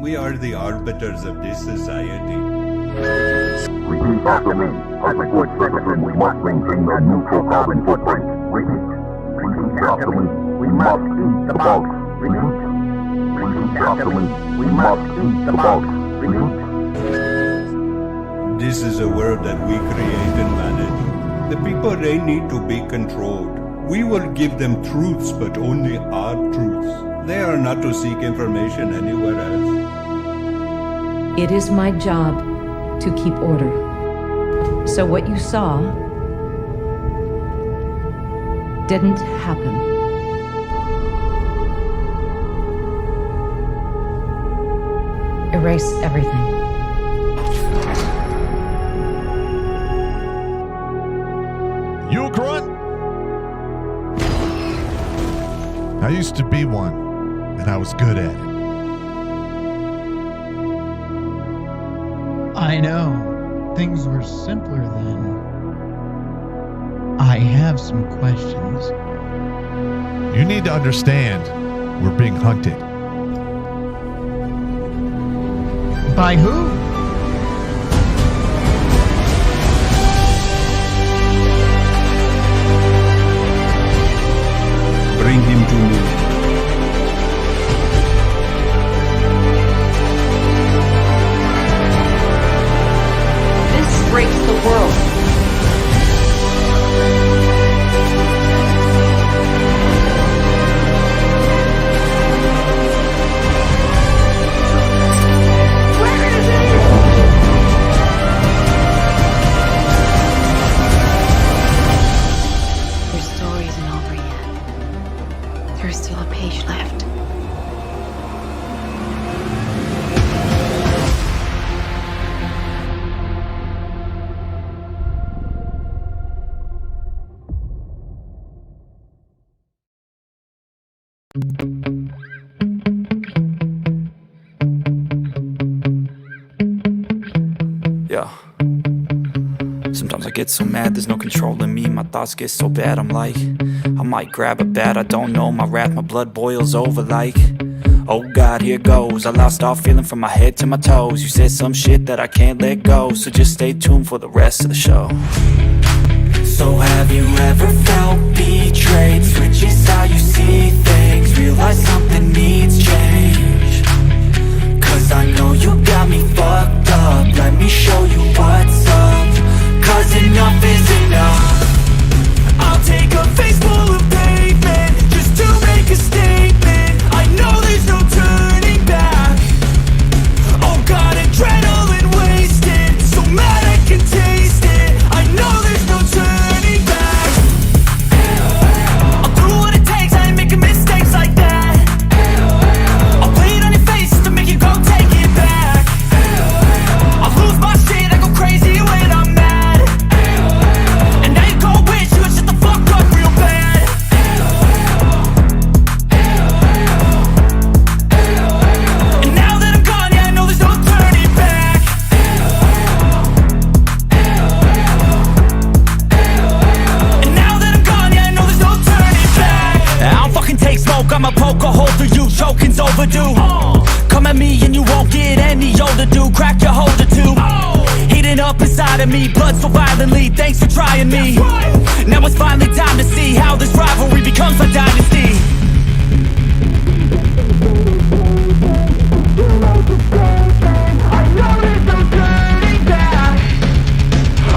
We are the arbiters of this society. Repeat after me. As a good citizen, we must maintain a neutral carbon footprint. Repeat. Repeat after me. We must eat the bugs. Repeat. Repeat after me. We must eat the bugs. Repeat. This is a world that we create and manage. The people, they need to be controlled. We will give them truths, but only our truths. They are not to seek information anywhere else. It is my job to keep order. So what you saw didn't happen. Erase everything. You a grunt? I used to be one, and I was good at it. I know. Things were simpler then. I have some questions. You need to understand, we're being hunted. By who? Bring him to me. This breaks the world. Your story isn't over yet. There's still a page left. Yeah. Sometimes I get so mad, there's no controlling me. My thoughts get so bad, I'm like, I might grab a bat, I don't know. My wrath, my blood boils over like, oh God, here goes. I lost all feeling from my head to my toes. You said some shit that I can't let go, so just stay tuned for the rest of the show. So have you ever felt betrayed? Switches how you see things, realize something needs change. Cause I know you got me fucked up, let me show you what's up. Cause enough is enough. I'll take a face full of pavement just to make a statement. I know there's no turning back. Oh God, adrenaline wasted, so mad I can taste it. I know there's no turning back. I'll do what it takes, I ain't making mistakes like that. I'll play it on your face to make you go take it back. I'll lose my shit, I go crazy when I'm mad. And now you gon' wish you would shut the fuck up real bad. And now that I'm gone, yeah, I know there's no turning back. And now that I'm gone, yeah, I know there's no turning back. I don't fucking take smoke, I'ma poke a hole through you, choking's overdue. Come at me and you won't get any older, dude, crack your holder too. Heating up inside of me, blood so violently, thanks for trying me. Now it's finally time to see how this rivalry becomes a dynasty. I know there's no turning back.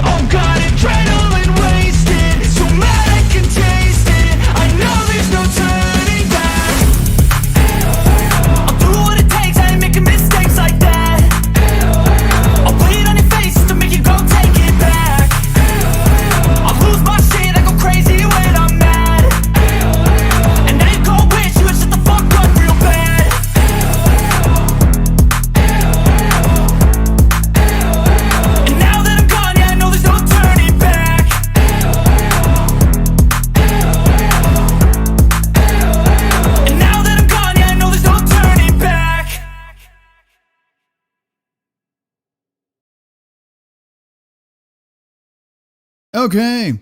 Oh God, adrenaline wasted, so mad I can taste it. I know there's no turning back. I'll do what it takes, I ain't making mistakes like that. I'll play it on your face to make you go take it back. I'll lose my shit, I go crazy when I'm mad. And now you gon' wish you would shut the fuck up real bad. And now that I'm gone, yeah, I know there's no turning back. And now that I'm gone, yeah, I know there's no turning back. Okay,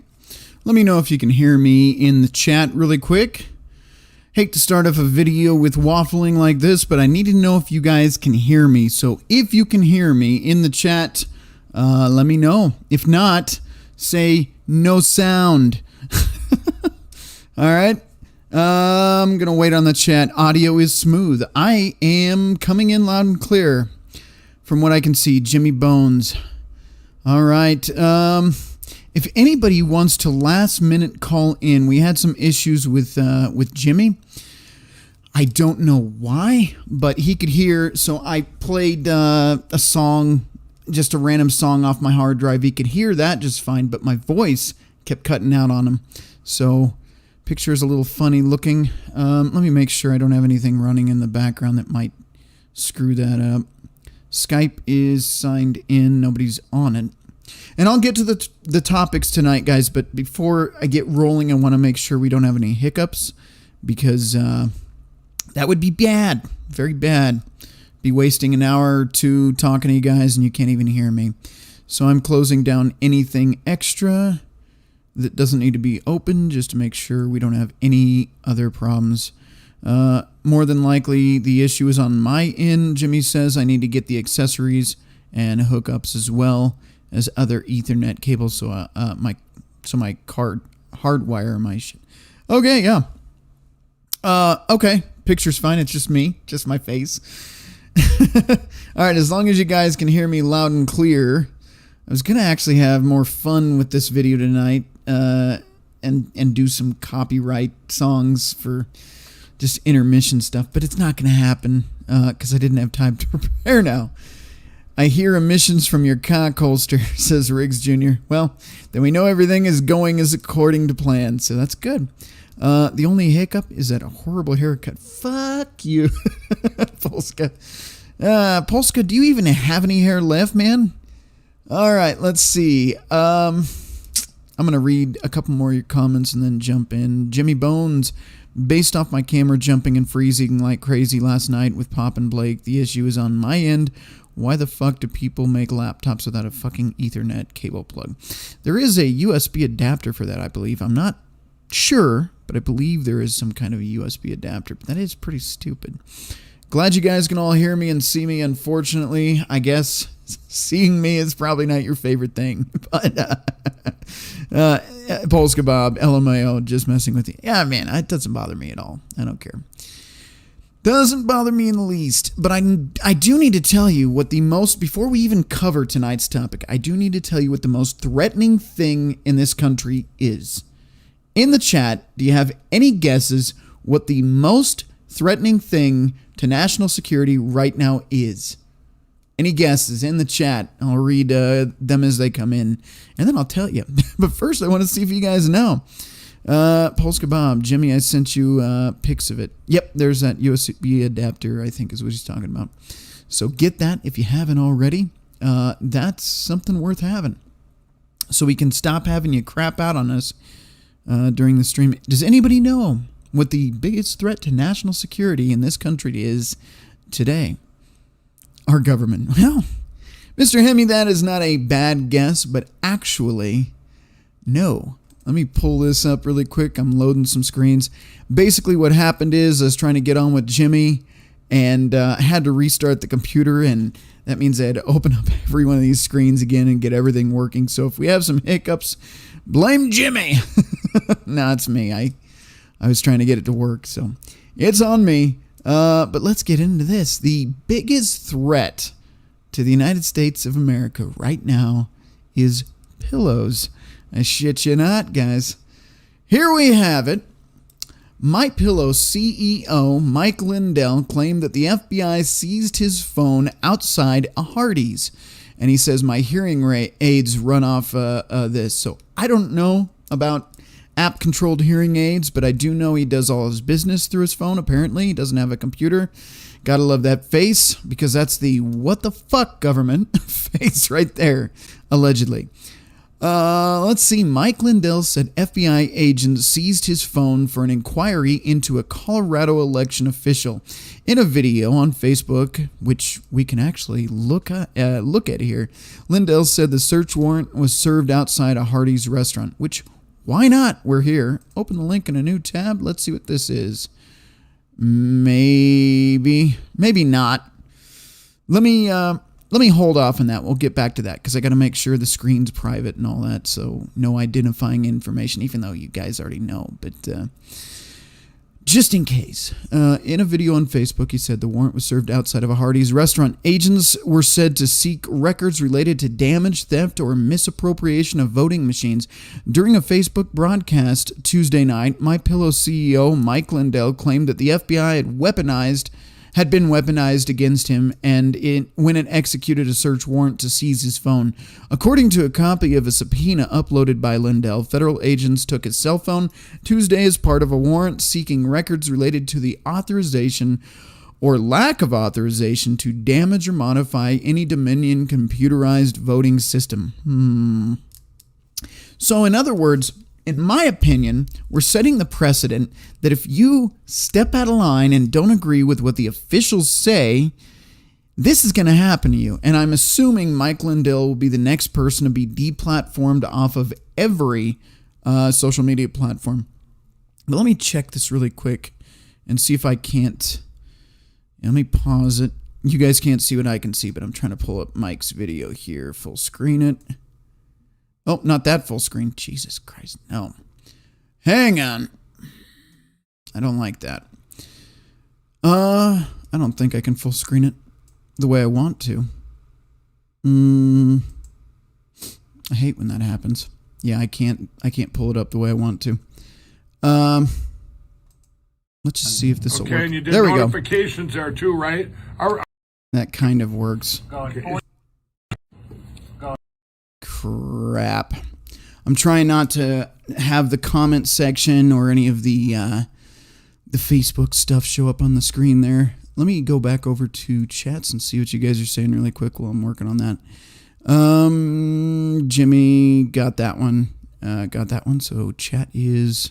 let me know if you can hear me in the chat really quick. Hate to start off a video with waffling like this, but I need to know if you guys can hear me. So if you can hear me in the chat, let me know. If not, say no sound. All right. I'm going to wait on the chat. Audio is smooth. I am coming in loud and clear from what I can see. Jimmy Bones. All right. If anybody wants to last minute call in, we had some issues with Jimmy. I don't know why, but he could hear. So I played a song, just a random song off my hard drive. He could hear that just fine, but my voice kept cutting out on him. So picture is a little funny looking. Let me make sure I don't have anything running in the background that might screw that up. Skype is signed in. Nobody's on it. And I'll get to the topics tonight, guys, but before I get rolling, I want to make sure we don't have any hiccups, because that would be bad, very bad. Be wasting an hour or two talking to you guys and you can't even hear me. So I'm closing down anything extra that doesn't need to be open, just to make sure we don't have any other problems. More than likely, the issue is on my end. Jimmy says I need to get the accessories and hookups as well as other Ethernet cables, so my card hardwire my shit. Okay, yeah. Okay, picture's fine. It's just me, just my face. All right, as long as you guys can hear me loud and clear, I was gonna actually have more fun with this video tonight, and do some copyright songs for just intermission stuff, but it's not gonna happen because I didn't have time to prepare now. I hear emissions from your cock holster, says Riggs Jr. Well, then we know everything is going as according to plan, so that's good. The only hiccup is that horrible haircut. Fuck you, Polska. Polska, do you even have any hair left, man? All right, let's see. I'm going to read a couple more of your comments and then jump in. Jimmy Bones, based off my camera jumping and freezing like crazy last night with Pop and Blake, the issue is on my end. Why the fuck do people make laptops without a fucking Ethernet cable plug? There is a USB adapter for that, I believe. I'm not sure, but I believe there is some kind of a USB adapter. But that is pretty stupid. Glad you guys can all hear me and see me. Unfortunately, I guess seeing me is probably not your favorite thing. But Polska Bob, LMAO, just messing with you. Yeah, man, it doesn't bother me at all. I don't care. Doesn't bother me in the least, but I do need to tell you what the most, before we even cover tonight's topic, I do need to tell you what the most threatening thing in this country is. In the chat, do you have any guesses what the most threatening thing to national security right now is? Any guesses in the chat? I'll read them as they come in, and then I'll tell you. But first, I want to see if you guys know. Polska Bob, Jimmy, I sent you pics of it. Yep, there's that USB adapter, I think is what he's talking about. So get that if you haven't already. That's something worth having. So we can stop having you crap out on us during the stream. Does anybody know what the biggest threat to national security in this country is today? Our government. Well, Mr. Hemi, that is not a bad guess, but actually, no. Let me pull this up really quick. I'm loading some screens. Basically what happened is I was trying to get on with Jimmy and I had to restart the computer, and that means I had to open up every one of these screens again and get everything working. So if we have some hiccups, blame Jimmy. No, it's me. I was trying to get it to work, so it's on me. But let's get into this. The biggest threat to the United States of America right now is pillows. I shit you not, guys. Here we have it. MyPillow CEO Mike Lindell claimed that the FBI seized his phone outside a Hardee's. And he says, my hearing aids run off this. So I don't know about app-controlled hearing aids, but I do know he does all his business through his phone, apparently. He doesn't have a computer. Gotta love that face, because that's the what the fuck government face right there, allegedly. Let's see. Mike Lindell said FBI agents seized his phone for an inquiry into a Colorado election official. In a video on Facebook, which we can actually look at here, Lindell said the search warrant was served outside a Hardee's restaurant, which, why not? We're here. Open the link in a new tab. Let's see what this is. Maybe not. Let me hold off on that. We'll get back to that because I got to make sure the screen's private and all that, so no identifying information, even though you guys already know. But just in case, in a video on Facebook, he said the warrant was served outside of a Hardee's restaurant. Agents were said to seek records related to damage, theft, or misappropriation of voting machines. During a Facebook broadcast Tuesday night, MyPillow CEO Mike Lindell claimed that the FBI had been weaponized against him when it executed a search warrant to seize his phone. According to a copy of a subpoena uploaded by Lindell, federal agents took his cell phone Tuesday as part of a warrant seeking records related to the authorization or lack of authorization to damage or modify any Dominion computerized voting system. So in other words, in my opinion, we're setting the precedent that if you step out of line and don't agree with what the officials say, this is going to happen to you. And I'm assuming Mike Lindell will be the next person to be deplatformed off of every social media platform. But let me check this really quick and see if I can't. Let me pause it. You guys can't see what I can see, but I'm trying to pull up Mike's video here. Full screen it. Oh, not that full screen. Jesus Christ, no. Hang on. I don't like that. I don't think I can full screen it the way I want to. I hate when that happens. Yeah, I can't pull it up the way I want to. Let's just see if this will work. And you did there we go. notifications there too, right? That kind of works. Okay. Crap. I'm trying not to have the comment section or any of the Facebook stuff show up on the screen there. Let me go back over to chats and see what you guys are saying really quick while I'm working on that. Jimmy got that one. So chat is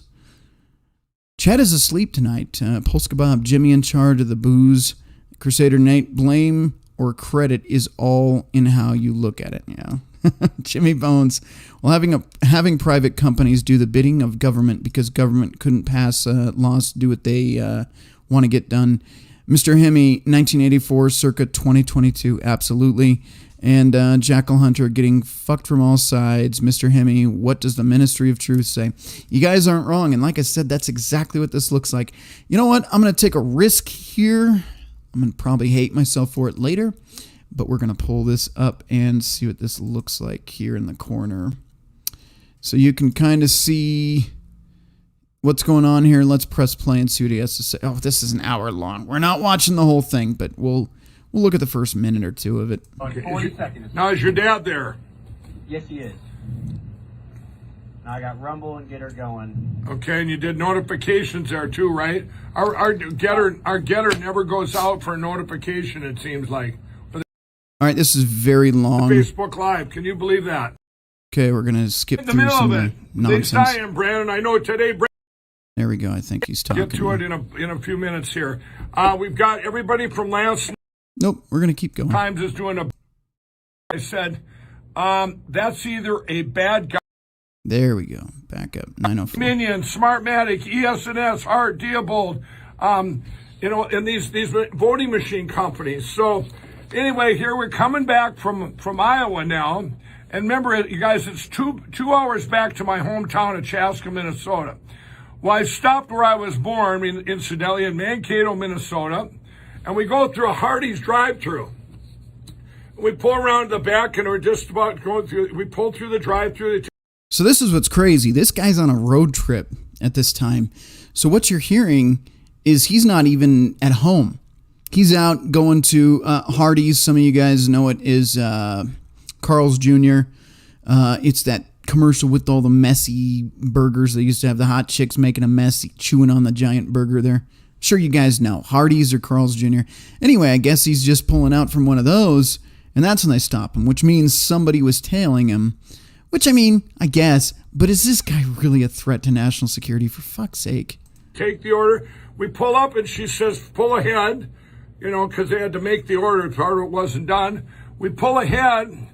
asleep tonight. Polska Bob, Jimmy in charge of the booze. Crusader Nate, blame or credit is all in how you look at it. Yeah. Jimmy Bones. Well, having private companies do the bidding of government because government couldn't pass laws to do what they want to get done. Mr. Hemi, 1984, circa 2022, absolutely. And Jackal Hunter getting fucked from all sides. Mr. Hemi, what does the Ministry of Truth say? You guys aren't wrong. And like I said, that's exactly what this looks like. You know what? I'm going to take a risk here. I'm going to probably hate myself for it later. But we're going to pull this up and see what this looks like here in the corner. So you can kind of see what's going on here. Let's press play and see what he has to say. Oh, this is an hour long. We're not watching the whole thing, but we'll look at the first minute or two of it. Okay. 40 seconds. Now, is your dad there? Yes, he is. Now I got Rumble and Getter going. Okay, and you did notifications there too, right? Our Getter never goes out for a notification, it seems like. All right, this is very long. Facebook Live, can you believe that? Okay, we're going to skip in the through middle some of it. nonsense. Thanks, Diane, Brandon. I know today, Brandon. There we go. I think he's talking. Get to it in a few minutes here. We've got everybody from Lance. Nope, we're going to keep going. Times is doing a. I said, that's either a bad guy. There we go. Back up. 904. Minion, Smartmatic, ES&S, Hart, Diabold, and these voting machine companies. So anyway, here we're coming back from Iowa now. And remember, you guys, it's two hours back to my hometown of Chaska, Minnesota. Well, I stopped where I was born, incidentally, in Mankato, Minnesota. And we go through a Hardee's drive-thru. We pull around the back, and we're just about going through. We pull through the drive-thru. So this is what's crazy. This guy's on a road trip at this time. So what you're hearing is he's not even at home. He's out going to Hardee's. Some of you guys know it is Carl's Jr. It's that commercial with all the messy burgers. They used to have the hot chicks making a mess, chewing on the giant burger there. Sure, you guys know. Hardee's or Carl's Jr. Anyway, I guess he's just pulling out from one of those, and that's when they stop him, which means somebody was tailing him. Which, I mean, I guess, but is this guy really a threat to national security, for fuck's sake? Take the order. We pull up, and she says, pull ahead, because they had to make the order. Part of it wasn't done. We pull ahead,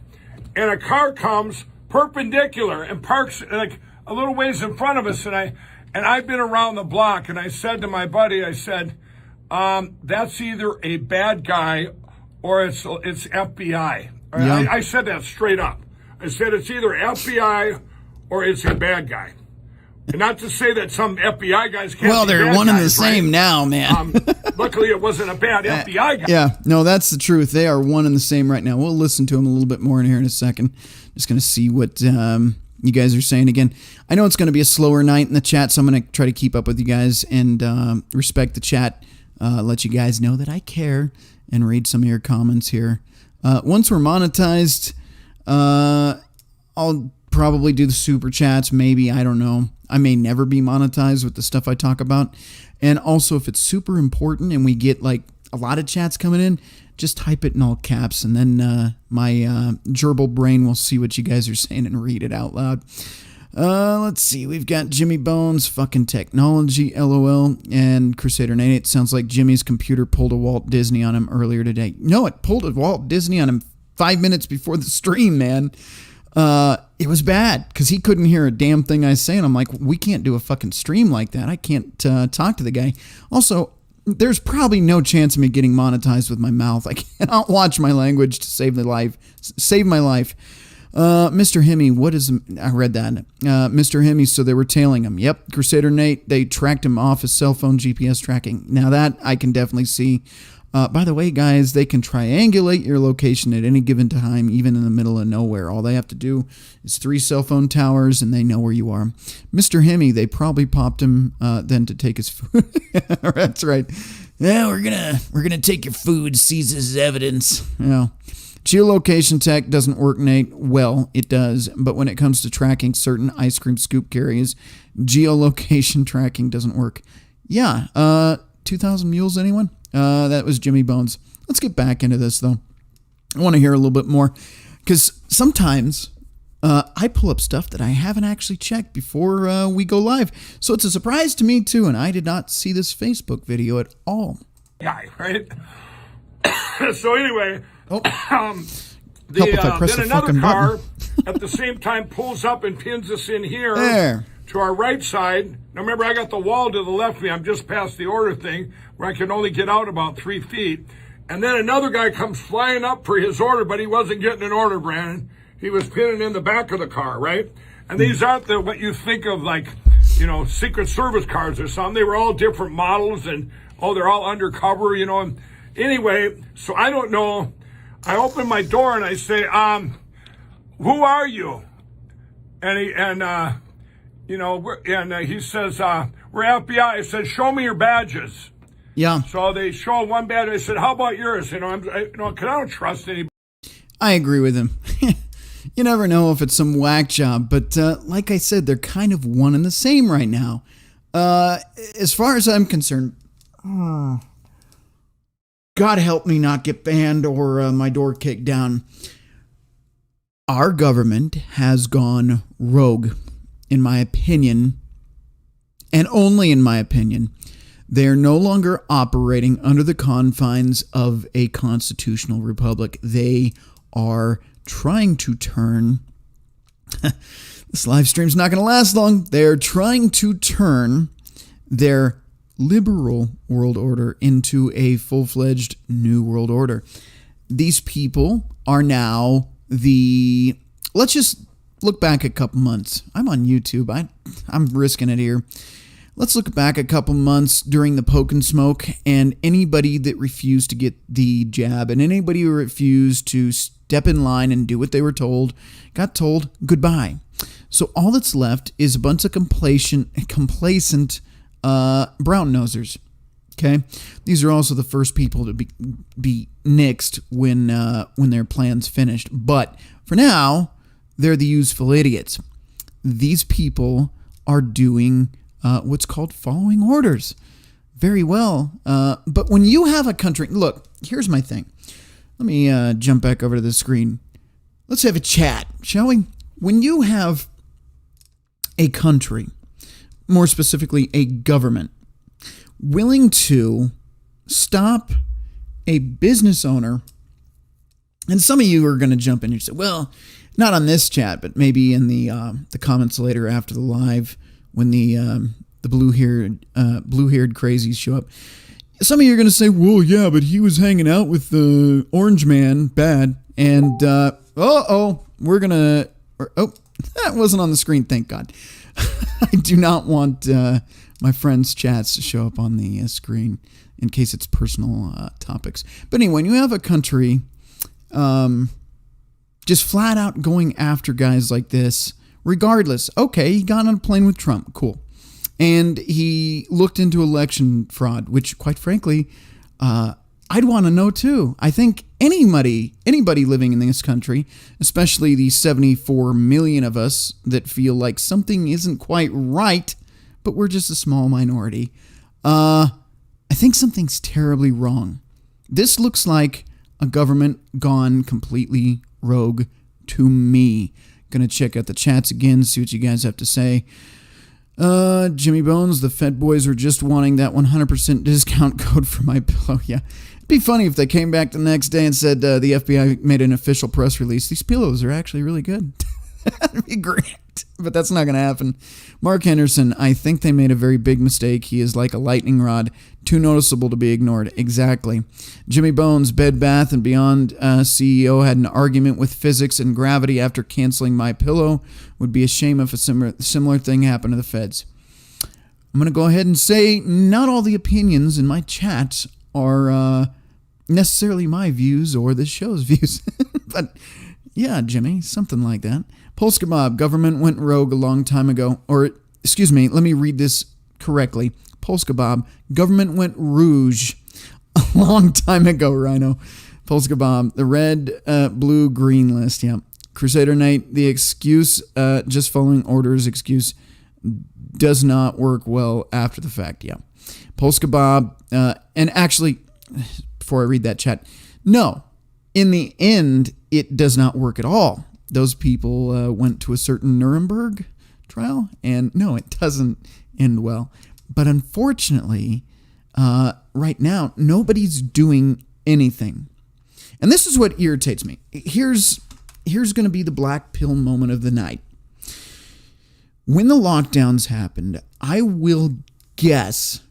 and a car comes perpendicular and parks like a little ways in front of us, and I've been around the block, and I said to my buddy, I said, that's either a bad guy or it's FBI. Yeah. I said that straight up. I said it's either FBI or it's a bad guy. And not to say that some FBI guys can't Well, be they're bad one and the guys, same right? now, man. Luckily, it wasn't a bad FBI guy. Yeah, no, that's the truth. They are one and the same right now. We'll listen to them a little bit more in here in a second. Just going to see what you guys are saying again. I know it's going to be a slower night in the chat, so I'm going to try to keep up with you guys and respect the chat. Let you guys know that I care and read some of your comments here. Once we're monetized, I'll probably do the super chats. Maybe, I don't know. I may never be monetized with the stuff I talk about. And also, if it's super important and we get like a lot of chats coming in, just type it in all caps, and then my gerbil brain will see what you guys are saying and read it out loud. Let's see. We've got Jimmy Bones, fucking technology, LOL, and Crusader 98. Sounds like Jimmy's computer pulled a Walt Disney on him earlier today. No, it pulled a Walt Disney on him 5 minutes before the stream, man. It was bad because he couldn't hear a damn thing I was saying. I'm like, we can't do a fucking stream like that. I can't talk to the guy. Also, there's probably no chance of me getting monetized with my mouth. I cannot watch my language to save my life. Mr. Hemi, what is... I read that. Mr. Hemi, so they were tailing him. Yep, Crusader Nate, they tracked him off his cell phone GPS tracking. Now that I can definitely see. By the way, guys, they can triangulate your location at any given time, even in the middle of nowhere. All they have to do is 3 cell phone towers, and they know where you are. Mr. Hemi, they probably popped him then to take his food. That's right. Yeah, we're gonna take your food, seize as evidence. Yeah. Geolocation tech doesn't work, Nate. Well, it does, but when it comes to tracking certain ice cream scoop carriers, geolocation tracking doesn't work. Yeah. 2,000 Mules, anyone? That was Jimmy Bones. Let's get back into this, though. I want to hear a little bit more, because sometimes I pull up stuff that I haven't actually checked before we go live. So it's a surprise to me, too, and I did not see this Facebook video at all. Guy, right? So anyway, Help if I press then the another fucking car button. at the same time pulls up and pins us in here. There. To our right side. Now remember, I got the wall to the left of me. I'm just past the order thing where I can only get out about 3 feet. And then another guy comes flying up for his order, but he wasn't getting an order, Brandon. He was pinning in the back of the car, right? And these aren't what you think of, like, you know, Secret Service cars or something. They were all different models, and they're all undercover, you know. And anyway, so I don't know. I open my door and I say, who are you? And he says, we're FBI. I said, show me your badges. Yeah. So they show one badge. I said, how about yours? Because I don't trust anybody. I agree with him. You never know if it's some whack job, but like I said, they're kind of one and the same right now. As far as I'm concerned, God help me not get banned or my door kicked down. Our government has gone rogue, in my opinion, and only in my opinion. They're no longer operating under the confines of a constitutional republic. They are trying to turn... This live stream's not going to last long. They're trying to turn their liberal world order into a full-fledged new world order. These people are now the... Let's just look back a couple months. I'm on YouTube. I'm risking it here. Let's look back a couple months during the poke and smoke, and anybody that refused to get the jab and anybody who refused to step in line and do what they were told got told goodbye. So all that's left is a bunch of complacent brown nosers. Okay, these are also the first people to be nixed when their plan's finished. But for now, they're the useful idiots. These people are doing what's called following orders very well. But when you have a country, look, here's my thing. Let me jump back over to the screen. Let's have a chat, shall we? When you have a country, more specifically a government, willing to stop a business owner, and some of you are going to jump in and say, well, not on this chat, but maybe in the comments later after the live when the blue-haired crazies show up. Some of you are going to say, well, yeah, but he was hanging out with the orange man, bad. And, we're going to, that wasn't on the screen, thank God. I do not want my friends' chats to show up on the screen in case it's personal topics. But anyway, when you have a country just flat out going after guys like this, regardless, okay, he got on a plane with Trump, cool. And he looked into election fraud, which, quite frankly, I'd want to know too. I think anybody living in this country, especially the 74 million of us that feel like something isn't quite right, but we're just a small minority, I think something's terribly wrong. This looks like a government gone completely rogue to me. Gonna check out the chats again, see what you guys have to say. Jimmy Bones, the Fed boys were just wanting that 100% discount code for my pillow. Yeah. It'd be funny if they came back the next day and said the FBI made an official press release. These pillows are actually really good. That'd be great. But that's not going to happen. Mark Henderson, I think they made a very big mistake. He is like a lightning rod, too noticeable to be ignored. Exactly. Jimmy Bones, Bed Bath & Beyond CEO, had an argument with physics and gravity after canceling my pillow. Would be a shame if a similar thing happened to the feds. I'm going to go ahead and say not all the opinions in my chat are necessarily my views or the show's views. But yeah, Jimmy, something like that. Polska Bob, government went rogue a long time ago. Or, excuse me, let me read this correctly. Polska Bob, government went rouge a long time ago, Rhino. Polska Bob, the red, blue, green list, yeah. Crusader Knight, the excuse, just following orders excuse does not work well after the fact, yeah. Polska Bob, and actually, before I read that chat, no, in the end, it does not work at all. Those people went to a certain Nuremberg trial, and no, it doesn't end well. But unfortunately, right now, nobody's doing anything. And this is what irritates me. Here's going to be the black pill moment of the night. When the lockdowns happened, I will guess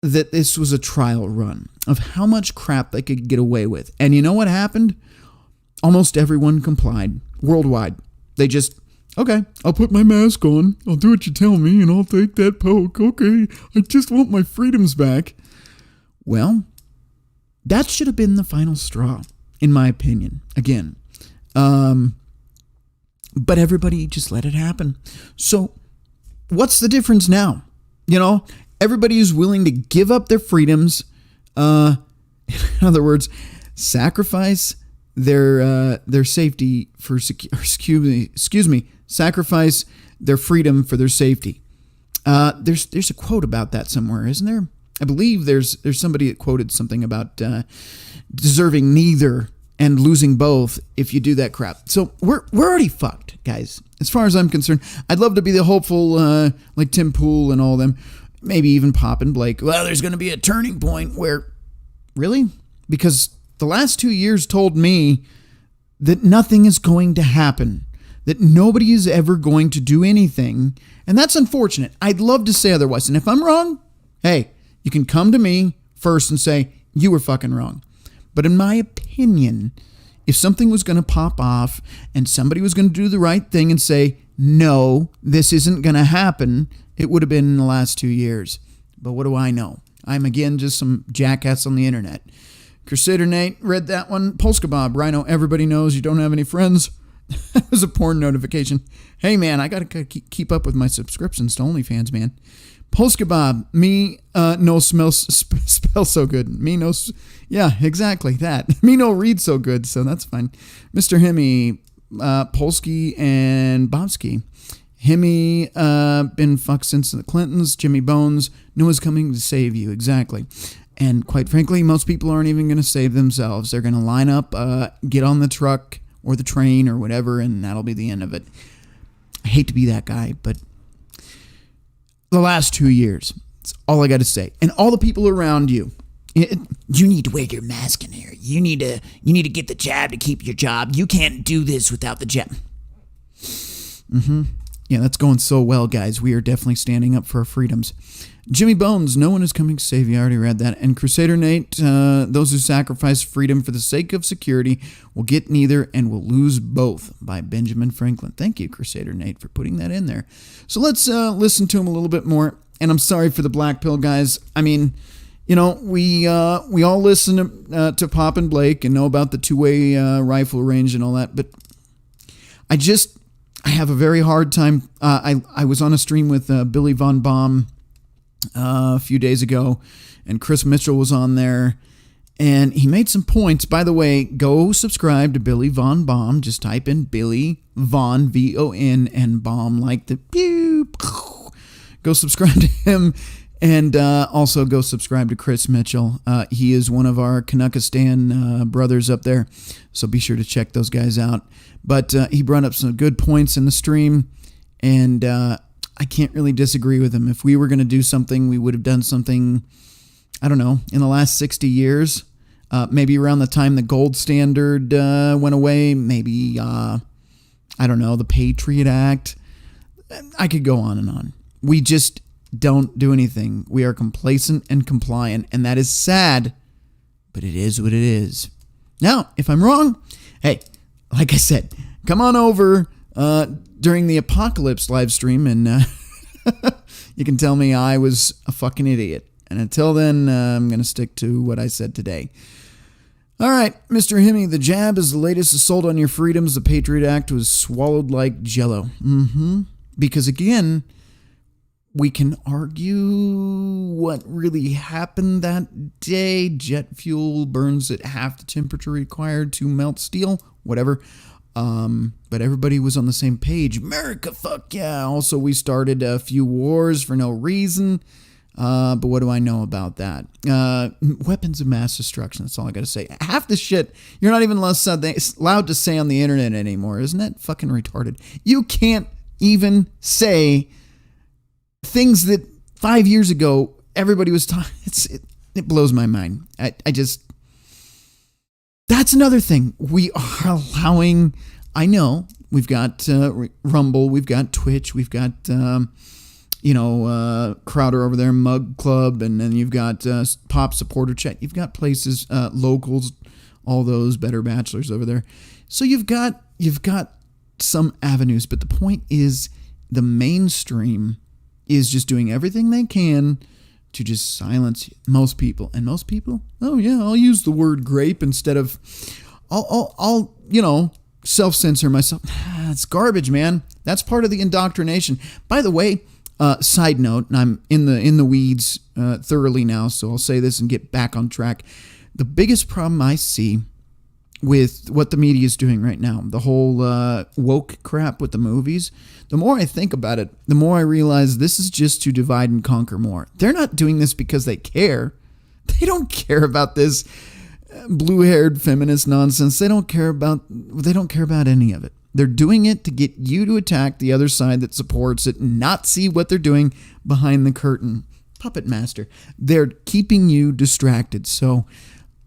that this was a trial run of how much crap they could get away with. And you know what happened? Almost everyone complied worldwide. They just, okay, I'll put my mask on. I'll do what you tell me and I'll take that poke. Okay, I just want my freedoms back. Well, that should have been the final straw, in my opinion. Again. But everybody just let it happen. So what's the difference now? You know, everybody is willing to give up their freedoms. In other words, sacrifice their safety for sacrifice their freedom for their safety. There's a quote about that somewhere, isn't there? I believe there's somebody that quoted something about deserving neither and losing both if you do that crap. So we're already fucked, guys. As far as I'm concerned, I'd love to be the hopeful like Tim Pool and all them, maybe even Pop and Blake. Well, there's going to be a turning point where, really? Because the last 2 years told me that nothing is going to happen, that nobody is ever going to do anything, and that's unfortunate. I'd love to say otherwise, and if I'm wrong, hey, you can come to me first and say, you were fucking wrong. But in my opinion, if something was going to pop off and somebody was going to do the right thing and say, no, this isn't going to happen, it would have been in the last 2 years. But what do I know? I'm, again, just some jackass on the internet. Crusader Nate read that one. Polska Bob, Rhino, everybody knows you don't have any friends. That was a porn notification. Hey, man, I got to keep up with my subscriptions to OnlyFans, man. Polska Bob, me no spell so good. Me no, yeah, exactly that. Me no read so good, so that's fine. Mr. Hemi, Polsky and Bobsky. Hemi, been fucked since the Clintons. Jimmy Bones, no one's coming to save you, exactly. And quite frankly, most people aren't even going to save themselves. They're going to line up, get on the truck or the train or whatever, and that'll be the end of it. I hate to be that guy, but the last 2 years, that's all I got to say. And all the people around you, you need to wear your mask in here. You need to get the jab to keep your job. You can't do this without the jab. Yeah, that's going so well, guys. We are definitely standing up for our freedoms. Jimmy Bones, no one is coming to save you. I already read that. And Crusader Nate, those who sacrifice freedom for the sake of security will get neither and will lose both, by Benjamin Franklin. Thank you, Crusader Nate, for putting that in there. So let's listen to him a little bit more. And I'm sorry for the black pill, guys. I mean, you know, we all listen to Pop and Blake and know about the two-way rifle range and all that, but I have a very hard time. I was on a stream with Billy Von Baum a few days ago, and Chris Mitchell was on there, and he made some points. By the way, go subscribe to Billy Von Baum. Just type in Billy Von, V-O-N, and Baum, like the pew. Go subscribe to him, and also go subscribe to Chris Mitchell. He is one of our Canuckistan brothers up there, so be sure to check those guys out. But he brought up some good points in the stream, and I can't really disagree with him. If we were going to do something, we would have done something, I don't know, in the last 60 years, maybe around the time the gold standard went away, maybe, I don't know, the Patriot Act. I could go on and on. We just don't do anything. We are complacent and compliant, and that is sad, but it is what it is. Now, if I'm wrong, hey, like I said, come on over during the Apocalypse live stream, and you can tell me I was a fucking idiot. And until then, I'm going to stick to what I said today. All right, Mr. Hemme, the jab is the latest assault on your freedoms. The Patriot Act was swallowed like jello. Because again, we can argue what really happened that day. Jet fuel burns at half the temperature required to melt steel, whatever. But everybody was on the same page. America, fuck yeah. Also, we started a few wars for no reason. But what do I know about that? Weapons of mass destruction. That's all I got to say. Half the shit you're not even allowed to say on the internet anymore. Isn't that fucking retarded? You can't even say things that 5 years ago everybody was talking. It blows my mind. I just. That's another thing. We are allowing. I know we've got Rumble, we've got Twitch, we've got Crowder over there, Mug Club, and then you've got Pop Supporter Chat. You've got places, locals, all those Better Bachelors over there. So you've got some avenues, but the point is the mainstream is just doing everything they can to just silence most people. And most people, oh yeah, I'll use the word grape instead of, I'll self-censor myself. It's garbage, man. That's part of the indoctrination. By the way, side note, and I'm in the weeds thoroughly now, so I'll say this and get back on track. The biggest problem I see with what the media is doing right now, the whole woke crap with the movies, the more I think about it, the more I realize this is just to divide and conquer more. They're not doing this because they care. They don't care about this blue-haired feminist nonsense. They don't care about any of it. They're doing it to get you to attack the other side that supports it and not see what they're doing behind the curtain. Puppet master. They're keeping you distracted. So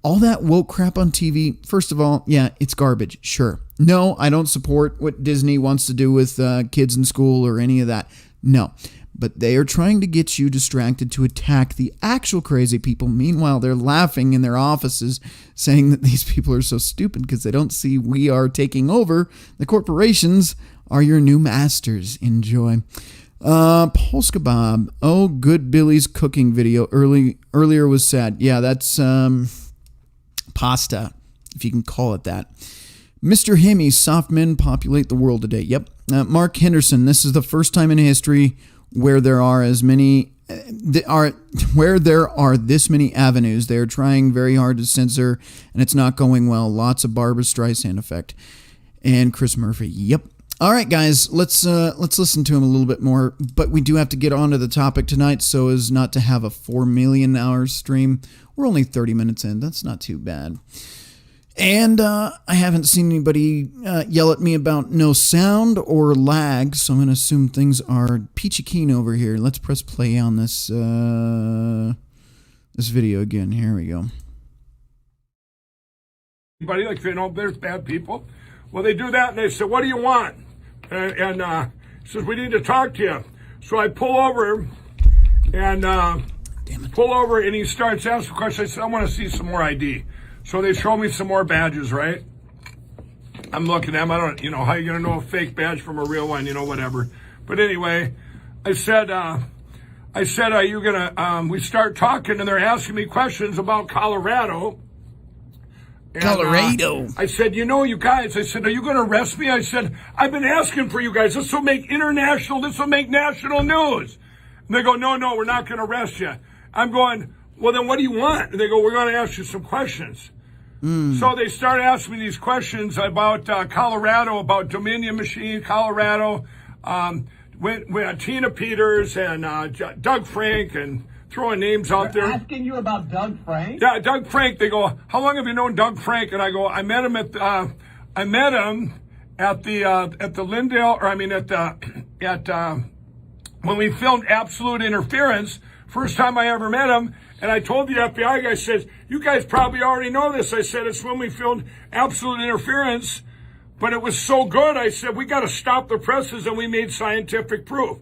all that woke crap on TV, first of all, yeah, it's garbage. Sure. No, I don't support what Disney wants to do with kids in school or any of that. No. But they are trying to get you distracted to attack the actual crazy people. Meanwhile, they're laughing in their offices saying that these people are so stupid because they don't see we are taking over. The corporations are your new masters. Enjoy. Polska Bob. Oh, good Billy's cooking video earlier was sad. Yeah, that's pasta, if you can call it that. Mr. Hemme, soft men populate the world today. Yep. Mark Henderson, this is the first time in history where there are this many avenues. They're trying very hard to censor, and it's not going well. Lots of Barbra Streisand effect. And Chris Murphy. Yep. All right, guys, let's listen to him a little bit more. But we do have to get on to the topic tonight, so as not to have a 4 million hour stream. We're only 30 minutes in. That's not too bad. And I haven't seen anybody yell at me about no sound or lag, so I'm going to assume things are peachy keen over here. Let's press play on this this video again. Here we go. Anybody like, there's bad people. Well, they do that, and they say, "What do you want?" And he says, "We need to talk to you." So I pull over. and pull over, and he starts asking questions. I said, I want to see some more ID. So they show me some more badges, right? I'm looking at them. I don't, how you going to know a fake badge from a real one, whatever. But anyway, I said, are you going to, we start talking, and they're asking me questions about Colorado. And, Colorado. I said, you guys, I said, are you going to arrest me? I said, I've been asking for you guys. This will make national news. And they go, no, we're not going to arrest you. I'm going, well, then what do you want? And they go, we're going to ask you some questions. So they start asking me these questions about Colorado, about Dominion Machine, Colorado, with Tina Peters and Doug Frank, and throwing names out there. Asking you about Doug Frank? Yeah, Doug Frank. They go, how long have you known Doug Frank? And I go, I met him at the Lindale, when we filmed Absolute Interference. First time I ever met him. And I told the FBI guy, says, you guys probably already know this. I said, it's when we filmed Absolute Interference, but it was so good. I said, we got to stop the presses, and we made scientific proof.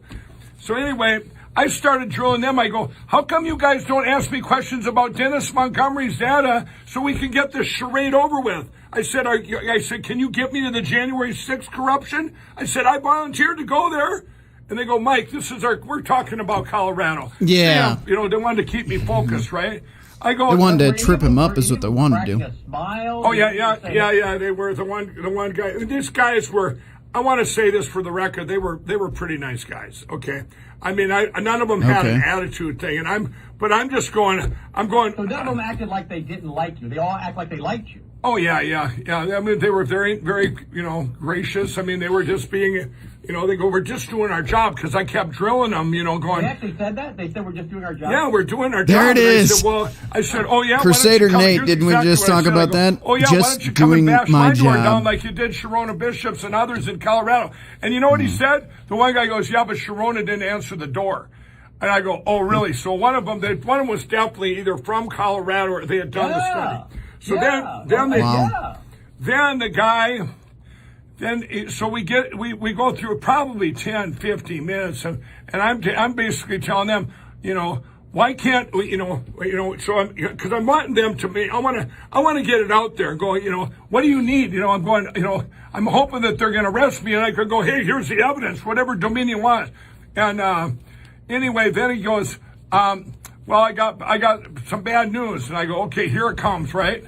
So anyway, I started drilling them. I go, how come you guys don't ask me questions about Dennis Montgomery's data so we can get this charade over with? I said, can you get me to the January 6th corruption? I said, I volunteered to go there. And they go, Mike, we're talking about Colorado. Yeah. Damn, they wanted to keep me focused, right? I go, they wanted to trip him up is what they wanted to do. Oh, yeah. They were the one guy. These guys were, I want to say this for the record, they were pretty nice guys, okay? I mean, none of them had an attitude thing, but I'm going. So none of them acted like they didn't like you. They all act like they liked you. Oh, yeah. I mean, they were very, very, gracious. I mean, they were just being, they go, we're just doing our job, because I kept drilling them, going. They actually said that? They said we're just doing our job? Yeah, we're doing our there job. There it is. I said, oh, yeah. Crusader Nate, didn't we just talk about that? Oh, yeah, just why don't you come and doing bash my my door job. down like you did Sharona Bishop's and others in Colorado? And you know what he said? The one guy goes, yeah, but Sharona didn't answer the door. And I go, oh, really? So one of them was definitely either from Colorado or they had done the study. So so we go through probably 10, 15 minutes, and I'm basically telling them, why can't we, so because I'm wanting them to I want to get it out there and go, what do you need? I'm going, I'm hoping that they're going to arrest me, and I could go, hey, here's the evidence, whatever Dominion wants. And anyway, then he goes, well, I got some bad news, and I go, okay, here it comes, right?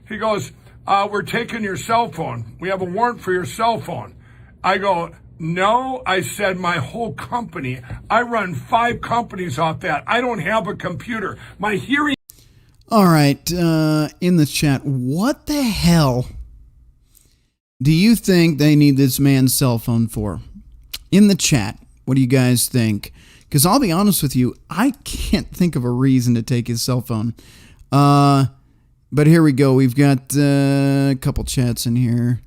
He goes, we're taking your cell phone. We have a warrant for your cell phone. I go, no. I said, my whole company. I run 5 companies off that. I don't have a computer. My hearing. All right. In the chat, what the hell do you think they need this man's cell phone for? In the chat, what do you guys think? Because I'll be honest with you, I can't think of a reason to take his cell phone. But here we go. We've got a couple chats in here.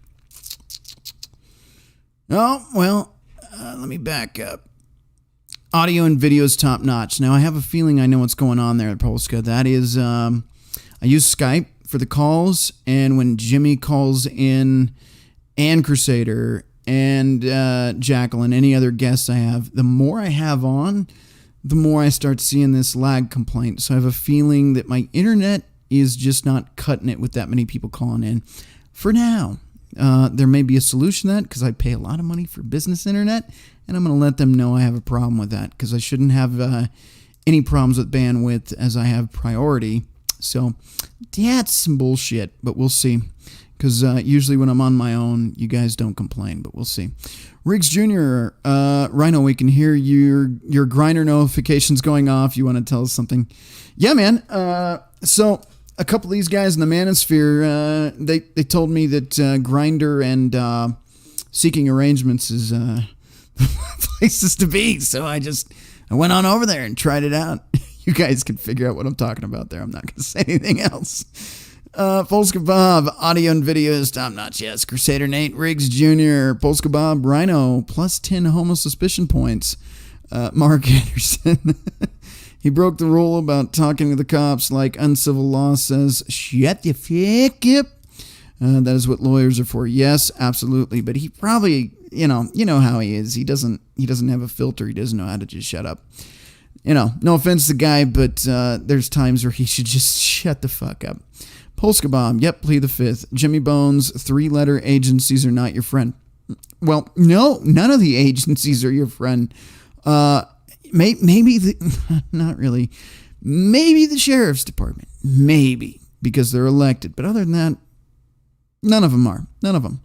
Oh, well, let me back up. Audio and video is top notch. Now, I have a feeling I know what's going on there at Polska. That is, I use Skype for the calls, and when Jimmy calls in, and Crusader, and Jacqueline, any other guests I have, the more I have on, the more I start seeing this lag complaint. So I have a feeling that my internet is just not cutting it with that many people calling in for now. There may be a solution to that, because I pay a lot of money for business internet, and I'm going to let them know I have a problem with that, because I shouldn't have any problems with bandwidth as I have priority. So that's some bullshit, but we'll see, because usually when I'm on my own, you guys don't complain, but we'll see. Riggs Jr., Rhino, we can hear your grinder notifications going off. You want to tell us something? Yeah, man. So a couple of these guys in the manosphere, they told me that Grindr and Seeking Arrangements is places to be. So I went on over there and tried it out. You guys can figure out what I'm talking about there. I'm not going to say anything else. Polska Bob, audio and video is top notch. Yes. Crusader Nate, Riggs Jr., Polska Bob, Rhino, plus 10 homo suspicion points. Mark Anderson. He broke the rule about talking to the cops like uncivil law says. Shut the fuck up. That is what lawyers are for. Yes, absolutely. But he probably, you know how he is. He doesn't have a filter. He doesn't know how to just shut up. no offense to the guy, but there's times where he should just shut the fuck up. Polska Bomb, yep, plead the fifth. Jimmy Bones, 3-letter agencies are not your friend. Well, no, none of the agencies are your friend. Maybe not really. Maybe the sheriff's department. Maybe, because they're elected. But other than that, none of them are. None of them.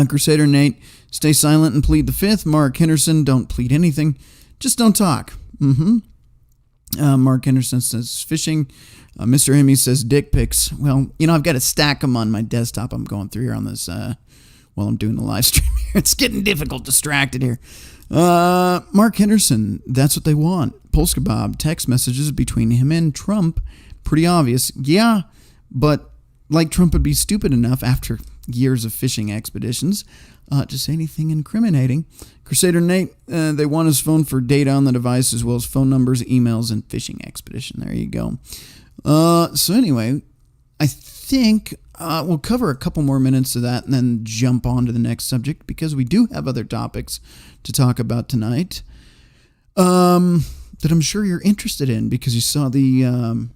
Crusader Nate, stay silent and plead the fifth. Mark Henderson, don't plead anything. Just don't talk. Mark Henderson says fishing. Mr. Hemi says dick pics. Well, I've got a stack them on my desktop. I'm going through here on this while I'm doing the live stream here. It's getting difficult, distracted here. Mark Henderson, that's what they want. Polska Bob, text messages between him and Trump. Pretty obvious. Yeah, but like Trump would be stupid enough after years of fishing expeditions to say anything incriminating. Crusader Nate, they want his phone for data on the device as well as phone numbers, emails, and fishing expedition. There you go. So anyway, I think we'll cover a couple more minutes of that and then jump on to the next subject because we do have other topics to talk about tonight that I'm sure you're interested in because you saw the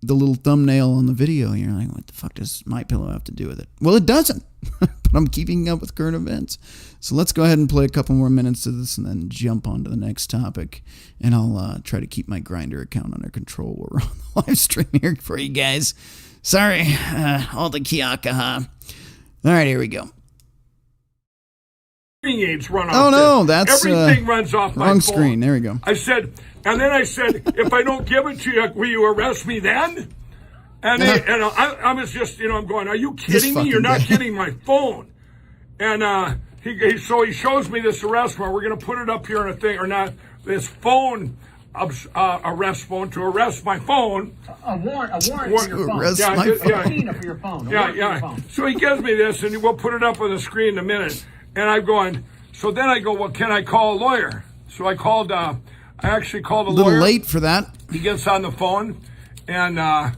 little thumbnail on the video and you're like, what the fuck does MyPillow have to do with it? Well, it doesn't, but I'm keeping up with current events. So let's go ahead and play a couple more minutes of this and then jump on to the next topic. And I'll try to keep my Grindr account under control while we're on the live stream here for you guys. Sorry, all the kiaka. All right, here we go. Aids run off. Oh no, that's everything runs off my wrong phone. screen. There we go. I said, if I don't give it to you, will you arrest me then? And I was just, I'm going, are you kidding me? You're not getting my phone. And he shows me this arrest warrant. We're going to put it up here on a thing or not. This phone arrest phone to arrest my phone. A warrant for your phone. Arrest my phone. Subpoena for your phone. Yeah. So he gives me this, and we'll put it up on the screen in a minute. And I'm going. So then I go, well, can I call a lawyer? So I called. I actually called a lawyer. A little late for that. He gets on the phone, and I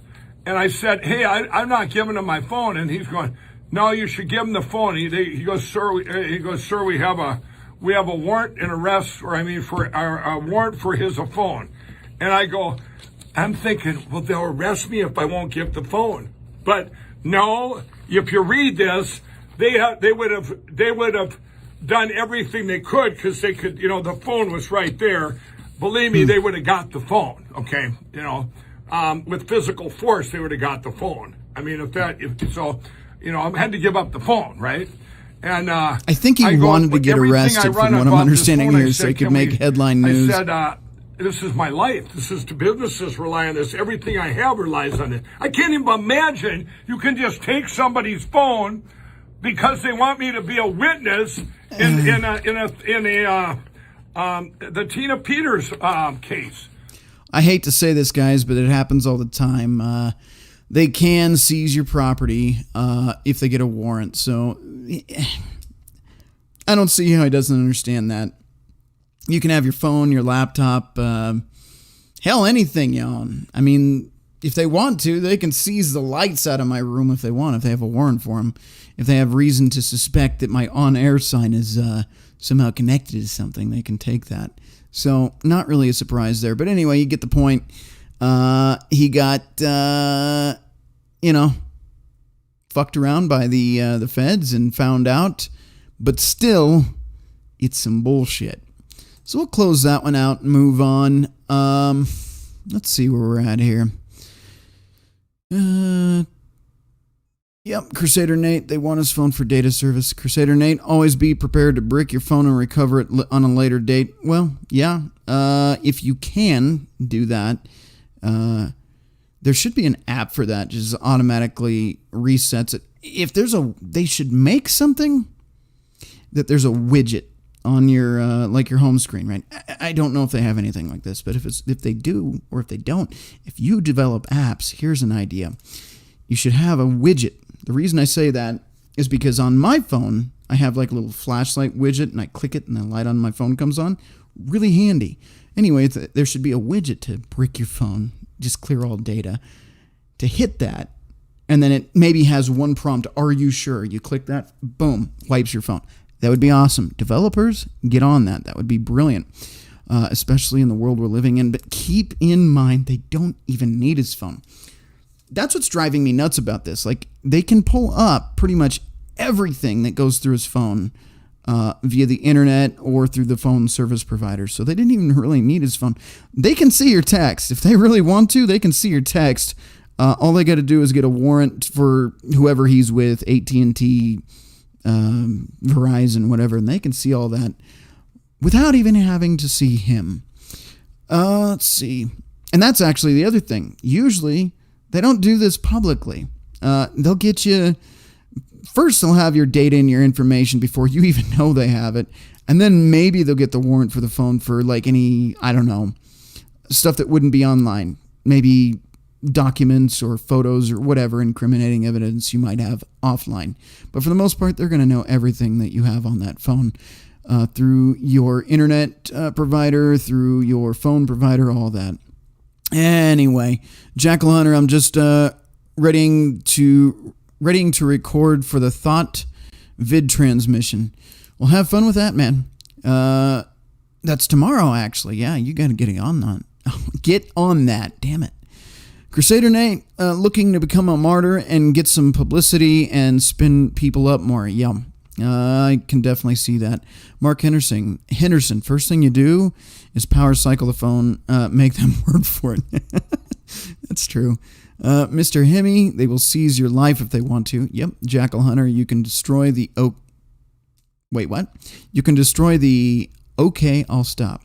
said, hey, I'm not giving him my phone, and he's going, no, you should give him the phone. He goes, sir, we have a warrant and arrest, for a warrant for his phone. And I go, I'm thinking, well, they'll arrest me if I won't give the phone. But no, if you read this, they would have done everything they could because they could, the phone was right there. Believe me, they would have got the phone. Okay, with physical force, they would have got the phone. I had to give up the phone, right? And I think he wanted to get arrested from what I'm understanding here so he could make headline news. I said, this is my life. Businesses rely on this. Everything I have relies on it. I can't even imagine you can just take somebody's phone because they want me to be a witness in the Tina Peters case. I hate to say this, guys, but it happens all the time. They can seize your property if they get a warrant. So I don't see how he doesn't understand that. You can have your phone, your laptop, hell, anything you own. I mean, if they want to, they can seize the lights out of my room if they want, if they have a warrant for them. If they have reason to suspect that my on-air sign is somehow connected to something, they can take that. So not really a surprise there. But anyway, you get the point. He got, fucked around by the feds and found out. But still, it's some bullshit. So we'll close that one out and move on. Let's see where we're at here. Yep, Crusader Nate, they want his phone for data service. Crusader Nate, always be prepared to brick your phone and recover it on a later date. Well, yeah, if you can do that, there should be an app for that, just automatically resets it. If they should make something that there's a widget on your like your home screen, right? I don't know if they have anything like this, but if they do or if they don't, if you develop apps, here's an idea. You should have a widget. The reason I say that is because on my phone, I have like a little flashlight widget and I click it and the light on my phone comes on. Really handy. Anyway, there should be a widget to brick your phone, just clear all data, to hit that. And then it maybe has one prompt, are you sure? You click that, boom, wipes your phone. That would be awesome. Developers, get on that. That would be brilliant. especially in the world we're living in. But keep in mind, they don't even need his phone. That's what's driving me nuts about this. Like, they can pull up pretty much everything that goes through his phone via the internet or through the phone service provider. So they didn't even really need his phone. They can see your text. If they really want to, they can see your text. All they got to do is get a warrant for whoever he's with, AT&T, Verizon, whatever, and they can see all that without even having to see him. Let's see. And that's actually the other thing. Usually, they don't do this publicly. They'll get you... First, they'll have your data and your information before you even know they have it. And then maybe they'll get the warrant for the phone for like any, I don't know, stuff that wouldn't be online. Maybe documents or photos or whatever incriminating evidence you might have offline. But for the most part, they're going to know everything that you have on that phone through your internet provider, through your phone provider, all that. Anyway, Jackal Hunter, I'm just readying to record for the Thought vid transmission. Well, have fun with that, man. That's tomorrow, actually. Yeah, you got to get on that. Get on that, damn it. Crusader Nate, looking to become a martyr and get some publicity and spin people up more. Yeah, I can definitely see that. Mark Henderson, first thing you do is power cycle the phone, make them work for it. That's true. Mr. Hemi, they will seize your life if they want to. Yep. Jackal Hunter, you can destroy the... Wait, what? You can destroy the... Okay, I'll stop.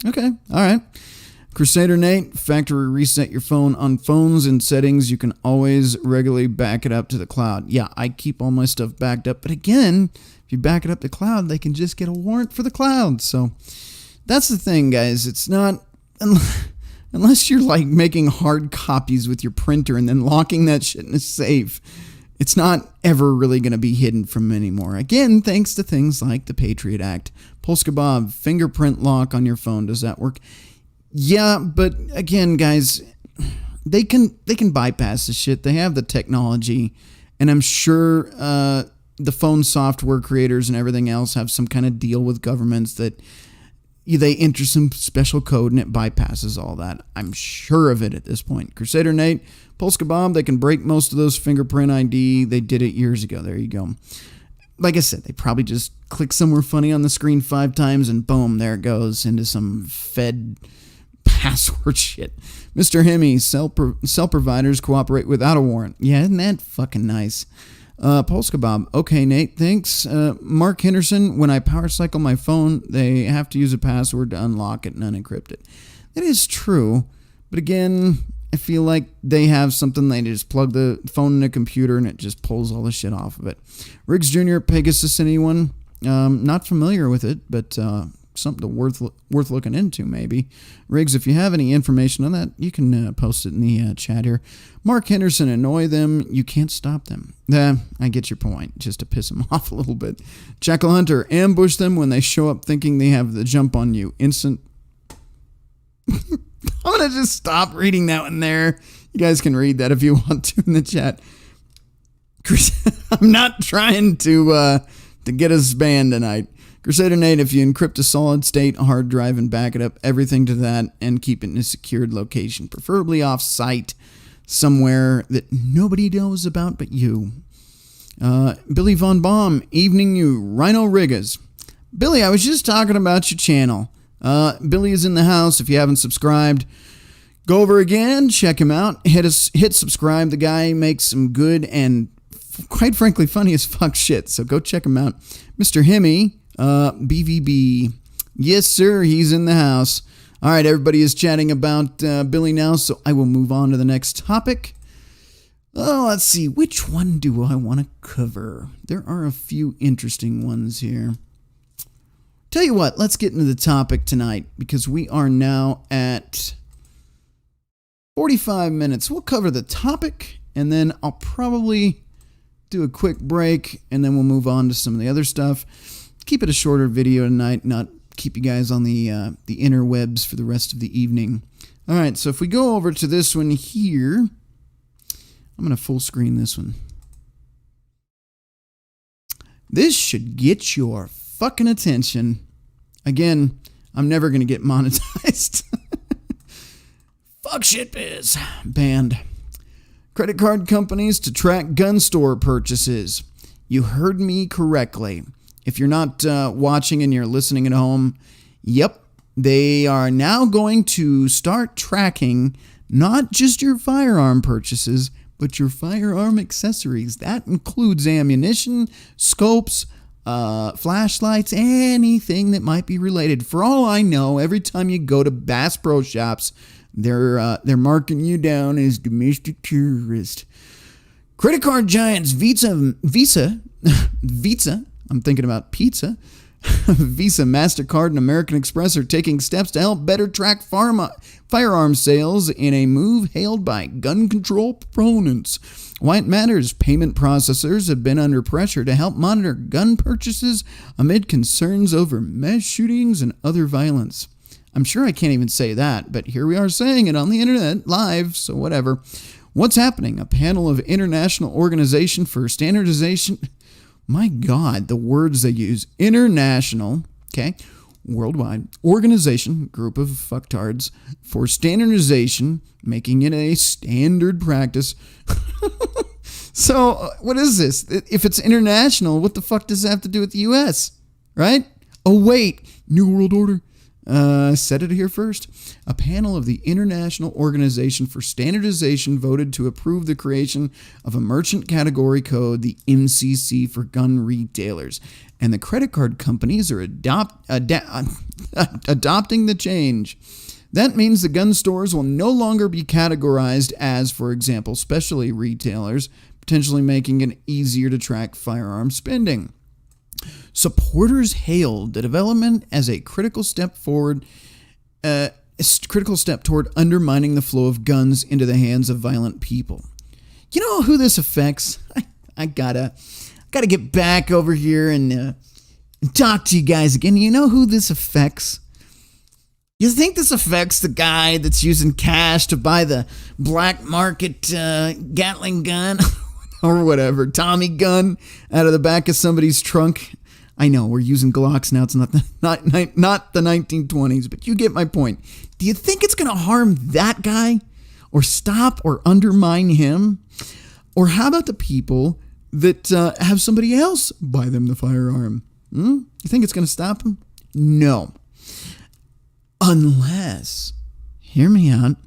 Okay, all right. Crusader Nate, factory reset your phone. On phones and settings, you can always regularly back it up to the cloud. Yeah, I keep all my stuff backed up. But again, if you back it up to the cloud, they can just get a warrant for the cloud. So that's the thing, guys. It's not... Unless you're like making hard copies with your printer and then locking that shit in a safe, it's not ever really going to be hidden from anymore. Again, thanks to things like the Patriot Act. Polska Bob, fingerprint lock on your phone. Does that work? Yeah, but again, guys, they can bypass this shit. They have the technology, and I'm sure the phone software creators and everything else have some kind of deal with governments that they enter some special code and it bypasses all that. I'm sure of it at this point. Crusader Nate, Polska Bob, they can break most of those fingerprint ID. They did it years ago. There you go. Like I said, they probably just click somewhere funny on the screen 5 times and boom, there it goes into some Fed password shit. Mr. Hemi, cell providers cooperate without a warrant. Yeah, isn't that fucking nice? Polska Bob. Okay, Nate, thanks. Mark Henderson, when I power cycle my phone, they have to use a password to unlock it and unencrypt it. That is true, but again, I feel like they have something, they just plug the phone in a computer and it just pulls all the shit off of it. Riggs Jr., Pegasus, anyone? Not familiar with it, but something worth looking into, maybe. Riggs, if you have any information on that, you can post it in the chat here. Mark Henderson, annoy them. You can't stop them. I get your point, just to piss them off a little bit. Jackal Hunter, ambush them when they show up thinking they have the jump on you. Instant... I'm going to just stop reading that one there. You guys can read that if you want to in the chat. I'm not trying to get us banned tonight. Crusader Nate, if you encrypt a solid state hard drive and back it up, everything to that, and keep it in a secured location, preferably off-site, somewhere that nobody knows about but you. Billy Von Baum, evening you, Rhino Riggers. Billy, I was just talking about your channel. Billy is in the house. If you haven't subscribed, go over again, check him out, hit subscribe. The guy makes some good and quite frankly funny as fuck shit, so go check him out. Mr. Hemi, BVB. Yes, sir, he's in the house. All right, everybody is chatting about Billy now, so I will move on to the next topic. Oh, let's see. Which one do I want to cover? There are a few interesting ones here. Tell you what, let's get into the topic tonight because we are now at 45 minutes. We'll cover the topic and then I'll probably do a quick break and then we'll move on to some of the other stuff. Keep it a shorter video tonight, not keep you guys on the interwebs for the rest of the evening. All right, so if we go over to this one here, I'm going to full screen this one. This should get your fucking attention. Again, I'm never going to get monetized. Fuck shit biz. Banned. Credit card companies to track gun store purchases. You heard me correctly. If you're not watching and you're listening at home, yep, they are now going to start tracking not just your firearm purchases, but your firearm accessories. That includes ammunition, scopes, flashlights, anything that might be related. For all I know, every time you go to Bass Pro Shops, they're marking you down as domestic terrorist. Credit card giants Visa, I'm thinking about pizza. Visa, MasterCard, and American Express are taking steps to help better track firearm sales in a move hailed by gun control proponents. Why it matters, payment processors have been under pressure to help monitor gun purchases amid concerns over mass shootings and other violence. I'm sure I can't even say that, but here we are saying it on the internet live, so whatever. What's happening? A panel of International Organization for Standardization... My God, the words they use. International, okay, worldwide, organization, group of fucktards, for standardization, making it a standard practice. So, what is this? If it's international, what the fuck does that have to do with the U.S., right? Oh, wait, New World Order. Said it here first. A panel of the International Organization for Standardization voted to approve the creation of a merchant category code, the MCC, for gun retailers. And the credit card companies are adopting the change. That means the gun stores will no longer be categorized as, for example, specialty retailers, potentially making it easier to track firearm spending. Supporters hailed the development as a critical step toward undermining the flow of guns into the hands of violent people. You know who this affects? I gotta get back over here and talk to you guys again. You know who this affects? You think this affects the guy that's using cash to buy the black market Gatling gun? Or whatever, Tommy gun out of the back of somebody's trunk. I know we're using Glocks now. It's not the 1920s, but you get my point. Do you think it's going to harm that guy, or stop or undermine him? Or how about the people that have somebody else buy them the firearm? You think it's going to stop them? No, unless, hear me out,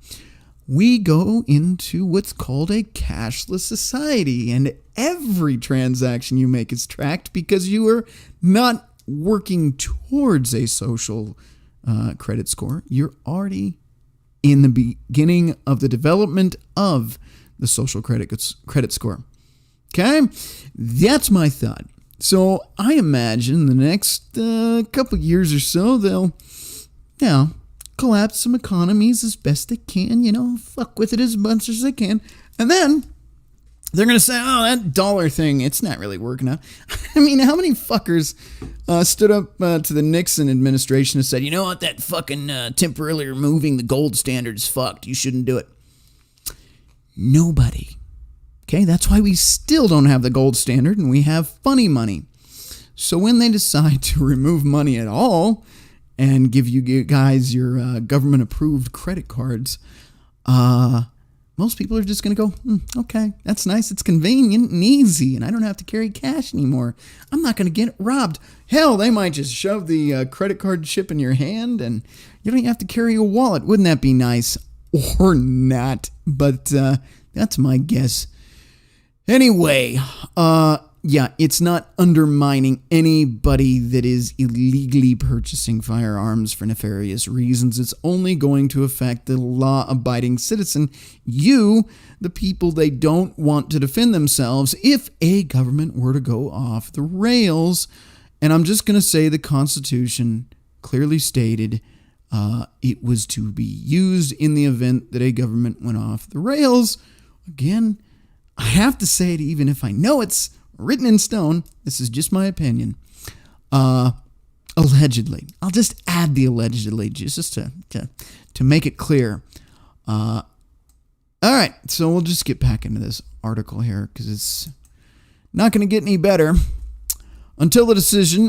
we go into what's called a cashless society, and every transaction you make is tracked because you are not working towards a social credit score. You're already in the beginning of the development of the social credit score. Okay? That's my thought. So I imagine the next couple years or so, they'll collapse some economies as best they can, fuck with it as much as they can. And then they're going to say, oh, that dollar thing, it's not really working out. I mean, how many fuckers stood up to the Nixon administration and said, you know what, that fucking temporarily removing the gold standard is fucked. You shouldn't do it. Nobody. Okay, that's why we still don't have the gold standard and we have funny money. So when they decide to remove money at all, and give you guys your government-approved credit cards, most people are just going to go, okay, that's nice, it's convenient and easy, and I don't have to carry cash anymore. I'm not going to get robbed. Hell, they might just shove the credit card chip in your hand, and you don't even have to carry a wallet. Wouldn't that be nice? Or not, but that's my guess. Anyway, yeah, it's not undermining anybody that is illegally purchasing firearms for nefarious reasons. It's only going to affect the law-abiding citizen, you, the people they don't want to defend themselves, if a government were to go off the rails. And I'm just going to say the Constitution clearly stated it was to be used in the event that a government went off the rails. Again, I have to say it even if I know it's written in stone. This is just my opinion. Allegedly. I'll just add the allegedly just to make it clear. All right, so we'll just get back into this article here because it's not going to get any better. Until the decision,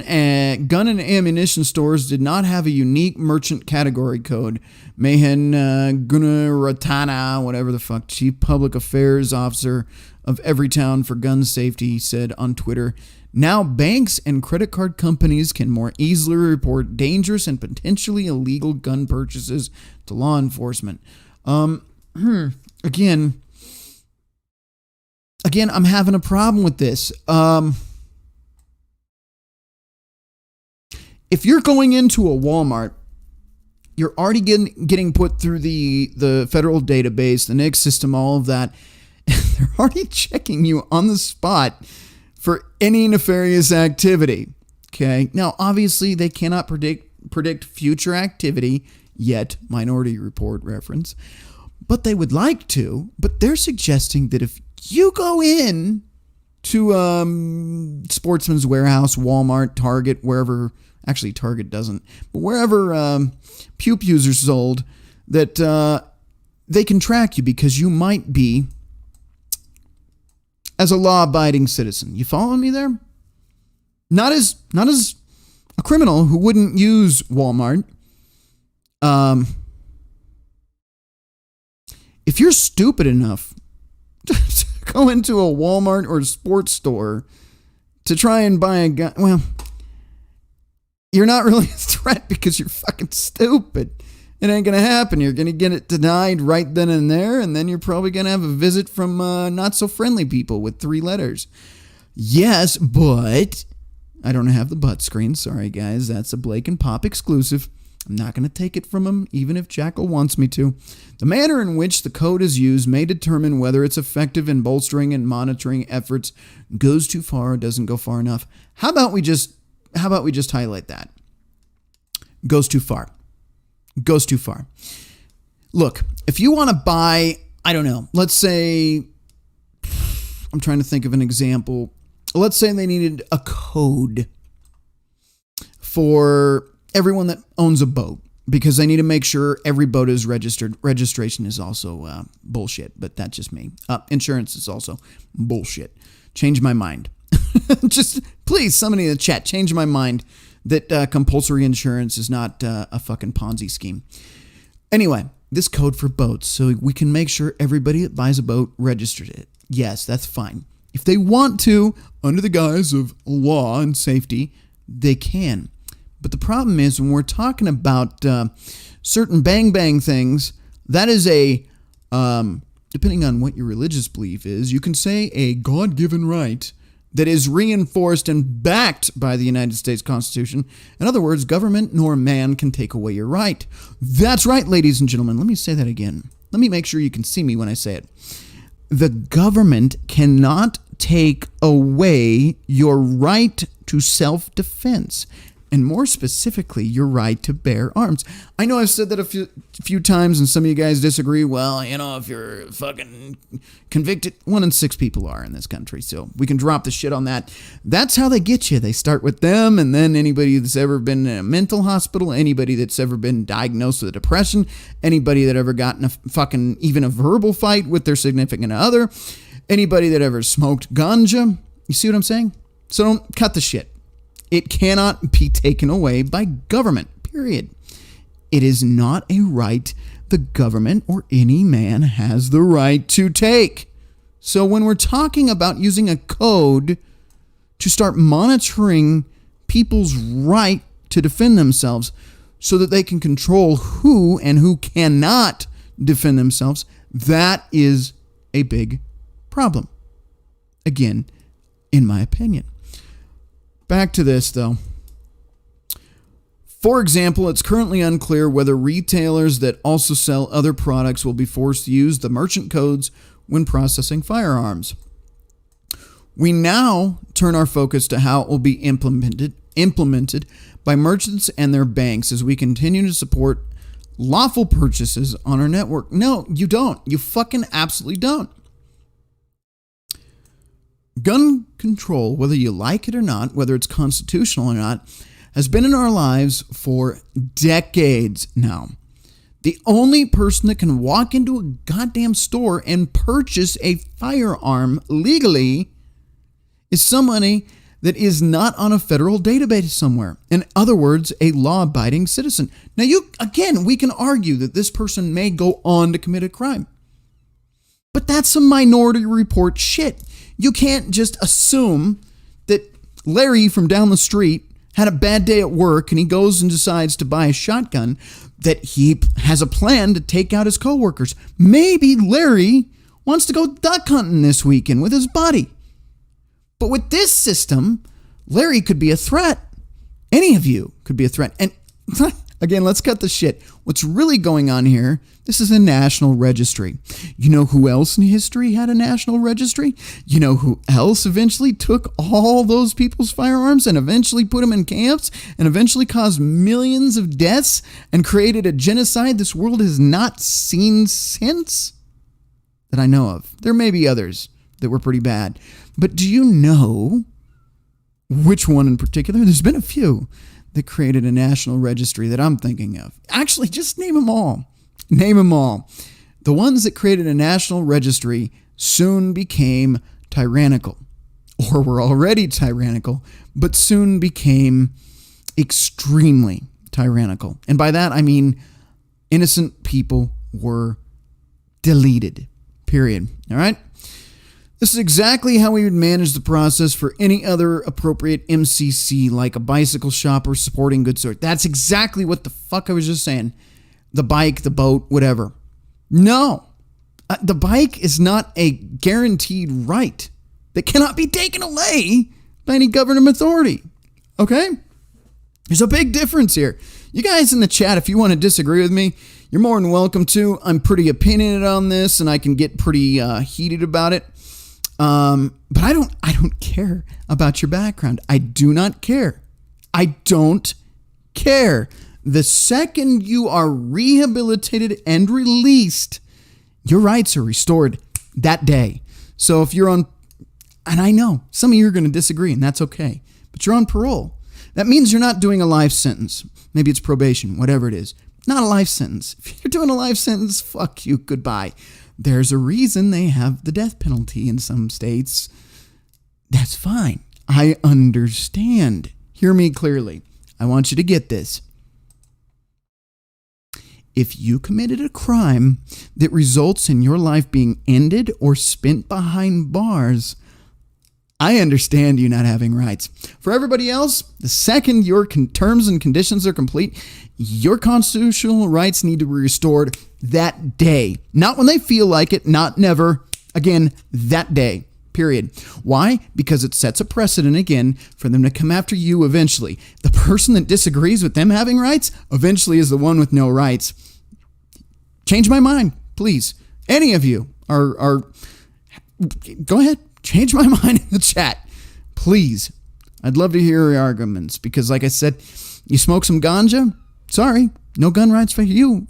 gun and ammunition stores did not have a unique merchant category code. Mehen Gunaratana, whatever the fuck, Chief Public Affairs Officer of Everytown for Gun Safety, said on Twitter, now banks and credit card companies can more easily report dangerous and potentially illegal gun purchases to law enforcement. Again, I'm having a problem with this. If you're going into a Walmart, you're already getting put through the federal database, the NICS system, all of that. They're already checking you on the spot for any nefarious activity. Okay. Now, obviously, they cannot predict future activity yet. Minority Report reference. But they would like to. But they're suggesting that if you go in to Sportsman's Warehouse, Walmart, Target, wherever. Actually, Target doesn't. But wherever pew-pews are sold, that they can track you because you might be as a law-abiding citizen. You following me there? Not as a criminal who wouldn't use Walmart. If you're stupid enough to go into a Walmart or a sports store to try and buy a gun, well, you're not really a threat because you're fucking stupid. It ain't going to happen. You're going to get it denied right then and there, and then you're probably going to have a visit from not-so-friendly people with 3 letters. Yes, but I don't have the butt screen. Sorry, guys. That's a Blake and Pop exclusive. I'm not going to take it from him, even if Jackal wants me to. The manner in which the code is used may determine whether it's effective in bolstering and monitoring efforts, goes too far or doesn't go far enough. How about we just highlight that? Goes too far. Goes too far. Look, if you want to buy, I don't know, let's say, I'm trying to think of an example. Let's say they needed a code for everyone that owns a boat because they need to make sure every boat is registered. Registration is also bullshit, but that's just me. Insurance is also bullshit. Change my mind. Just please, somebody in the chat, change my mind that compulsory insurance is not a fucking Ponzi scheme. Anyway, this code for boats, so we can make sure everybody that buys a boat registered it. Yes, that's fine. If they want to, under the guise of law and safety, they can. But the problem is when we're talking about certain bang things, that is a, depending on what your religious belief is, you can say a God-given right that is reinforced and backed by the United States Constitution. In other words, government nor man can take away your right. That's right, ladies and gentlemen. Let me say that again. Let me make sure you can see me when I say it. The government cannot take away your right to self-defense. And more specifically, your right to bear arms. I know I've said that a few times and some of you guys disagree. Well, you know, if you're fucking convicted, 1 in 6 people are in this country. So we can drop the shit on that. That's how they get you. They start with them and then anybody that's ever been in a mental hospital, anybody that's ever been diagnosed with depression, anybody that ever got in a fucking, even a verbal fight with their significant other, anybody that ever smoked ganja. You see what I'm saying? So don't cut the shit. It cannot be taken away by government, period. It is not a right the government or any man has the right to take. So when we're talking about using a code to start monitoring people's right to defend themselves so that they can control who and who cannot defend themselves, that is a big problem. Again, in my opinion. Back to this, though. For example, it's currently unclear whether retailers that also sell other products will be forced to use the merchant codes when processing firearms. We now turn our focus to how it will be implemented by merchants and their banks as we continue to support lawful purchases on our network. No, you don't. You fucking absolutely don't. Gun control, whether you like it or not, whether it's constitutional or not, has been in our lives for decades now. The only person that can walk into a goddamn store and purchase a firearm legally is somebody that is not on a federal database somewhere. In other words, a law-abiding citizen. Now, we can argue that this person may go on to commit a crime. But that's some Minority Report shit. You can't just assume that Larry from down the street had a bad day at work and he goes and decides to buy a shotgun, that he has a plan to take out his coworkers. Maybe Larry wants to go duck hunting this weekend with his buddy. But with this system, Larry could be a threat. Any of you could be a threat. And again, let's cut the shit. What's really going on here, this is a national registry. You know who else in history had a national registry? You know who else eventually took all those people's firearms and eventually put them in camps and eventually caused millions of deaths and created a genocide this world has not seen since? That I know of. There may be others that were pretty bad. But do you know which one in particular? There's been a few that created a national registry that I'm thinking of. Actually, just name them all. Name them all. The ones that created a national registry soon became tyrannical, or were already tyrannical, but soon became extremely tyrannical. And by that, I mean innocent people were deleted. Period. All right? This is exactly how we would manage the process for any other appropriate MCC, like a bicycle shop or sporting goods store. That's exactly what the fuck I was just saying. The bike, the boat, whatever. No. The bike is not a guaranteed right that cannot be taken away by any government authority. Okay? There's a big difference here. You guys in the chat, if you want to disagree with me, you're more than welcome to. I'm pretty opinionated on this, and I can get pretty heated about it. But I don't care about your background. I do not care. I don't care. The second you are rehabilitated and released, your rights are restored that day. So if you're on, and I know some of you are going to disagree, and that's okay, but you're on parole. That means you're not doing a life sentence. Maybe it's probation, whatever it is. Not a life sentence. If you're doing a life sentence, fuck you, goodbye. There's a reason they have the death penalty in some states. That's fine. I understand. Hear me clearly. I want you to get this. If you committed a crime that results in your life being ended or spent behind bars, I understand you not having rights. For everybody else, the second your terms and conditions are complete, your constitutional rights need to be restored that day. Not when they feel like it, not never. Again, that day. Period. Why? Because it sets a precedent again for them to come after you eventually. The person that disagrees with them having rights eventually is the one with no rights. Change my mind, please. Any of you are go ahead. Change my mind in the chat, please. I'd love to hear your arguments because, like I said, you smoke some ganja. Sorry, no gun rights for you.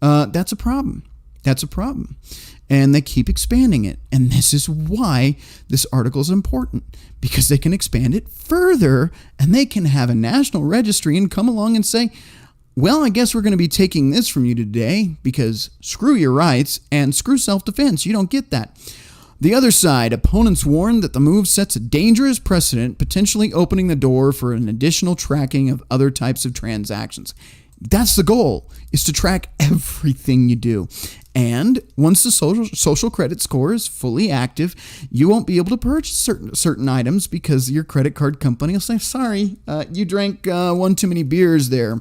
That's a problem. That's a problem. And they keep expanding it. And this is why this article is important, because they can expand it further and they can have a national registry and come along and say, well, I guess we're going to be taking this from you today because screw your rights and screw self-defense. You don't get that. The other side, opponents warn that the move sets a dangerous precedent, potentially opening the door for an additional tracking of other types of transactions. That's the goal, is to track everything you do. And once the social credit score is fully active, you won't be able to purchase certain items because your credit card company will say, sorry, you drank one too many beers there.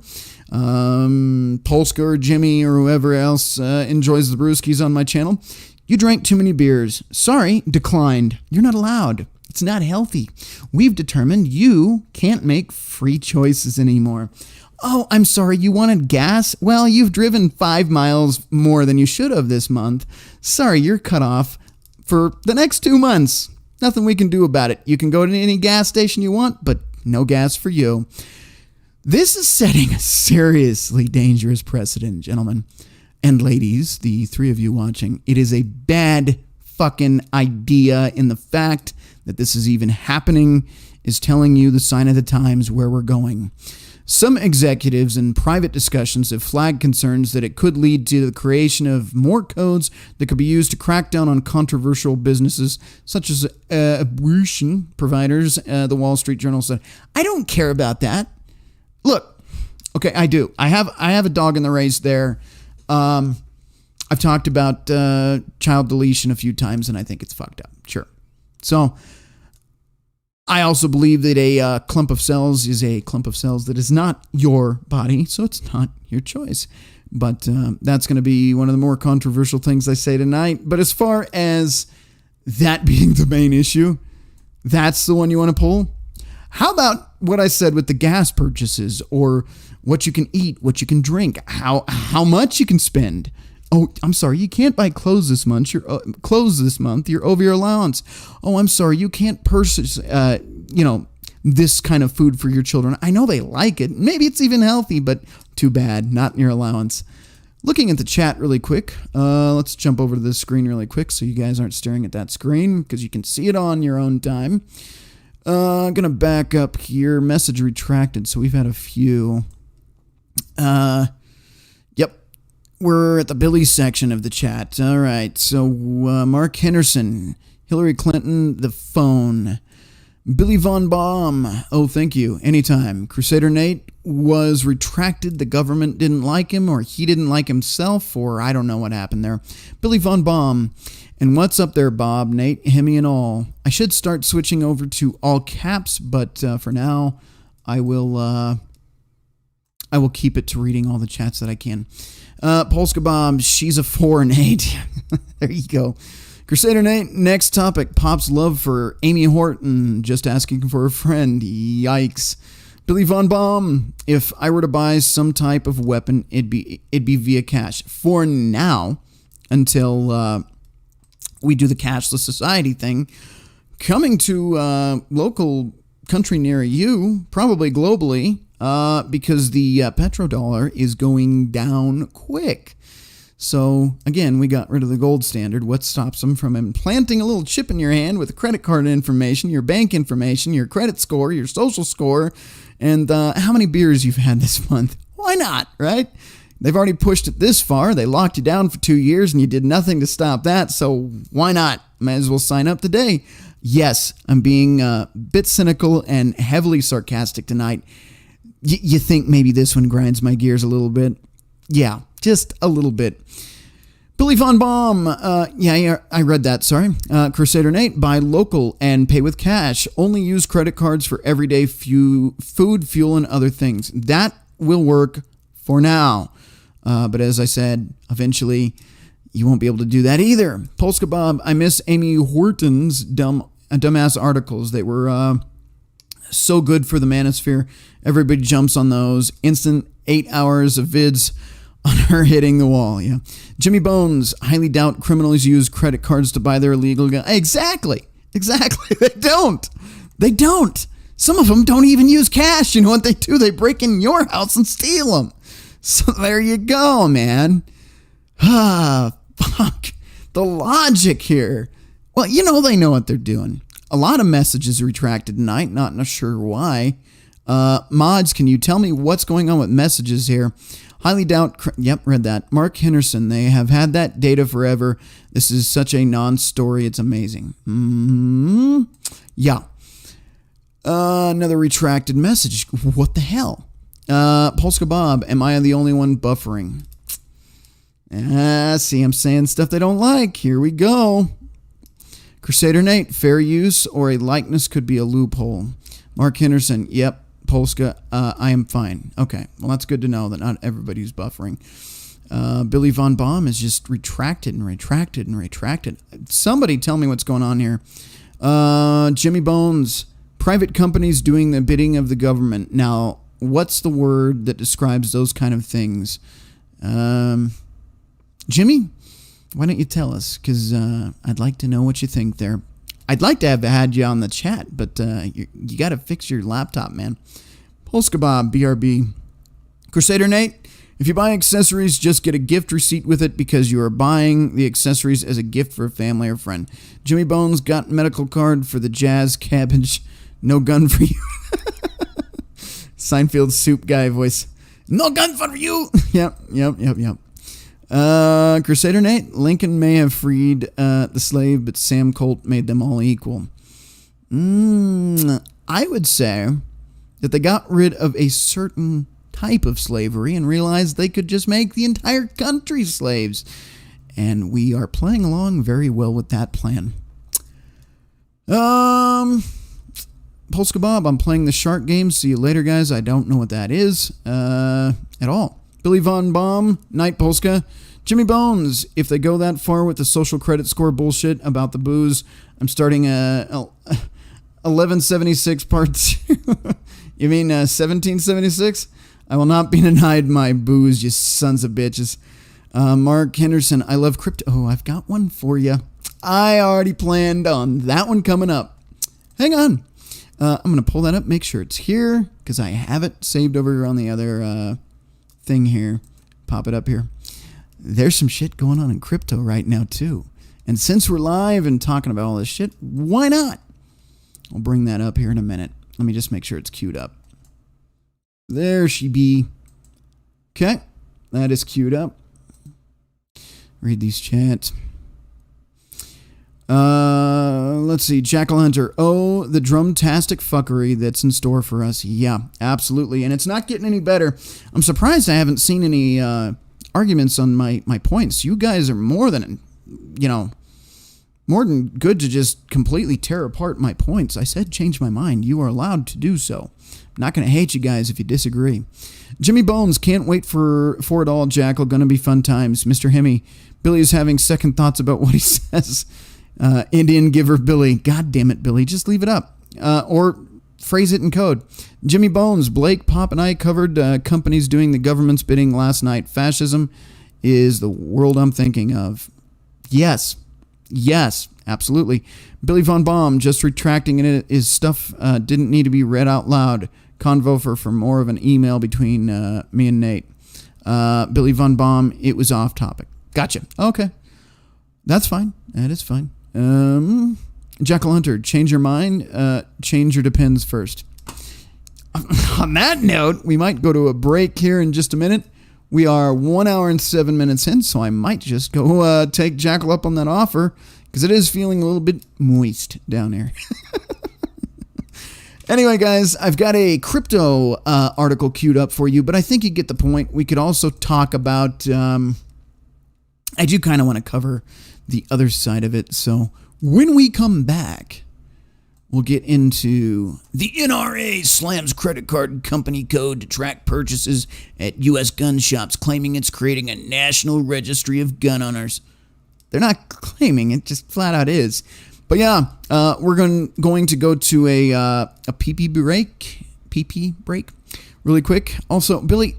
Polska or Jimmy or whoever else enjoys the brewskis on my channel. You drank too many beers. Sorry, declined. You're not allowed. It's not healthy. We've determined you can't make free choices anymore. Oh, I'm sorry, you wanted gas? Well, you've driven 5 miles more than you should have this month. Sorry, you're cut off for the next 2 months. Nothing we can do about it. You can go to any gas station you want, but no gas for you. This is setting a seriously dangerous precedent, gentlemen. And ladies, the 3 of you watching, it is a bad fucking idea, in the fact that this is even happening is telling you the sign of the times where we're going. Some executives in private discussions have flagged concerns that it could lead to the creation of more codes that could be used to crack down on controversial businesses such as abortion providers, the Wall Street Journal said. I don't care about that. Look, okay, I do. I have a dog in the race there. I've talked about child deletion a few times, and I think it's fucked up. Sure. So I also believe that a clump of cells is a clump of cells that is not your body, so it's not your choice. But that's going to be one of the more controversial things I say tonight. But as far as that being the main issue, that's the one you want to pull? How about what I said with the gas purchases, or what you can eat, what you can drink, how much you can spend? Oh, I'm sorry, you can't buy clothes this month. You're over your allowance. Oh, I'm sorry, you can't purchase, this kind of food for your children. I know they like it. Maybe it's even healthy, but too bad, not in your allowance. Looking at the chat really quick. Let's jump over to this screen really quick so you guys aren't staring at that screen because you can see it on your own time. I'm going to back up here. Message retracted, so we've had a few. Yep. We're at the Billy section of the chat. All right. So Mark Henderson, Hillary Clinton, the phone. Billy Von Baum. Oh, thank you. Anytime. Crusader Nate was retracted. The government didn't like him, or he didn't like himself, or I don't know what happened there. Billy Von Baum. And what's up there, Bob, Nate, Hemi, and all? I should start switching over to all caps, but for now, I will keep it to reading all the chats that I can. Polska Bob, she's a 4 and 8. There you go. Crusader Nate, next topic. Pop's love for Amy Horton, just asking for a friend. Yikes. Billy Von Baum, if I were to buy some type of weapon, it'd be via cash. For now, until we do the cashless society thing. Coming to local country near you, probably globally, because the petrodollar is going down quick. So, again, we got rid of the gold standard. What stops them from implanting a little chip in your hand with credit card information, your bank information, your credit score, your social score, and how many beers you've had this month? Why not, right? They've already pushed it this far. They locked you down for 2 years, and you did nothing to stop that, so why not? Might as well sign up today. Yes, I'm being a bit cynical and heavily sarcastic tonight. You think maybe this one grinds my gears a little bit? Yeah, just a little bit. Billy Von Baum, yeah, I read that, sorry. Crusader Nate, buy local and pay with cash. Only use credit cards for everyday food, fuel, and other things. That will work for now. But as I said, eventually you won't be able to do that either. Polska Bob, I miss Amy Horton's dumbass articles. They were so good for the manosphere. Everybody jumps on those. Instant 8 hours of vids on her hitting the wall. Yeah. Jimmy Bones, highly doubt criminals use credit cards to buy their illegal gun. Exactly. They don't. Some of them don't even use cash. You know what they do? They break in your house and steal them. So there you go, man. Fuck. The logic here. Well, they know what they're doing. A lot of messages retracted tonight, not sure why. Mods, can you tell me what's going on with messages here? Highly doubt. Yep, read that. Mark Henderson, they have had that data forever. This is such a non-story. It's amazing. Yeah. Another retracted message. What the hell? Polska Bob, am I the only one buffering? See, I'm saying stuff they don't like. Here we go. Crusader Nate, fair use or a likeness could be a loophole. Mark Henderson, yep. Polska, I am fine. Okay, well, that's good to know that not everybody's buffering. Billy Von Baum is just retracted and retracted and retracted. Somebody tell me what's going on here. Jimmy Bones, private companies doing the bidding of the government. Now, what's the word that describes those kind of things? Jimmy, why don't you tell us? Because I'd like to know what you think there. I'd like to have had you on the chat, but you got to fix your laptop, man. Polska Bob, BRB. Crusader Nate, if you buy accessories, just get a gift receipt with it because you are buying the accessories as a gift for a family or friend. Jimmy Bones got medical card for the jazz cabbage. No gun for you. Seinfeld soup guy voice. No gun for you. Yep. Crusader Nate, Lincoln may have freed the slave, but Sam Colt made them all equal. I would say that they got rid of a certain type of slavery and realized they could just make the entire country slaves. And we are playing along very well with that plan. Polska Bob, I'm playing the shark game. See you later, guys. I don't know what that is at all. Billy Von Baum, Night Polska. Jimmy Bones, if they go that far with the social credit score bullshit about the booze, I'm starting 1176 part 2. You mean 1776? I will not be denied my booze, you sons of bitches. Mark Henderson, I love crypto. Oh, I've got one for you. I already planned on that one coming up. Hang on. I'm going to pull that up, make sure it's here, because I have it saved over on the other thing here. Pop it up here. There's some shit going on in crypto right now, too. And since we're live and talking about all this shit, why not? I'll bring that up here in a minute. Let me just make sure it's queued up. There she be. Okay, that is queued up. Read these chats. Let's see. Jackal Hunter. Oh, the drumtastic fuckery that's in store for us. Yeah, absolutely. And it's not getting any better. I'm surprised I haven't seen any arguments on my points. You guys are more than good to just completely tear apart my points. I said change my mind. You are allowed to do so. I'm not going to hate you guys if you disagree. Jimmy Bones, can't wait for it all, Jackal. Gonna be fun times. Mr. Hemi, Billy is having second thoughts about what he says. Indian giver Billy. God damn it, Billy. Just leave it up. Or phrase it in code. Jimmy Bones, Blake, Pop, and I covered companies doing the government's bidding last night. Fascism is the world I'm thinking of. Yes, absolutely. Billy Von Baum, just retracting it. His stuff didn't need to be read out loud. Convo for more of an email between me and Nate. Billy Von Baum, it was off topic. Gotcha. Okay. That's fine. That is fine. Jackal Hunter, change your mind. Change your depends first. On that note, we might go to a break here in just a minute. We are 1 hour and 7 minutes in, so I might just go take Jackal up on that offer, because it is feeling a little bit moist down there. Anyway, guys, I've got a crypto article queued up for you, but I think you get the point. We could also talk about... I do kind of want to cover the other side of it, so when we come back, we'll get into the NRA slams credit card company code to track purchases at U.S. gun shops, claiming it's creating a national registry of gun owners. They're not claiming, it just flat out is. But yeah, we're going to go to a PP break really quick. Also, Billy,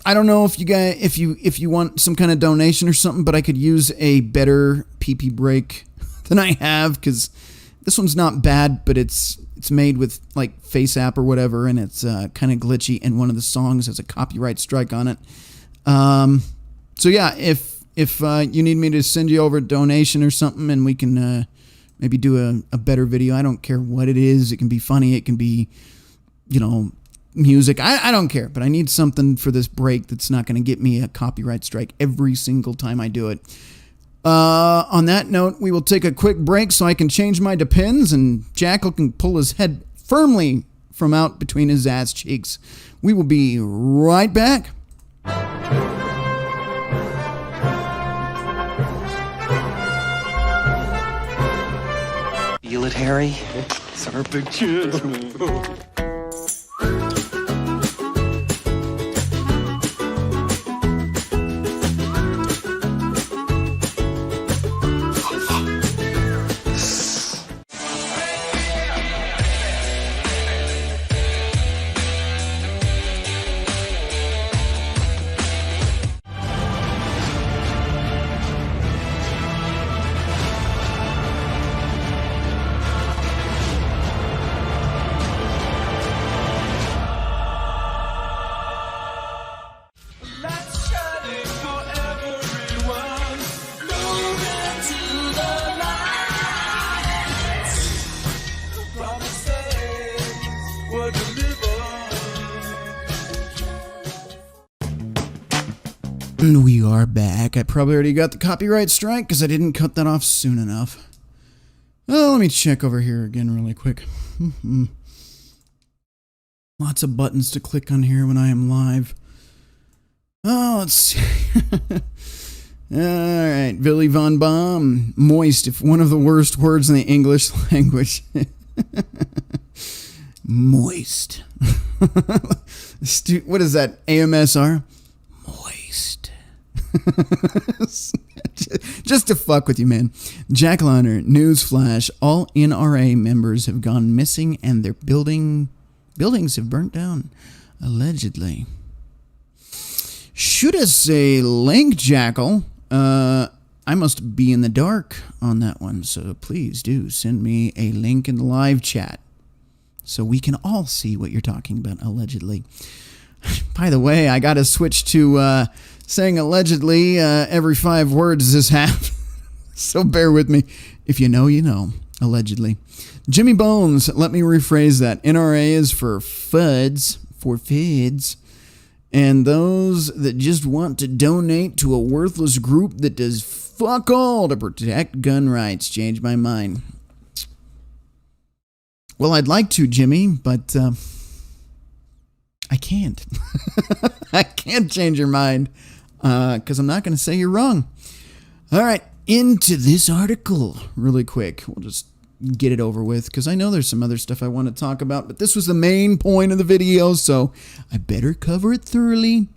I don't know if you guys if you want some kind of donation or something, but I could use a better PP break than I have, because this one's not bad, but it's made with like Face App or whatever, and it's kind of glitchy, and one of the songs has a copyright strike on it. So yeah, if you need me to send you over a donation or something, and we can maybe do a better video. I don't care what it is. It can be funny. It can be, music. I don't care, but I need something for this break that's not going to get me a copyright strike every single time I do it. On that note, we will take a quick break so I can change my depends and Jackal can pull his head firmly from out between his ass cheeks. We will be right back. Feel it, Harry? It's our big chance. And we are back. I probably already got the copyright strike because I didn't cut that off soon enough. Oh, let me check over here again really quick. Lots of buttons to click on here when I am live. Oh, let's see. Alright, Billy Von Baum. Moist, if one of the worst words in the English language. Moist. What is that? AMSR? Moist. Just to fuck with you, man. Jack Liner, newsflash. All NRA members have gone missing and their buildings have burnt down. Allegedly. Shoot us a link, Jackal. I must be in the dark on that one, so please do send me a link in the live chat so we can all see what you're talking about, allegedly. By the way, I gotta switch to saying allegedly every 5 words this half, so bear with me. If you know, you know. Allegedly. Jimmy Bones, let me rephrase that. NRA is for FUDs, and those that just want to donate to a worthless group that does fuck all to protect gun rights. Change my mind. Well, I'd like to, Jimmy, but I can't. I can't change your mind because I'm not going to say you're wrong. All right, into this article really quick. We'll just get it over with because I know there's some other stuff I want to talk about, but this was the main point of the video, so I better cover it thoroughly.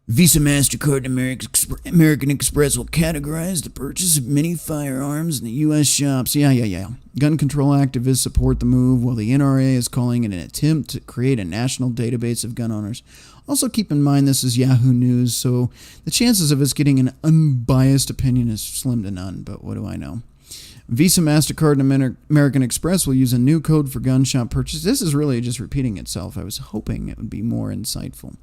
Visa, MasterCard, and American Express will categorize the purchase of many firearms in the U.S. shops. Yeah. Gun control activists support the move, while the NRA is calling it an attempt to create a national database of gun owners. Also keep in mind this is Yahoo News, so the chances of us getting an unbiased opinion is slim to none, but what do I know? Visa, MasterCard, and American Express will use a new code for gun shop purchase. This is really just repeating itself. I was hoping it would be more insightful.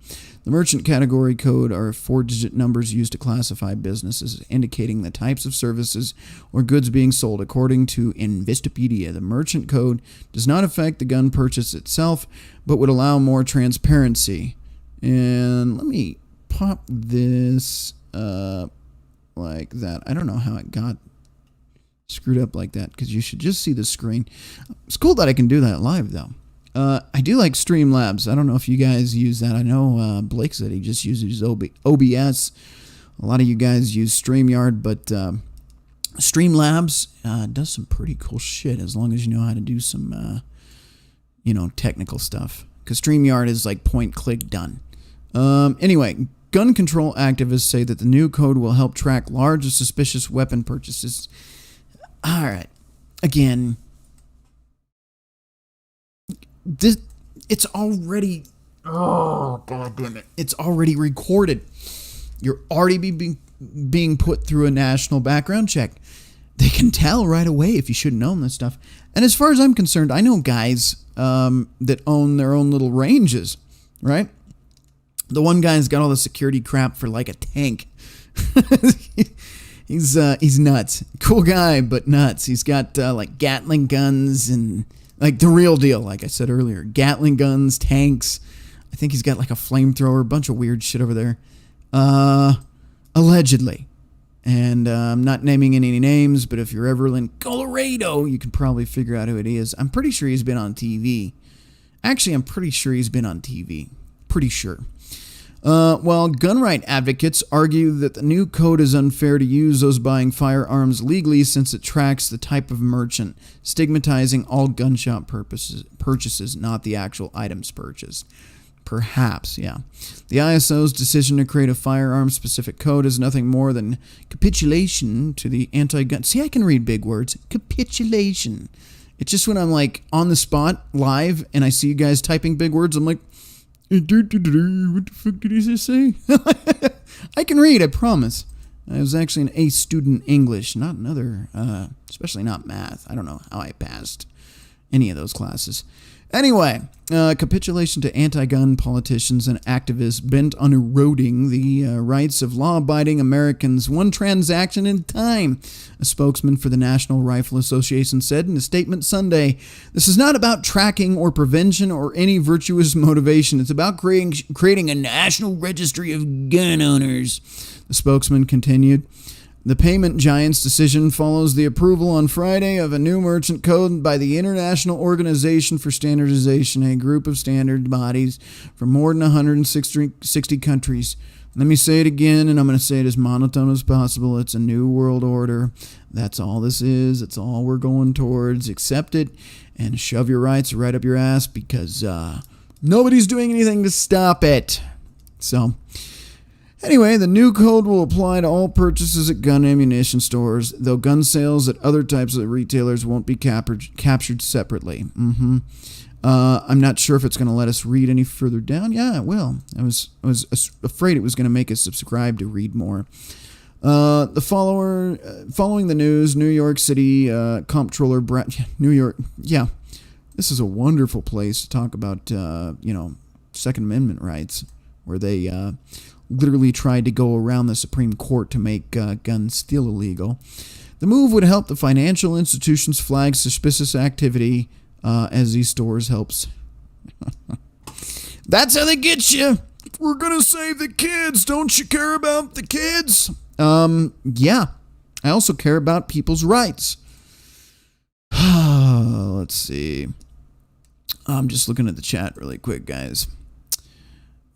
The merchant category code are 4-digit numbers used to classify businesses, indicating the types of services or goods being sold. According to Investopedia, the merchant code does not affect the gun purchase itself, but would allow more transparency. And let me pop this up like that. I don't know how it got screwed up like that because you should just see the screen. It's cool that I can do that live though. I do like Streamlabs. I don't know if you guys use that. I know Blake said he just uses OBS. A lot of you guys use StreamYard, but Streamlabs does some pretty cool shit as long as you know how to do some technical stuff, because StreamYard is like point click done. Anyway, gun control activists say that the new code will help track large and suspicious weapon purchases. All right. Again, it's already... Oh, God damn it. It's already recorded. You're already being put through a national background check. They can tell right away if you shouldn't own this stuff. And as far as I'm concerned, I know guys that own their own little ranges, right? The one guy's got all the security crap for like a tank. He's nuts. Cool guy, but nuts. He's got like Gatling guns and like the real deal, like I said earlier. Gatling guns, tanks. I think he's got like a flamethrower, a bunch of weird shit over there. Allegedly. And I'm not naming any names, but if you're ever in Colorado, you can probably figure out who it is. I'm pretty sure he's been on TV. Actually, I'm pretty sure he's been on TV. Pretty sure. While gun right advocates argue that the new code is unfair to use those buying firearms legally since it tracks the type of merchant, stigmatizing all gun shop purchases, not the actual items purchased. Perhaps, yeah. The ISO's decision to create a firearm-specific code is nothing more than capitulation to the anti-gun... See, I can read big words. Capitulation. It's just when I'm like on the spot, live, and I see you guys typing big words, I'm like... What the fuck did he just say? I can read, I promise. I was actually an A student in English, not another, especially not math. I don't know how I passed any of those classes. Anyway, capitulation to anti-gun politicians and activists bent on eroding the rights of law-abiding Americans one transaction at a time, a spokesman for the National Rifle Association said in a statement Sunday. This is not about tracking or prevention or any virtuous motivation. It's about creating a national registry of gun owners, the spokesman continued. The payment giant's decision follows the approval on Friday of a new merchant code by the International Organization for Standardization, a group of standard bodies from more than 160 countries. Let me say it again, and I'm going to say it as monotone as possible. It's a new world order. That's all this is. It's all we're going towards. Accept it and shove your rights right up your ass because nobody's doing anything to stop it. So... anyway, the new code will apply to all purchases at gun ammunition stores, though gun sales at other types of retailers won't be captured separately. I'm not sure if it's going to let us read any further down. Yeah, it will. I was afraid it was going to make us subscribe to read more. Following the news, New York City Comptroller New York. Yeah, this is a wonderful place to talk about Second Amendment rights, where they literally tried to go around the Supreme Court to make guns still illegal. The move would help the financial institutions flag suspicious activity as these stores helps. That's how they get you. We're going to save the kids. Don't you care about the kids? Yeah. I also care about people's rights. Let's see. I'm just looking at the chat really quick, guys.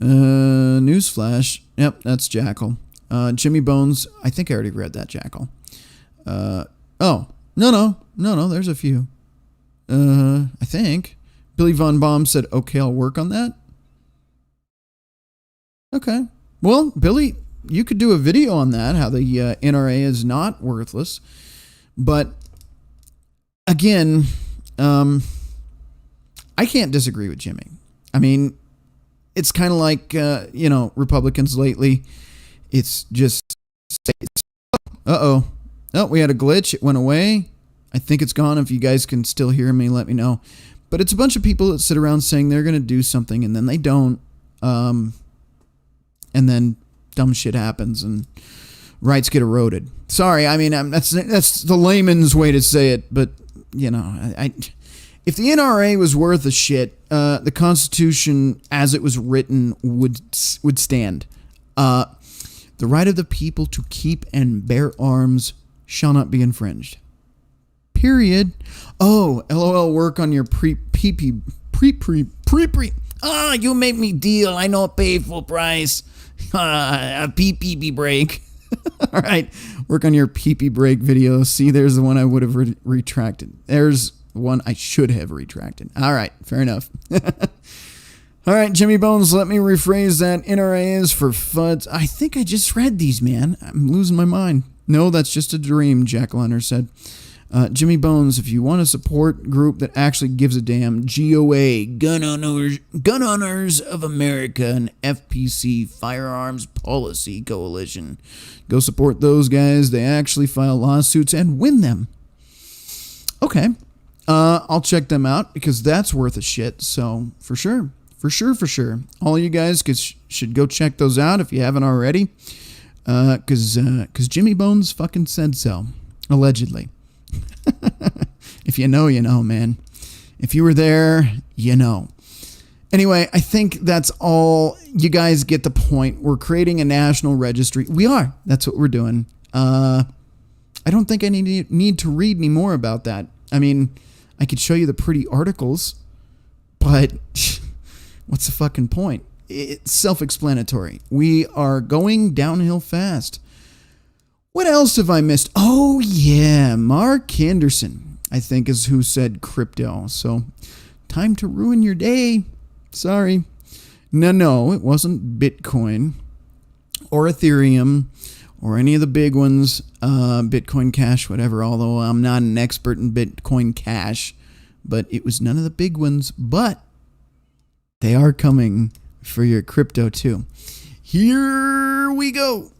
Newsflash. Yep, that's Jackal. Jimmy Bones. I think I already read that, Jackal. Oh, no, there's a few. I think. Billy Von Baum said, okay, I'll work on that. Okay. Well, Billy, you could do a video on that, how the NRA is not worthless. But, again, I can't disagree with Jimmy. I mean, it's kind of like, Republicans lately. It's just, uh-oh. Oh, we had a glitch. It went away. I think it's gone. If you guys can still hear me, let me know. But it's a bunch of people that sit around saying they're going to do something, and then they don't. And then dumb shit happens, and rights get eroded. Sorry, I mean, that's the layman's way to say it, but, if the NRA was worth a shit, the Constitution, as it was written, would stand. The right of the people to keep and bear arms shall not be infringed. Period. Oh, LOL, work on your pre. Ah, you make me deal. I know pay full price. A PPP break. All right, work on your PP break video. See, there's the one I would have retracted. There's one I should have retracted. All right, fair enough. All right, Jimmy Bones, let me rephrase that. NRA is for FUDs. I think I just read these, man. I'm losing my mind. No, that's just a dream, Jack Hunter said. Jimmy Bones, if you want a support group that actually gives a damn, GOA, Gun Owners of America, and FPC, Firearms Policy Coalition. Go support those guys. They actually file lawsuits and win them. Okay. I'll check them out because that's worth a shit. So, for sure. All you guys should go check those out if you haven't already. Because Jimmy Bones fucking said so. Allegedly. If you know, you know, man. If you were there, you know. Anyway, I think that's all. You guys get the point. We're creating a national registry. We are. That's what we're doing. I don't think I need to read any more about that. I mean, I could show you the pretty articles, but what's the fucking point? It's self-explanatory. We are going downhill fast. What else have I missed? Oh, yeah. Mark Henderson, I think, is who said crypto. So, time to ruin your day. Sorry. No, it wasn't Bitcoin or Ethereum or any of the big ones, Bitcoin Cash, whatever, although I'm not an expert in Bitcoin Cash. But it was none of the big ones, but they are coming for your crypto too. Here we go.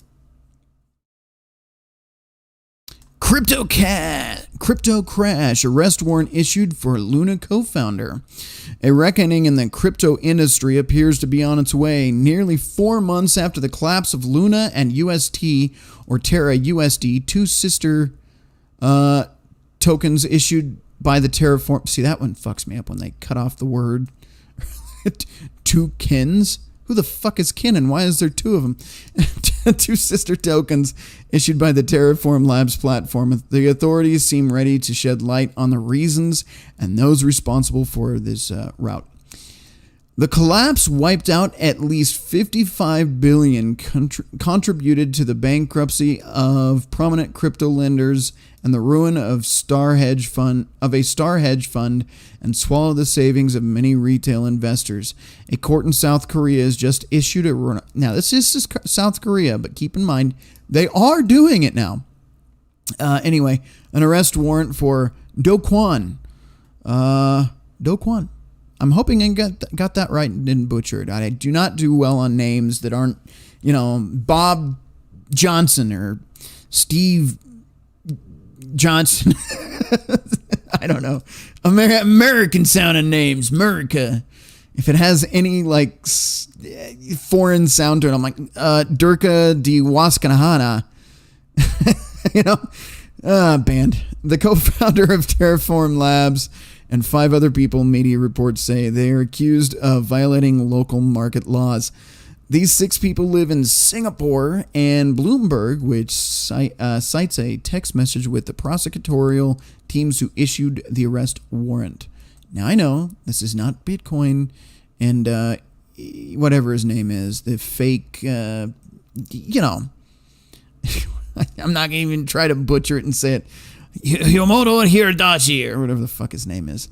Crypto crash. Arrest warrant issued for Luna co-founder. A reckoning in the crypto industry appears to be on its way. Nearly 4 months after the collapse of Luna and UST, or Terra USD, two sister tokens issued by the Terraform. See, that one fucks me up when they cut off the word. Two kins? Who the fuck is kin and why is there two of them? Two sister tokens issued by the Terraform Labs platform. The authorities seem ready to shed light on the reasons and those responsible for this route. The collapse wiped out at least 55 billion contributed to the bankruptcy of prominent crypto lenders and the ruin of a star hedge fund and swallowed the savings of many retail investors. A court in South Korea has just issued a... Now, this is South Korea, but keep in mind, they are doing it now. Anyway, an arrest warrant for Do Kwon. Do Kwon. I'm hoping I got that right and didn't butcher it. I do not do well on names that aren't, Bob Johnson or Steve Johnson. I don't know. American sounding names. America. If it has any foreign sound to it, I'm like Durka di Waskanahana. Banned. The co-founder of Terraform Labs and 5 other people, media reports say, they are accused of violating local market laws. These 6 people live in Singapore, and Bloomberg, which cites a text message with the prosecutorial teams who issued the arrest warrant. Now, I know this is not Bitcoin and whatever his name is, the fake, I'm not going to even try to butcher it and say it. Yomoto Hiradachi, or whatever the fuck his name is.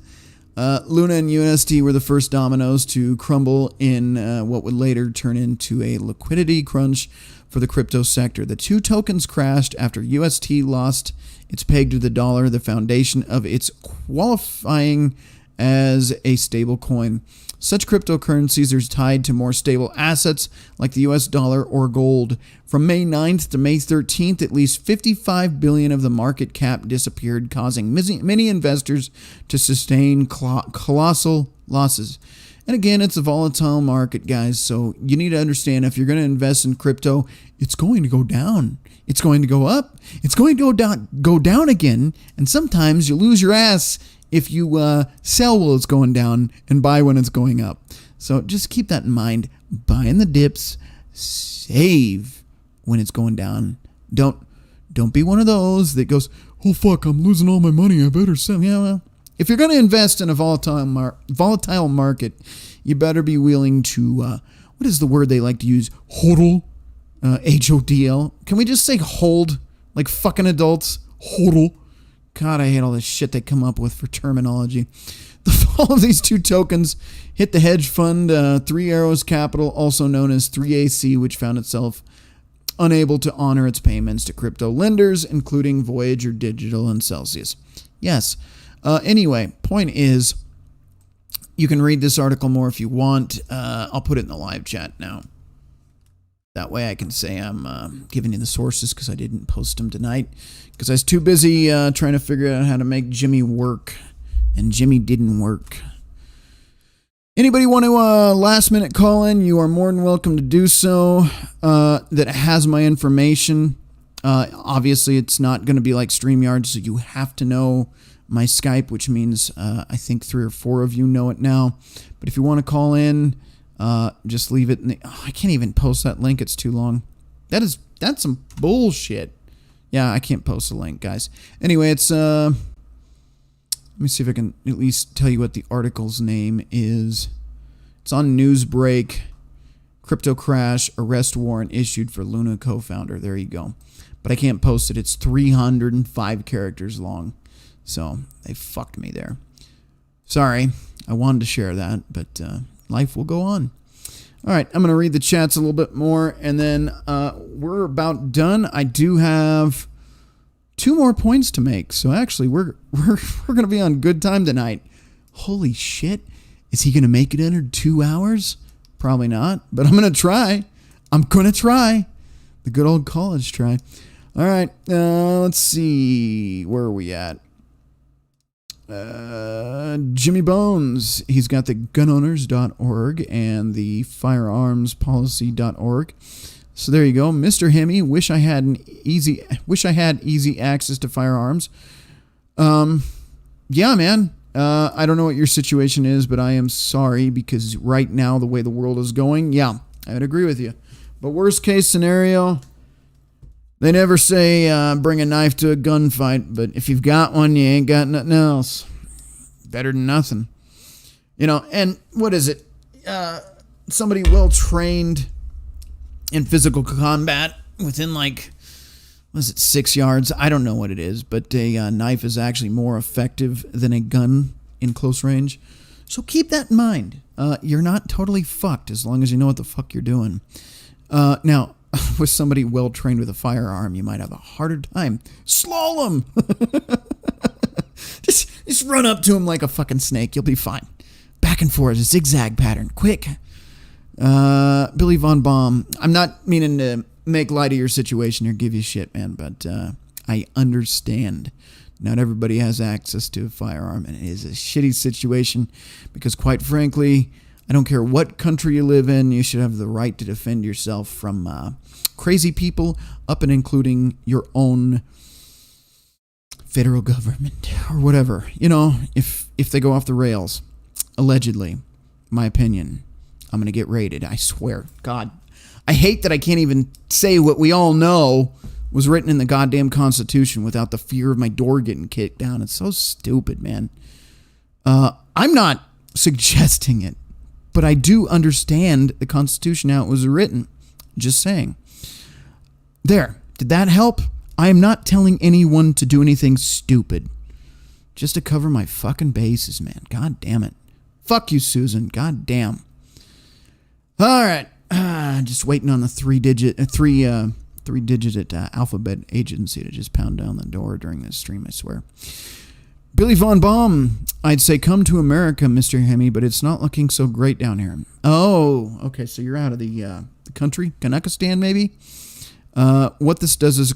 Luna and UST were the first dominoes to crumble in what would later turn into a liquidity crunch for the crypto sector. The 2 tokens crashed after UST lost its peg to the dollar, the foundation of its qualifying as a stable coin. Such cryptocurrencies are tied to more stable assets like the US dollar or gold. From May 9th to May 13th, at least 55 billion of the market cap disappeared, causing many investors to sustain colossal losses. And again, it's a volatile market, guys, so you need to understand if you're going to invest in crypto, it's going to go down. It's going to go up. It's going to go down again, and sometimes you lose your ass if you sell while it's going down and buy when it's going up. So just keep that in mind. Buy in the dips, save when it's going down. Don't be one of those that goes, oh fuck, I'm losing all my money, I better sell. Yeah, well, if you're going to invest in a volatile market, you better be willing to, what is the word they like to use? HODL. HODL. Can we just say hold? Like fucking adults? HODL. God, I hate all this shit they come up with for terminology. The fall of these 2 tokens hit the hedge fund 3 Arrows Capital, also known as 3AC, which found itself unable to honor its payments to crypto lenders, including Voyager Digital and Celsius. Yes. Anyway, point is, you can read this article more if you want. I'll put it in the live chat now. That way I can say I'm giving you the sources because I didn't post them tonight. Because I was too busy trying to figure out how to make Jimmy work. And Jimmy didn't work. Anybody want to last minute call in? You are more than welcome to do so. That has my information. Obviously, it's not going to be like StreamYard, so you have to know my Skype, which means I think 3 or 4 of you know it now. But if you want to call in... just leave it in the... I can't even post that link. It's too long. That's some bullshit. Yeah, I can't post a link, guys. Anyway, it's... let me see if I can at least tell you what the article's name is. It's on Newsbreak. Crypto crash, arrest warrant issued for Luna co-founder. There you go. But I can't post it. It's 305 characters long. So, they fucked me there. Sorry. I wanted to share that, but... life will go on. All right, I'm going to read the chats a little bit more, and then we're about done. I do have 2 more points to make, so actually we're going to be on good time tonight. Holy shit. Is he going to make it under 2 hours? Probably not, but I'm going to try. I'm going to try. The good old college try. All right, let's see. Where are we at? Jimmy Bones. He's got the gunowners.org and the firearmspolicy.org. So there you go. Mr. Hemi, wish I had easy access to firearms. Yeah, man. I don't know what your situation is, but I am sorry because right now, the way the world is going, yeah, I would agree with you. But worst case scenario, they never say bring a knife to a gunfight, but if you've got one, you ain't got nothing else. Better than nothing. You know, and what is it? Somebody well-trained in physical combat within like, what is it, 6 yards? I don't know what it is, but a knife is actually more effective than a gun in close range. So keep that in mind. You're not totally fucked as long as you know what the fuck you're doing. Now, with somebody well-trained with a firearm, you might have a harder time. Slalom! just run up to him like a fucking snake. You'll be fine. Back and forth, zigzag pattern. Quick. Billy Von Baum. I'm not meaning to make light of your situation or give you shit, man, but I understand. Not everybody has access to a firearm, and it is a shitty situation because, quite frankly, I don't care what country you live in, you should have the right to defend yourself from crazy people, up and including your own federal government or whatever. You know, if they go off the rails, allegedly, my opinion, I'm going to get raided, I swear. God, I hate that I can't even say what we all know was written in the goddamn Constitution without the fear of my door getting kicked down. It's so stupid, man. I'm not suggesting it, but I do understand the Constitution, how it was written. Just saying. There. Did that help? I am not telling anyone to do anything stupid. Just to cover my fucking bases, man. God damn it. Fuck you, Susan. God damn. All right. Just waiting on the three-digit alphabet agency to just pound down the door during this stream, I swear. Billy Von Baum, I'd say come to America, Mr. Hemi, but it's not looking so great down here. Oh, okay, so you're out of the country? Kanakistan, maybe? What this does is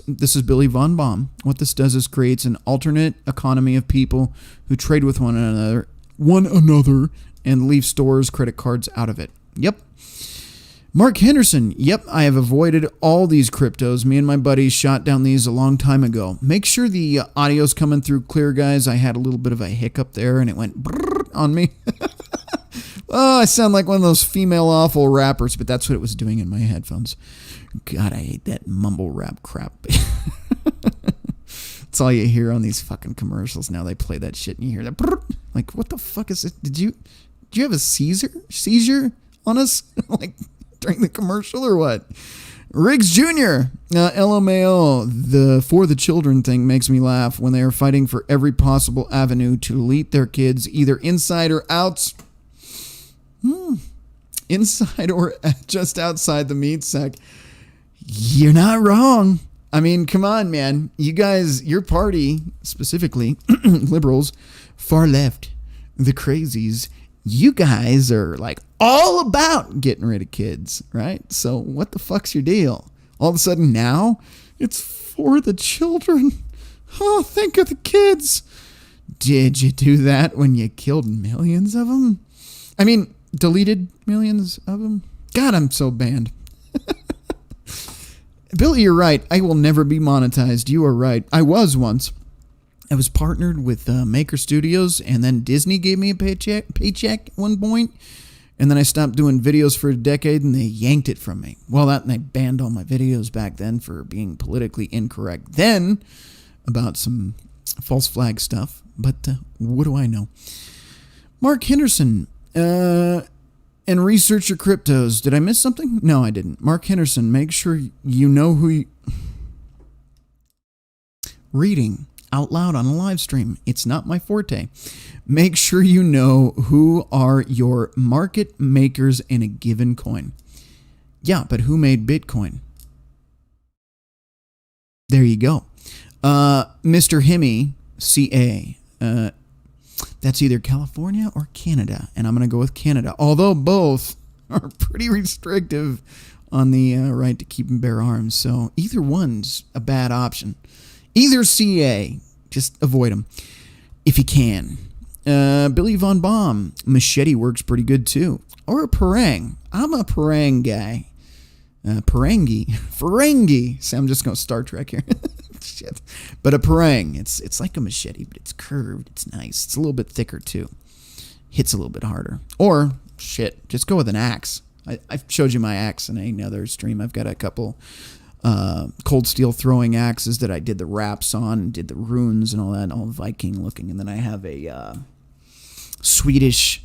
this is Billy Von Baum. What this does is creates an alternate economy of people who trade with one another, and leave stores, credit cards out of it. Yep. Mark Henderson, yep, I have avoided all these cryptos. Me and my buddies shot down these a long time ago. Make sure the audio's coming through clear, guys. I had a little bit of a hiccup there, and it went brrr on me. Oh, I sound like one of those female awful rappers, but that's what it was doing in my headphones. God, I hate that mumble rap crap. That's all you hear on these fucking commercials now. They play that shit, and you hear that brrr. Like, what the fuck is it? Did you have a seizure on us? Like, during the commercial or what? Riggs Jr. LMAO, the For the Children thing makes me laugh when they are fighting for every possible avenue to delete their kids, either inside or out. Inside or just outside the meat sack. You're not wrong. I mean, come on, man. You guys, your party, specifically, liberals, far left, the crazies, you guys are like all about getting rid of kids, right? So what the fuck's your deal? All of a sudden now it's for the children. Oh, think of the kids. Did you do that when you killed millions of them? I mean, deleted millions of them? God, I'm so banned. Billy, you're right. I will never be monetized. You are right. I was once. I was partnered with Maker Studios, and then Disney gave me a paycheck at one point, and then I stopped doing videos for a decade, and they yanked it from me. Well, and they banned all my videos back then for being politically incorrect then about some false flag stuff, but what do I know? Mark Henderson, and research your cryptos. Did I miss something? No, I didn't. Mark Henderson, make sure you know who you... Reading out loud on a live stream. It's not my forte. Make sure you know who are your market makers in a given coin. Yeah, but who made Bitcoin? There you go. Mr. Hemi, CA. That's either California or Canada, and I'm going to go with Canada. Although both are pretty restrictive on the right to keep and bear arms. So either one's a bad option. Either CA, just avoid them if you can. Billy Von Baum, machete works pretty good too. Or a parang. I'm a parang guy. Ferengi. See, I'm just going Star Trek here. Shit. But a parang. It's like a machete, but it's curved. It's nice. It's a little bit thicker too. Hits a little bit harder. Or, shit, just go with an axe. I've showed you my axe in another stream. I've got a couple cold steel throwing axes that I did the wraps on and did the runes and all that, all Viking looking. And then I have a Swedish,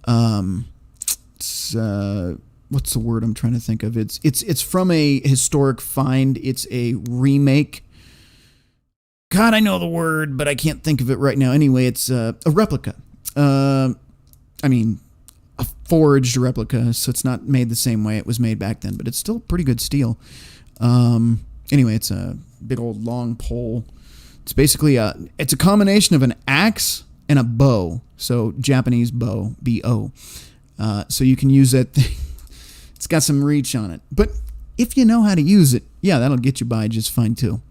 what's the word I'm trying to think of? It's from a historic find. It's a remake. God, I know the word, but I can't think of it right now. Anyway, it's a replica. I mean, a forged replica, so it's not made the same way it was made back then, but it's still pretty good steel. Anyway, it's a big old long pole. It's basically it's a combination of an axe and a bow. So Japanese bow, B-O. So you can use that thing. It's got some reach on it. But if you know how to use it, yeah, that'll get you by just fine too.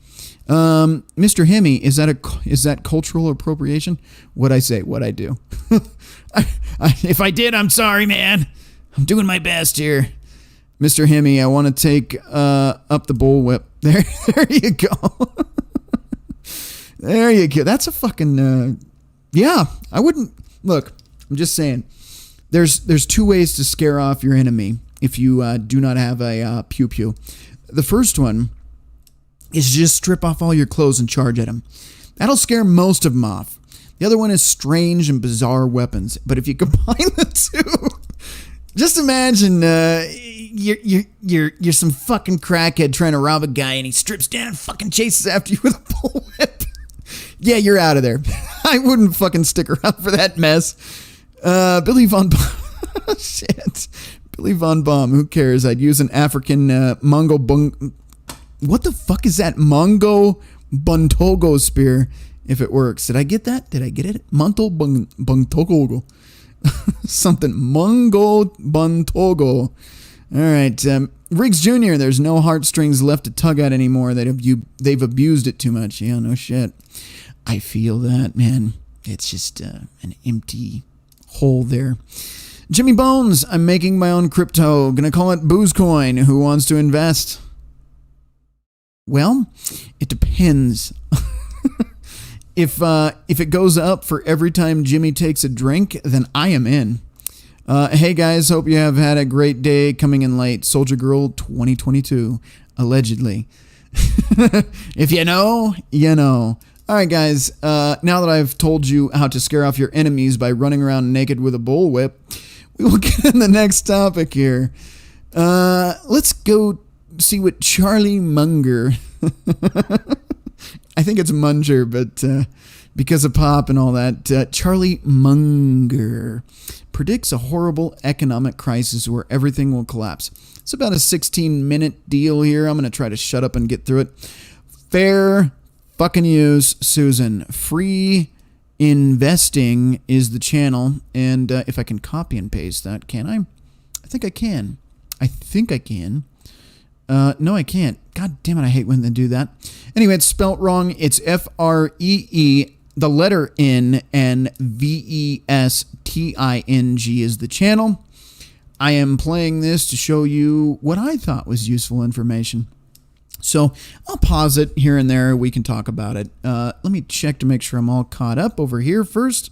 Mr. Hemi, is that cultural appropriation? What'd I say? What'd I do? If I did, I'm sorry, man. I'm doing my best here. Mr. Hemi, I want to take up the bullwhip. There you go. There you go. That's a fucking yeah. I wouldn't look. I'm just saying. There's two ways to scare off your enemy if you do not have a pew pew. The first one is just strip off all your clothes and charge at them. That'll scare most of them off. The other one is strange and bizarre weapons. But if you combine the two, just imagine you're some fucking crackhead trying to rob a guy and he strips down and fucking chases after you with a bullwhip. Yeah, you're out of there. I wouldn't fucking stick around for that mess. Billy Von Baum. Shit. Billy Von Baum. Who cares? I'd use an African Mongo bung. What the fuck is that? Mongo Buntogo spear if it works. Did I get that? Did I get it? Monto Buntogo. Something. Mongo Buntogo. All right. Riggs Jr., there's no heartstrings left to tug at anymore. They've abused it too much. Yeah, no shit. I feel that, man. It's just an empty hole there. Jimmy Bones, I'm making my own crypto. Gonna call it Boozecoin. Who wants to invest? Well, it depends. If it goes up for every time Jimmy takes a drink, then I am in. Hey guys, hope you have had a great day. Coming in late. Soldier Girl 2022, allegedly. If you know, you know. All right, guys. Now that I've told you how to scare off your enemies by running around naked with a bullwhip, we will get in the next topic here. Let's go see what Charlie Munger. I think it's Munger, but because of pop and all that, Charlie Munger predicts a horrible economic crisis where everything will collapse. It's about a 16-minute deal here. I'm going to try to shut up and get through it. Fair fucking use, Susan. Free investing is the channel. And if I can copy and paste that, can I? I think I can. No, I can't. God damn it, I hate when they do that. Anyway, it's spelt wrong. It's Free, the letter N, and Vesting is the channel. I am playing this to show you what I thought was useful information. So I'll pause it here and there. We can talk about it. Let me check to make sure I'm all caught up over here first.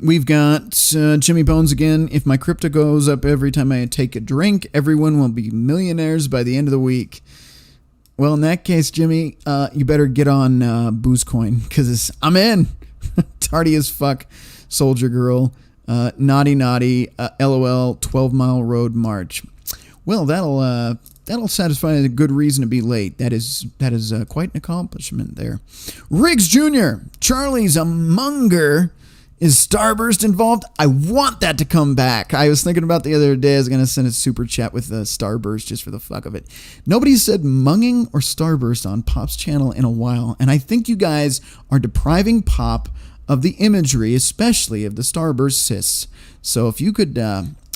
We've got Jimmy Bones again. If my crypto goes up every time I take a drink, everyone will be millionaires by the end of the week. Well, in that case, Jimmy, you better get on Boozecoin because I'm in. Tardy as fuck, Soldier Girl. Naughty, LOL, 12 Mile Road March. Well, that'll satisfy a good reason to be late. That is quite an accomplishment there. Riggs Jr., Charlie's a Munger. Is Starburst involved? I want that to come back. I was thinking about the other day. I was going to send a super chat with Starburst just for the fuck of it. Nobody said munging or Starburst on Pop's channel in a while. And I think you guys are depriving Pop of the imagery, especially of the Starburst cysts. So if you could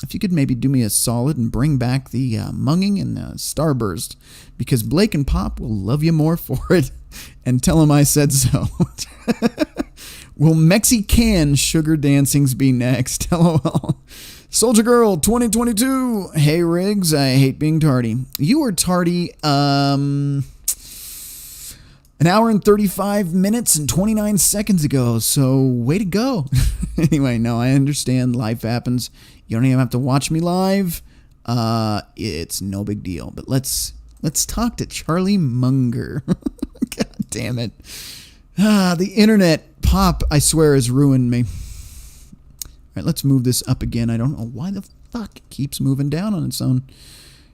if you could maybe do me a solid and bring back the munging and the starburst, because Blake and Pop will love you more for it, and tell them I said so. Will Mexican sugar dancings be next? LOL. Soldier Girl 2022. Hey Riggs, I hate being tardy. You were tardy an hour and 35 minutes and 29 seconds ago, so way to go. Anyway, no, I understand life happens. You don't even have to watch me live. It's no big deal. But let's talk to Charlie Munger. God damn it. The internet, Pop, I swear, has ruined me. All right, let's move this up again. I don't know why the fuck it keeps moving down on its own.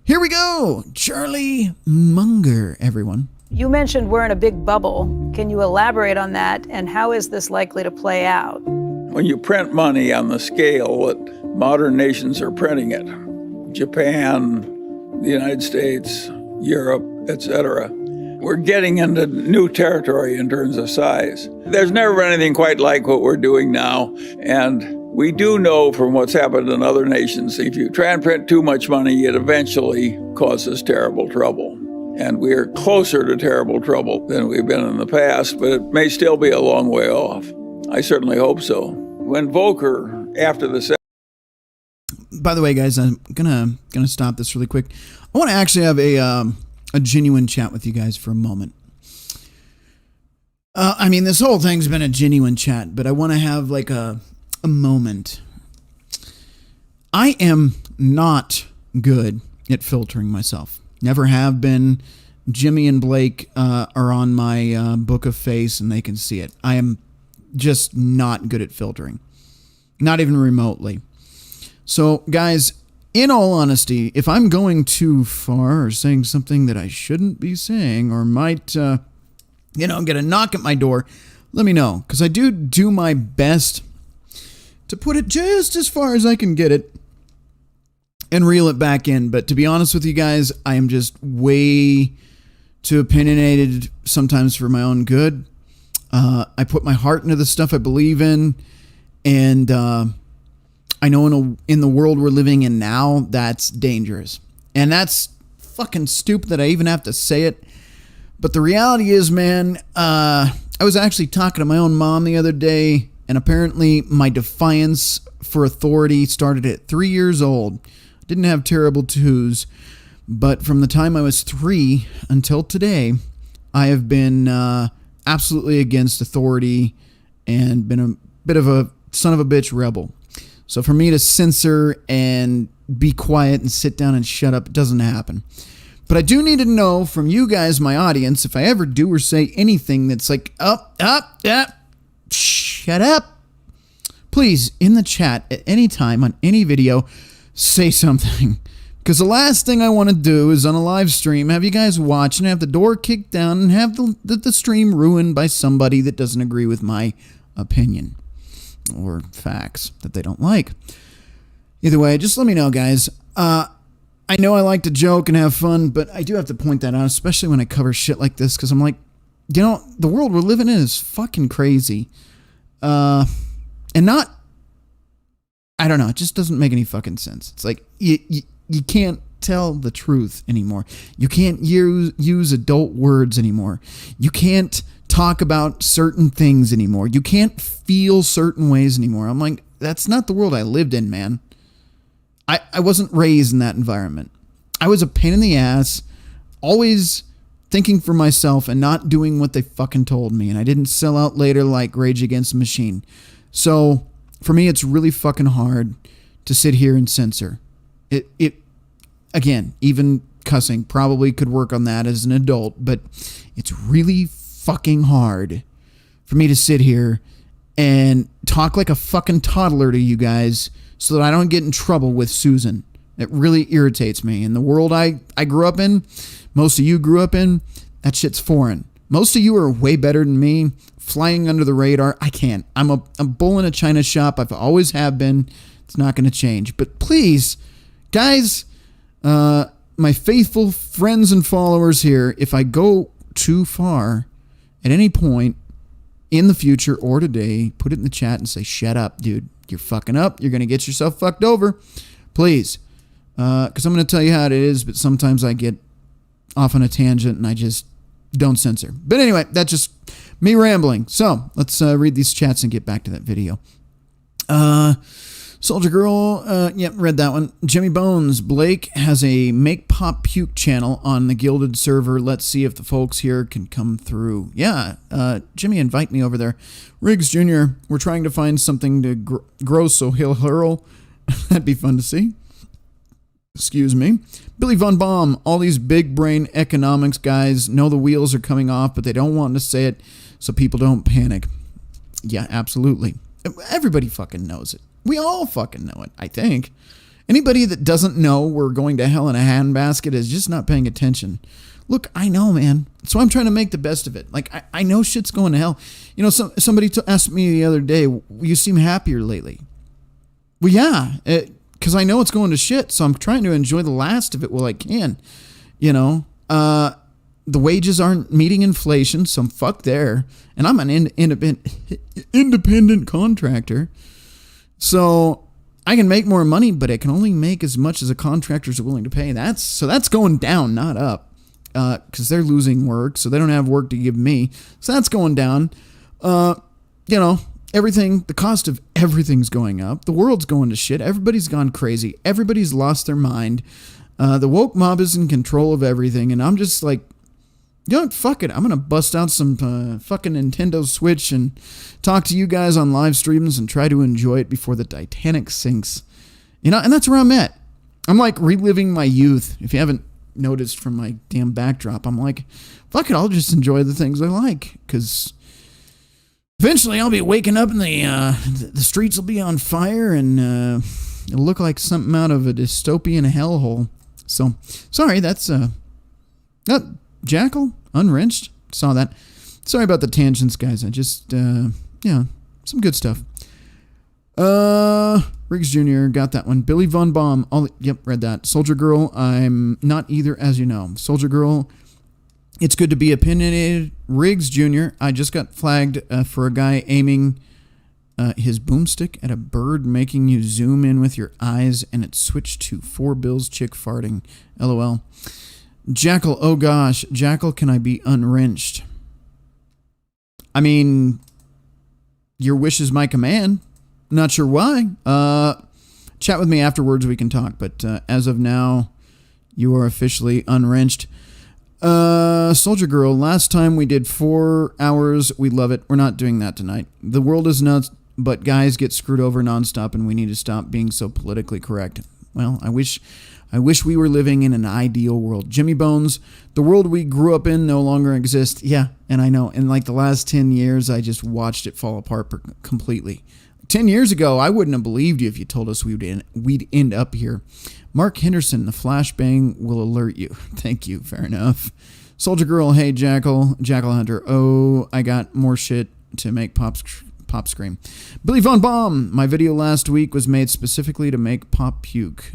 Here we go. Charlie Munger, everyone. You mentioned we're in a big bubble. Can you elaborate on that, and how is this likely to play out? When you print money on the scale that modern nations are printing it, Japan, the United States, Europe, etc., we're getting into new territory in terms of size. There's never been anything quite like what we're doing now, and we do know from what's happened in other nations, if you try and print too much money, it eventually causes terrible trouble. And we're closer to terrible trouble than we've been in the past, but it may still be a long way off. I certainly hope so. When Volcker, after the... By the way, guys, I'm gonna stop this really quick. I want to actually have a genuine chat with you guys for a moment. I mean, this whole thing's been a genuine chat, but I want to have like a moment. I am not good at filtering myself. Never have been. Jimmy and Blake are on my book of face, and they can see it. I am just not good at filtering. Not even remotely. So, guys, in all honesty, if I'm going too far or saying something that I shouldn't be saying or might, get a knock at my door, let me know. Because I do my best to put it just as far as I can get it and reel it back in. But to be honest with you guys, I am just way too opinionated sometimes for my own good. I put my heart into the stuff I believe in, and I know in the world we're living in now, that's dangerous. And that's fucking stupid that I even have to say it. But the reality is, man, I was actually talking to my own mom the other day, and apparently my defiance for authority started at 3 years old. Didn't have terrible twos, but from the time I was 3 until today, I have been absolutely against authority and been a bit of a son of a bitch rebel. So for me to censor and be quiet and sit down and shut up, it doesn't happen. But I do need to know from you guys, my audience, if I ever do or say anything that's like, shut up. Please, in the chat at any time on any video, say something. Because the last thing I want to do is on a live stream, have you guys watch and have the door kicked down and have the stream ruined by somebody that doesn't agree with my opinion or facts that they don't like. Either way, just let me know, guys. I know I like to joke and have fun, but I do have to point that out, especially when I cover shit like this, because I'm like, the world we're living in is fucking crazy. And not, I don't know, it just doesn't make any fucking sense. It's like, you can't tell the truth anymore. You can't use adult words anymore. You can't talk about certain things anymore. You can't feel certain ways anymore. I'm like, that's not the world I lived in, man. I wasn't raised in that environment. I was a pain in the ass, always thinking for myself and not doing what they fucking told me. And I didn't sell out later like Rage Against the Machine. So for me, it's really fucking hard to sit here and censor. It again, even cussing probably could work on that as an adult, but it's really fucking hard for me to sit here and talk like a fucking toddler to you guys so that I don't get in trouble with Susan. It really irritates me. In the world I grew up in, most of you grew up in, that shit's foreign. Most of you are way better than me, flying under the radar. I can't. I'm a bull in a china shop. I've always have been. It's not going to change. But please, guys, my faithful friends and followers here, if I go too far at any point in the future or today, put it in the chat and say, shut up, dude. You're fucking up. You're going to get yourself fucked over. Please. Because I'm going to tell you how it is, but sometimes I get off on a tangent and I just don't censor. But anyway, that's just me rambling. So let's read these chats and get back to that video. Soldier Girl, yep, read that one. Jimmy Bones, Blake has a Make Pop Puke channel on the Gilded server. Let's see if the folks here can come through. Yeah, Jimmy, invite me over there. Riggs Jr., we're trying to find something to grow so he'll hurl. That'd be fun to see. Excuse me. Billy Von Baum, all these big brain economics guys know the wheels are coming off, but they don't want to say it so people don't panic. Yeah, absolutely. Everybody fucking knows it. We all fucking know it, I think. Anybody that doesn't know we're going to hell in a handbasket is just not paying attention. Look, I know, man. So I'm trying to make the best of it. Like, I know shit's going to hell. You know, somebody asked me the other day, you seem happier lately. Well, yeah, because I know it's going to shit, so I'm trying to enjoy the last of it while I can. You know, the wages aren't meeting inflation, so fuck there. And I'm an independent contractor. So I can make more money, but I can only make as much as a contractor's willing to pay. That's going down, not up, because they're losing work, so they don't have work to give me. So that's going down. You know, everything, the cost of everything's going up. The world's going to shit. Everybody's gone crazy. Everybody's lost their mind. The woke mob is in control of everything, and I'm just like, you know what, fuck it. I'm going to bust out some fucking Nintendo Switch and talk to you guys on live streams and try to enjoy it before the Titanic sinks. You know, and that's where I'm at. I'm like reliving my youth. If you haven't noticed from my damn backdrop, I'm like, fuck it, I'll just enjoy the things I like. Because eventually I'll be waking up and the streets will be on fire and it'll look like something out of a dystopian hellhole. So, sorry, that's... Jackal, Unwrenched, saw that. Sorry about the tangents, guys. I just, yeah, some good stuff. Riggs Jr., got that one. Billy Von Baum, yep, read that. Soldier Girl, I'm not either, as you know. Soldier Girl, it's good to be opinionated. Riggs Jr., I just got flagged for a guy aiming his boomstick at a bird, making you zoom in with your eyes, and it switched to 4 Bills chick farting. LOL. Jackal, oh gosh. Jackal, can I be unwrenched? I mean, your wish is my command. Not sure why. Chat with me afterwards, we can talk. But as of now, you are officially unwrenched. Soldier Girl, last time we did 4 hours. We love it. We're not doing that tonight. The world is nuts, but guys get screwed over nonstop, and we need to stop being so politically correct. Well, I wish we were living in an ideal world. Jimmy Bones, the world we grew up in no longer exists. Yeah, and I know. In like the last 10 years, I just watched it fall apart completely. 10 years ago, I wouldn't have believed you if you told us we'd end up here. Mark Henderson, the flashbang will alert you. Thank you, fair enough. Soldier Girl, hey Jackal Hunter. Oh, I got more shit to make Pop scream. Billy Von Baum, my video last week was made specifically to make Pop puke.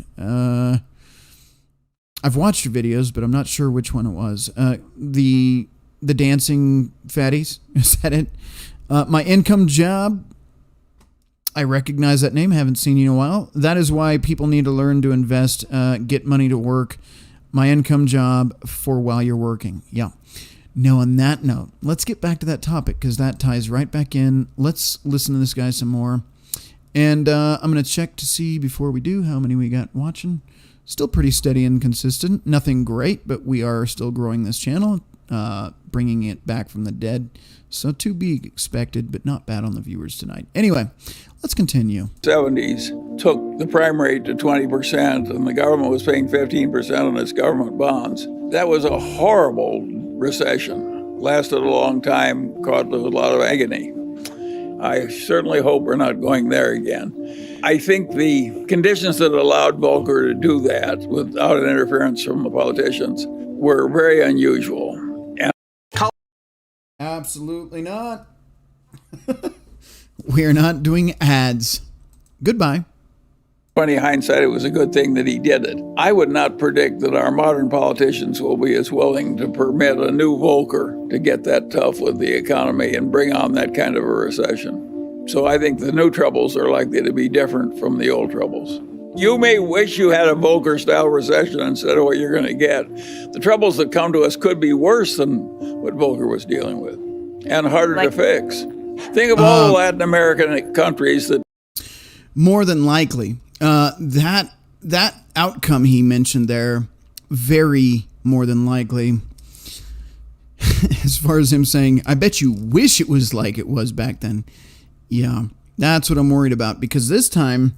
I've watched your videos, but I'm not sure which one it was. The dancing fatties, is that it? My income job, I recognize that name, haven't seen you in a while. That is why people need to learn to invest, get money to work. My income job for while you're working. Yeah. Now, on that note, let's get back to that topic because that ties right back in. Let's listen to this guy some more. And I'm going to check to see before we do how many we got watching. Still pretty steady and consistent. Nothing great, but we are still growing this channel, bringing it back from the dead. So to be expected, but not bad on the viewers tonight. Anyway, let's continue. 70s took the prime rate to 20%, and the government was paying 15% on its government bonds. That was a horrible recession. Lasted a long time, caused a lot of agony. I certainly hope we're not going there again. I think the conditions that allowed Volcker to do that without an interference from the politicians were very unusual. And absolutely not. We're not doing ads. Goodbye. Funny hindsight, it was a good thing that he did it. I would not predict that our modern politicians will be as willing to permit a new Volcker to get that tough with the economy and bring on that kind of a recession. So I think the new troubles are likely to be different from the old troubles. You may wish you had a Volcker-style recession instead of what you're going to get. The troubles that come to us could be worse than what Volcker was dealing with, and harder to fix. Think of all the Latin American countries that... More than likely. That outcome he mentioned there, very more than likely. As far as him saying, I bet you wish it was like it was back then. Yeah, that's what I'm worried about, because this time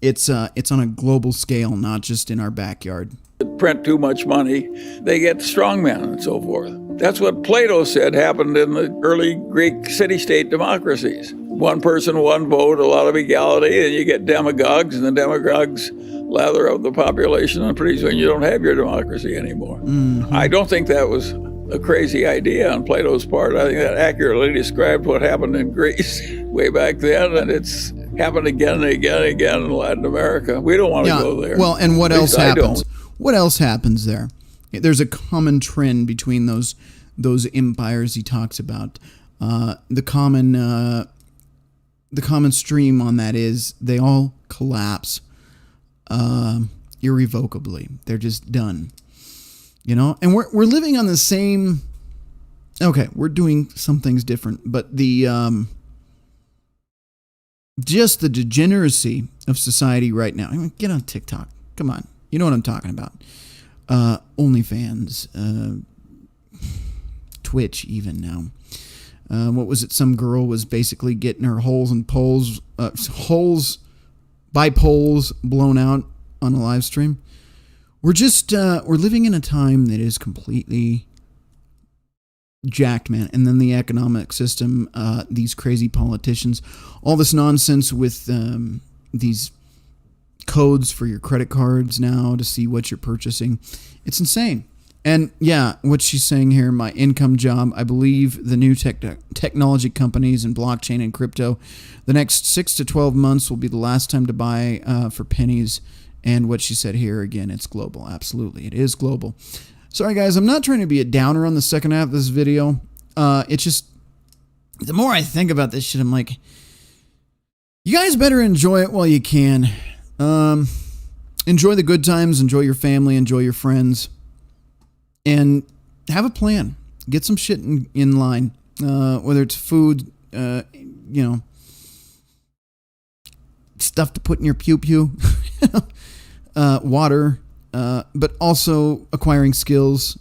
it's on a global scale, not just in our backyard. Print too much money, they get strongmen and so forth. That's what Plato said happened in the early Greek city-state democracies. One person, one vote, a lot of equality, and you get demagogues, and the demagogues lather up the population, and pretty soon you don't have your democracy anymore. Mm-hmm. I don't think that was a crazy idea on Plato's part. I think that accurately described what happened in Greece way back then, and it's happened again and again and again in Latin America. We don't want to go there. Well, and what else happens? What else happens there? There's a common trend between those empires he talks about. The common stream on that is they all collapse irrevocably. They're just done. You know, and we're living on the same. Okay, we're doing some things different, but the just the degeneracy of society right now. I mean, get on TikTok. Come on, you know what I'm talking about. OnlyFans, Twitch, even now. What was it? Some girl was basically getting her holes by poles blown out on a live stream. We're just, we're living in a time that is completely jacked, man. And then the economic system, these crazy politicians, all this nonsense with these codes for your credit cards now to see what you're purchasing. It's insane. And yeah, what she's saying here, my income job, I believe the new technology companies and blockchain and crypto, the next 6 to 12 months will be the last time to buy for pennies. And what she said here, again, it's global. Absolutely, it is global. Sorry, guys, I'm not trying to be a downer on the second half of this video. It's just, the more I think about this shit, I'm like, you guys better enjoy it while you can. Enjoy the good times, enjoy your family, enjoy your friends, and have a plan. Get some shit in line, whether it's food, stuff to put in your pew-pew, water, but also acquiring skills,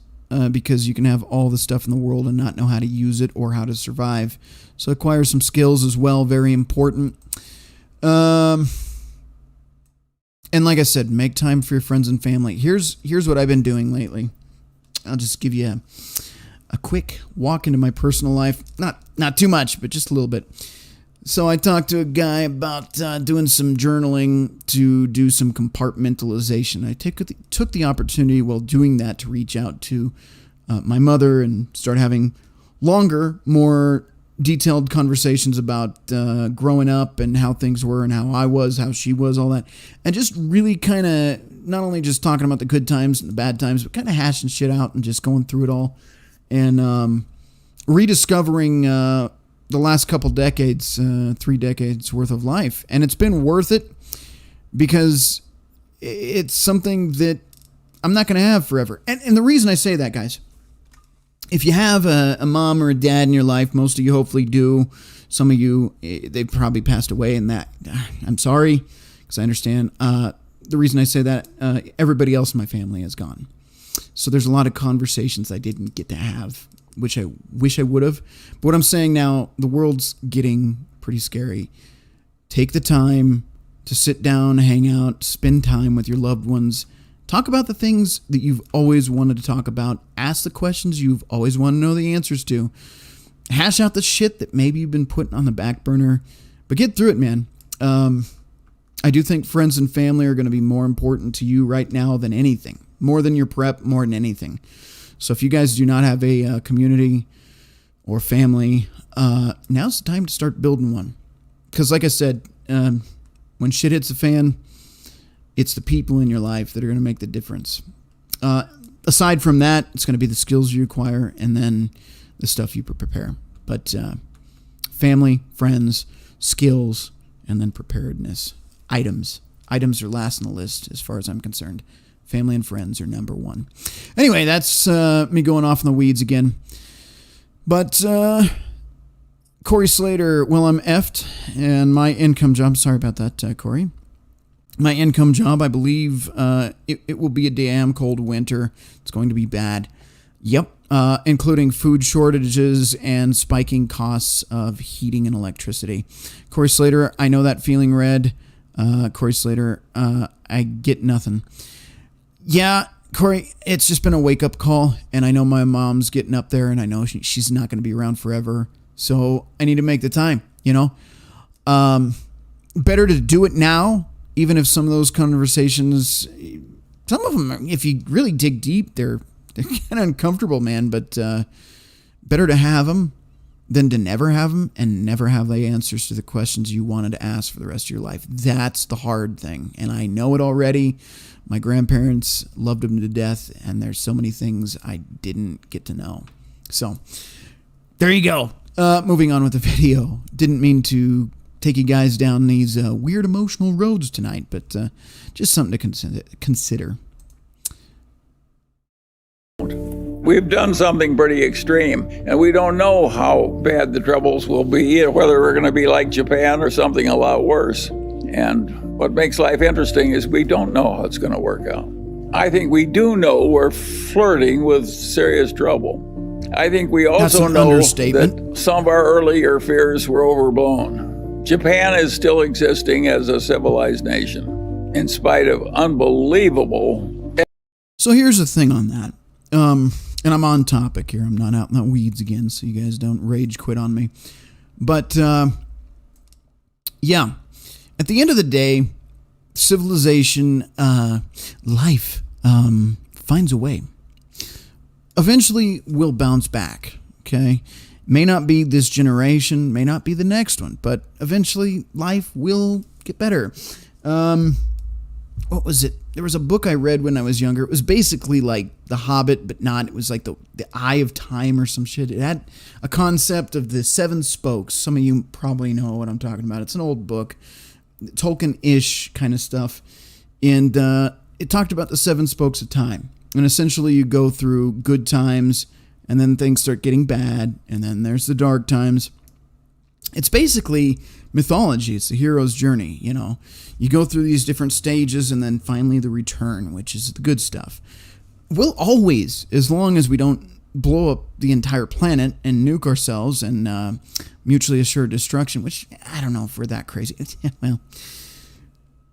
because you can have all the stuff in the world and not know how to use it or how to survive. So acquire some skills as well, very important. And like I said, make time for your friends and family. Here's what I've been doing lately. I'll just give you a quick walk into my personal life. Not too much, but just a little bit. So I talked to a guy about doing some journaling to do some compartmentalization. I took the opportunity while doing that to reach out to my mother and start having longer, more detailed conversations about growing up and how things were and how I was, how she was, all that. And just really kind of not only just talking about the good times and the bad times, but kind of hashing shit out and just going through it all. And rediscovering the last couple decades, 3 decades worth of life. And it's been worth it because it's something that I'm not going to have forever. And the reason I say that, guys, if you have a mom or a dad in your life, most of you hopefully do. Some of you, they've probably passed away, and that, I'm sorry, because I understand. The reason I say that, everybody else in my family has gone. So there's a lot of conversations I didn't get to have, which I wish I would have. But what I'm saying now, the world's getting pretty scary. Take the time to sit down, hang out, spend time with your loved ones. Talk about the things that you've always wanted to talk about. Ask the questions you've always wanted to know the answers to. Hash out the shit that maybe you've been putting on the back burner. But get through it, man. I do think friends and family are going to be more important to you right now than anything. More than your prep, more than anything. So if you guys do not have a community or family, now's the time to start building one. Because like I said, when shit hits the fan, it's the people in your life that are going to make the difference. Aside from that, it's going to be the skills you acquire and then the stuff you prepare. But family, friends, skills, and then preparedness. Items. items are last on the list as far as I'm concerned. Family and friends are number one. Anyway, that's me going off in the weeds again. But Corey Slater, well, I'm effed, and my income job, sorry about that, Corey. My income job, I believe it will be a damn cold winter. It's going to be bad. Yep, including food shortages and spiking costs of heating and electricity. Corey Slater, I know that feeling, Red. Corey Slater, I get nothing. Yeah, Corey, it's just been a wake-up call, and I know my mom's getting up there, and I know she's not going to be around forever, so I need to make the time, you know? Better to do it now, even if some of those conversations, some of them, if you really dig deep, they're kind of uncomfortable, man, but better to have them than to never have them and never have the answers to the questions you wanted to ask for the rest of your life. That's the hard thing, and I know it already. My grandparents loved them to death, and there's so many things I didn't get to know. So, there you go. Moving on with the video. Didn't mean to take you guys down these weird emotional roads tonight, but just something to consider. We've done something pretty extreme, and we don't know how bad the troubles will be, whether we're going to be like Japan or something a lot worse. And what makes life interesting is we don't know how it's going to work out. I think we do know we're flirting with serious trouble. I think we also know that some of our earlier fears were overblown. Japan is still existing as a civilized nation, in spite of unbelievable... So here's the thing on that. And I'm on topic here. I'm not out in the weeds again, so you guys don't rage quit on me. But, yeah. At the end of the day, civilization, life, finds a way. Eventually, we'll bounce back, okay? May not be this generation, may not be the next one, but eventually life will get better. What was it? There was a book I read when I was younger. It was basically like The Hobbit, but not. It was like the Eye of Time or some shit. It had a concept of the seven spokes. Some of you probably know what I'm talking about. It's an old book, Tolkien-ish kind of stuff. And it talked about the seven spokes of time. And essentially you go through good times, and then things start getting bad, and then there's the dark times. It's basically mythology. It's the hero's journey, you know. You go through these different stages, and then finally the return, which is the good stuff. We'll always, as long as we don't blow up the entire planet and nuke ourselves and mutually assured destruction, which I don't know if we're that crazy. Well,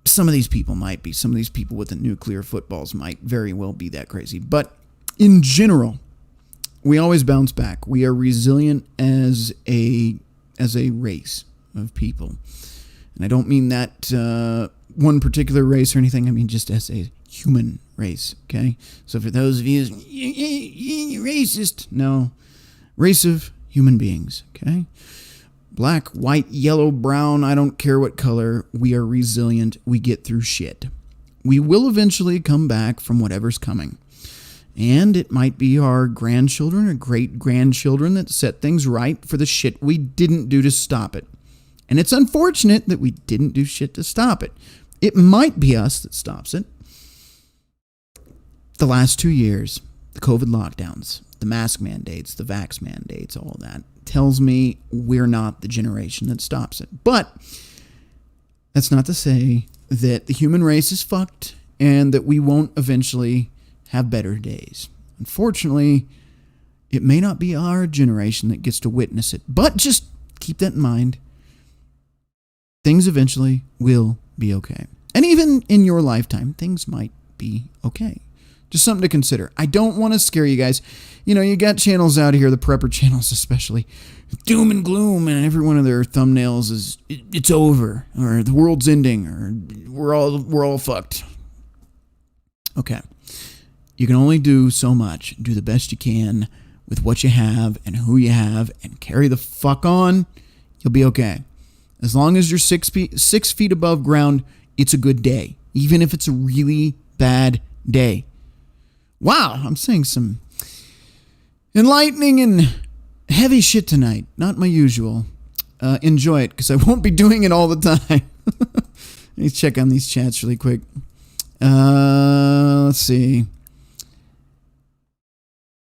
some of these people might be. Some of these people with the nuclear footballs might very well be that crazy. But in general, we always bounce back. We are resilient as a race of people. And I don't mean that one particular race or anything. I mean just as a human race, okay? So for those of you, you're racist. No. Race of human beings, okay? Black, white, yellow, brown, I don't care what color. We are resilient. We get through shit. We will eventually come back from whatever's coming. And it might be our grandchildren or great-grandchildren that set things right for the shit we didn't do to stop it. And it's unfortunate that we didn't do shit to stop it. It might be us that stops it. The last 2 years, the COVID lockdowns, the mask mandates, the vax mandates, all that, tells me we're not the generation that stops it. But that's not to say that the human race is fucked and that we won't eventually have better days. Unfortunately, it may not be our generation that gets to witness it. But just keep that in mind. Things eventually will be okay. And even in your lifetime, things might be okay. Just something to consider. I don't want to scare you guys. You know, you got channels out here, the prepper channels especially, doom and gloom, and every one of their thumbnails is, it's over, or the world's ending, or we're all fucked. Okay. You can only do so much. Do the best you can with what you have and who you have, and carry the fuck on. You'll be okay. As long as you're 6 feet above ground, it's a good day, even if it's a really bad day. Wow, I'm saying some enlightening and heavy shit tonight. Not my usual. Enjoy it, because I won't be doing it all the time. me check on these chats really quick. Let's see.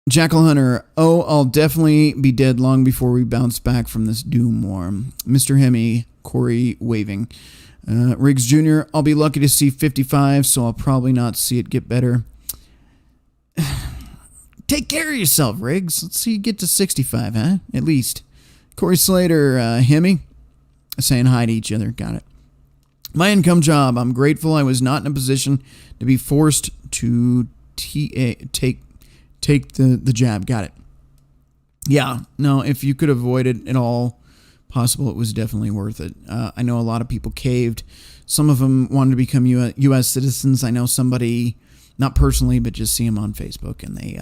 Jackal Hunter. Oh, I'll definitely be dead long before we bounce back from this doom war. Mr. Hemi. Corey waving. Riggs Jr. I'll be lucky to see 55, so I'll probably not see it get better. Take care of yourself, Riggs. Let's see you get to 65, huh? At least. Corey Slater, Hemi. Saying hi to each other. Got it. My income job. I'm grateful I was not in a position to be forced to take the jab. Got it. Yeah. No, if you could avoid it at all possible, it was definitely worth it. I know a lot of people caved. Some of them wanted to become U.S. citizens. I know somebody, not personally, but just see him on Facebook, and they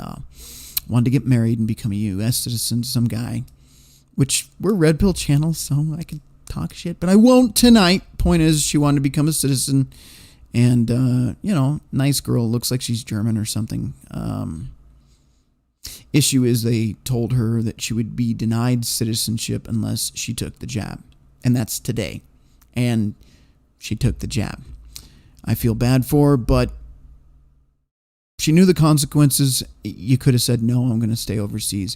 wanted to get married and become a U.S. citizen. Some guy, which we're Red Pill channel, so I could talk shit, but I won't tonight. Point is, she wanted to become a citizen, and nice girl. Looks like she's German or something. Issue is they told her that she would be denied citizenship unless she took the jab, and that's today. And she took the jab. I feel bad for her, but she knew the consequences. You could have said, no, I'm going to stay overseas.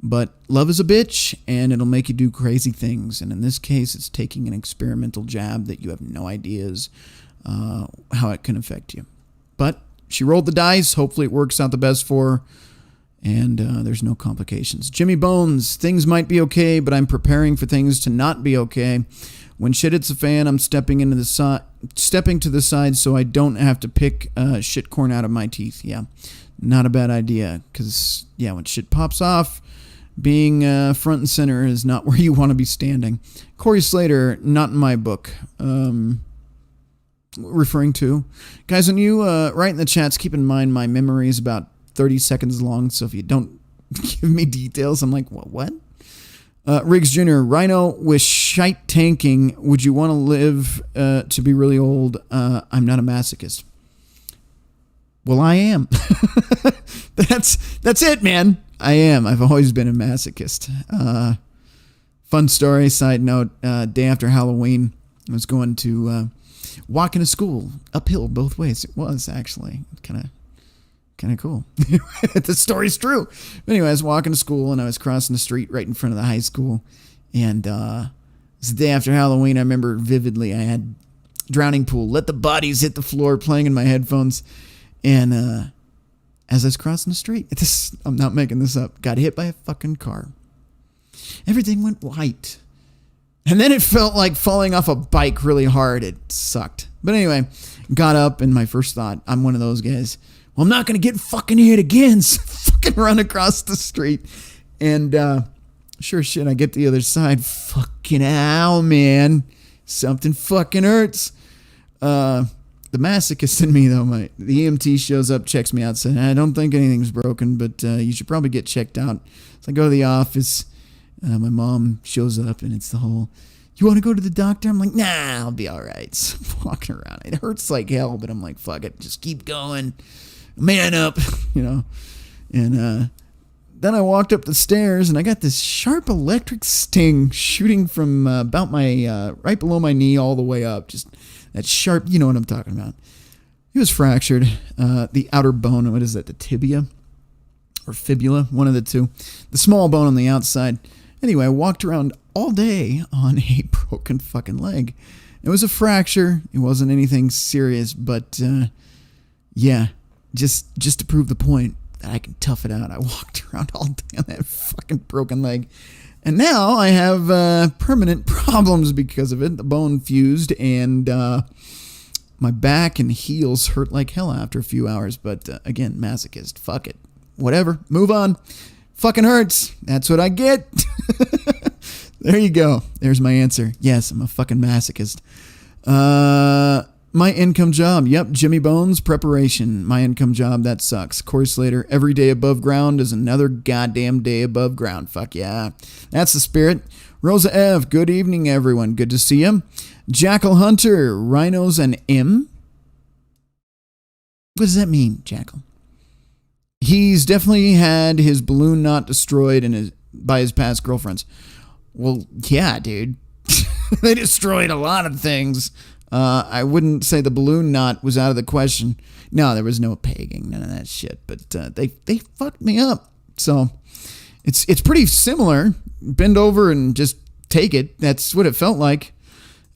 But love is a bitch, and it'll make you do crazy things. And in this case, it's taking an experimental jab that you have no ideas how it can affect you. But she rolled the dice. Hopefully it works out the best for her, and there's no complications. Jimmy Bones, things might be okay, but I'm preparing for things to not be okay. When shit hits the fan, I'm stepping to the side so I don't have to pick shit corn out of my teeth. Yeah, not a bad idea, because, yeah, when shit pops off, being front and center is not where you want to be standing. Corey Slater, not in my book. Referring to. Guys, when you write in the chats, keep in mind my memory is about 30 seconds long, so if you don't give me details, I'm like, what? Riggs Jr., Rhino with shite tanking. Would you want to live to be really old? I'm not a masochist. Well, I am. That's it, man. I am. I've always been a masochist. Fun story, side note, day after Halloween, I was going to walk into school, uphill both ways. It was actually kind of cool. The story's true. But anyway, I was walking to school, and I was crossing the street right in front of the high school. And it was the day after Halloween. I remember vividly, I had Drowning Pool, Let the Bodies Hit the Floor playing in my headphones. And as I was crossing the street, I'm not making this up, got hit by a fucking car. Everything went white. And then it felt like falling off a bike really hard. It sucked. But anyway, got up, and my first thought, I'm one of those guys, well, I'm not going to get fucking hit again. So fucking run across the street. And sure shit, I get to the other side. Fucking ow, man. Something fucking hurts. The masochist in me, though, the EMT shows up, checks me out, said, I don't think anything's broken, but you should probably get checked out. So I go to the office. My mom shows up, and it's the whole, you want to go to the doctor? I'm like, nah, I'll be all right. So I'm walking around. It hurts like hell, but I'm like, fuck it. Just keep going. Man up, And then I walked up the stairs, and I got this sharp electric sting shooting from about my, right below my knee all the way up. Just that sharp, you know what I'm talking about. It was fractured. The outer bone, what is that, the tibia? Or fibula? One of the two. The small bone on the outside. Anyway, I walked around all day on a broken fucking leg. It was a fracture. It wasn't anything serious, but yeah, just to prove the point that I can tough it out, I walked around all day on that fucking broken leg. And now I have permanent problems because of it. The bone fused, and my back and heels hurt like hell after a few hours. But again, masochist. Fuck it. Whatever. Move on. Fucking hurts. That's what I get. There you go. There's my answer. Yes, I'm a fucking masochist. My income job. Yep, Jimmy Bones, preparation. My income job, that sucks. Corey Slater, every day above ground is another goddamn day above ground. Fuck yeah. That's the spirit. Rosa F., good evening, everyone. Good to see you. Jackal Hunter, Rhinos and M. What does that mean, Jackal? He's definitely had his balloon not destroyed by his past girlfriends. Well, yeah, dude. They destroyed a lot of things. I wouldn't say the balloon knot was out of the question. No, there was no pegging, none of that shit. But they fucked me up. So it's pretty similar. Bend over and just take it. That's what it felt like.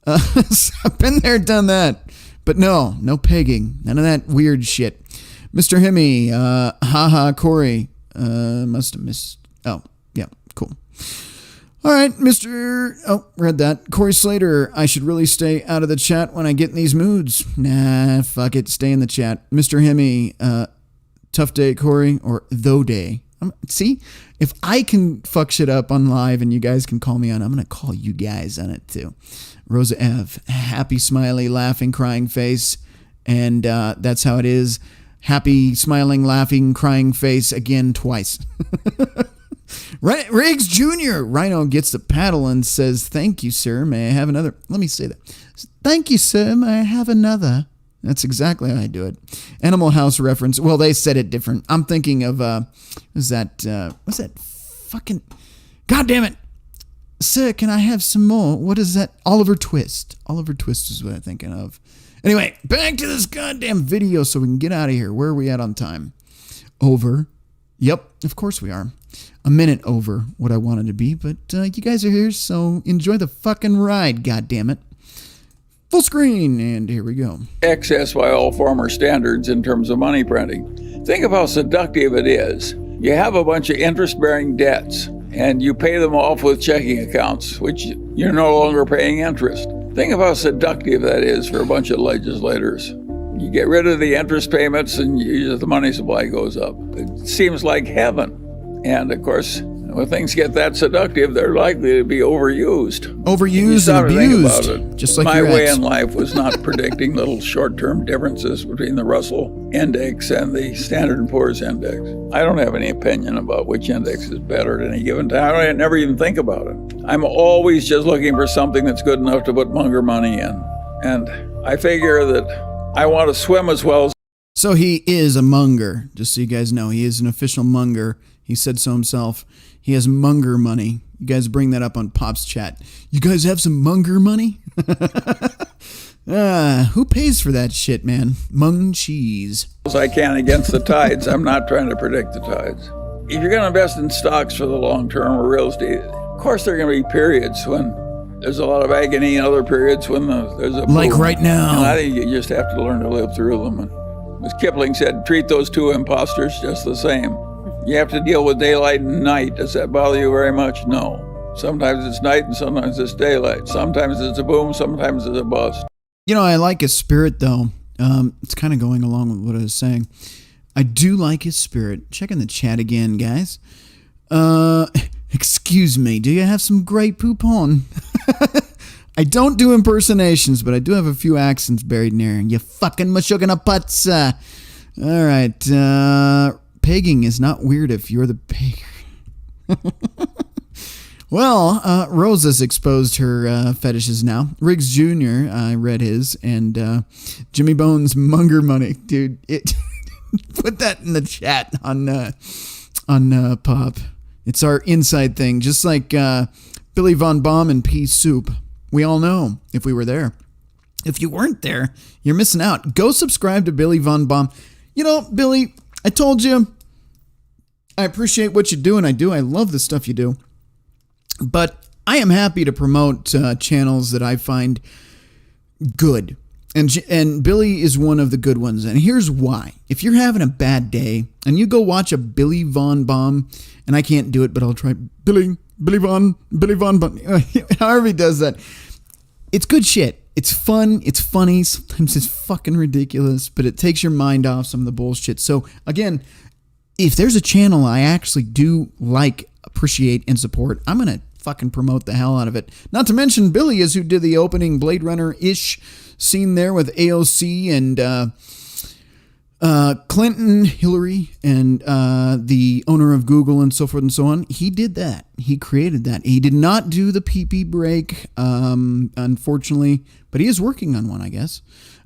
So I've been there, done that. But no pegging. None of that weird shit. Mr. Hemi, haha, Corey, must have missed. Oh, yeah, cool. All right, read that. Corey Slater, I should really stay out of the chat when I get in these moods. Nah, fuck it, stay in the chat. Mr. Hemi, tough day, Corey, or though day. See, if I can fuck shit up on live and you guys can call me on, I'm going to call you guys on it too. Rosa Ev, happy, smiley, laughing, crying face. And that's how it is. Happy, smiling, laughing, crying face again twice. Riggs Jr. Rhino gets the paddle and says, thank you, sir. May I have another? Let me say that. Thank you, sir. May I have another? That's exactly how I do it. Animal House reference. Well, they said it different. I'm thinking of, what's that fucking, God damn it. Sir, can I have some more? What is that? Oliver Twist. Oliver Twist is what I'm thinking of. Anyway, back to this goddamn video so we can get out of here. Where are we at on time? Over. Yep, of course we are. A minute over what I wanted to be, but you guys are here, so enjoy the fucking ride, goddammit. Full screen, and here we go. Excess by all former standards in terms of money printing. Think of how seductive it is. You have a bunch of interest-bearing debts, and you pay them off with checking accounts, which you're no longer paying interest. Think of how seductive that is for a bunch of legislators. You get rid of the interest payments and the money supply goes up. It seems like heaven. And of course, when things get that seductive, they're likely to be overused. Overused and abused. Just like my your way ex. in life was not predicting little short-term differences between the Russell Index and the Standard & Poor's Index. I don't have any opinion about which index is better at any given time. I never even think about it. I'm always just looking for something that's good enough to put Munger money in. And I figure that I want to swim as well as... So he is a Munger, just so you guys know. He is an official Munger. He said so himself. He has Munger money. You guys bring that up on Pop's chat. You guys have some Munger money? Who pays for that shit, man? Mung cheese. I can against the tides. I'm not trying to predict the tides. If you're going to invest in stocks for the long term or real estate, of course there are going to be periods when there's a lot of agony and other periods when there's a boom. Like right now. And I think you just have to learn to live through them. And as Kipling said, treat those two imposters just the same. You have to deal with daylight and night. Does that bother you very much? No. Sometimes it's night and sometimes it's daylight. Sometimes it's a boom, sometimes it's a bust. You know, I like his spirit, though. It's kind of going along with what I was saying. I do like his spirit. Checking the chat again, guys. Excuse me, do you have some great poupon? I don't do impersonations, but I do have a few accents buried in there. You fucking mashugana putz. All right, pegging is not weird if you're the pegger. Well, Rosa's exposed her fetishes now. Riggs Jr., I read his, and Jimmy Bones Munger money. Dude, put that in the chat on Pop. It's our inside thing, just like Billy Von Baum and pea soup. We all know if we were there. If you weren't there, you're missing out. Go subscribe to Billy Von Baum. You know, Billy, I told you, I appreciate what you do, and I do. I love the stuff you do. But I am happy to promote channels that I find good. And Billy is one of the good ones. And here's why. If you're having a bad day and you go watch a Billy Von Baum, and I can't do it, but I'll try Billy Von Baum, however he does that. It's good shit. It's fun. It's funny. Sometimes it's fucking ridiculous, but it takes your mind off some of the bullshit. So again, if there's a channel I actually do like, appreciate, and support, I'm going to fucking promote the hell out of it. Not to mention Billy is who did the opening Blade Runner-ish scene there with AOC and Clinton, Hillary, and the owner of Google and so forth and so on. He did that. He created that. He did not do the pee-pee break, unfortunately, but he is working on one, I guess.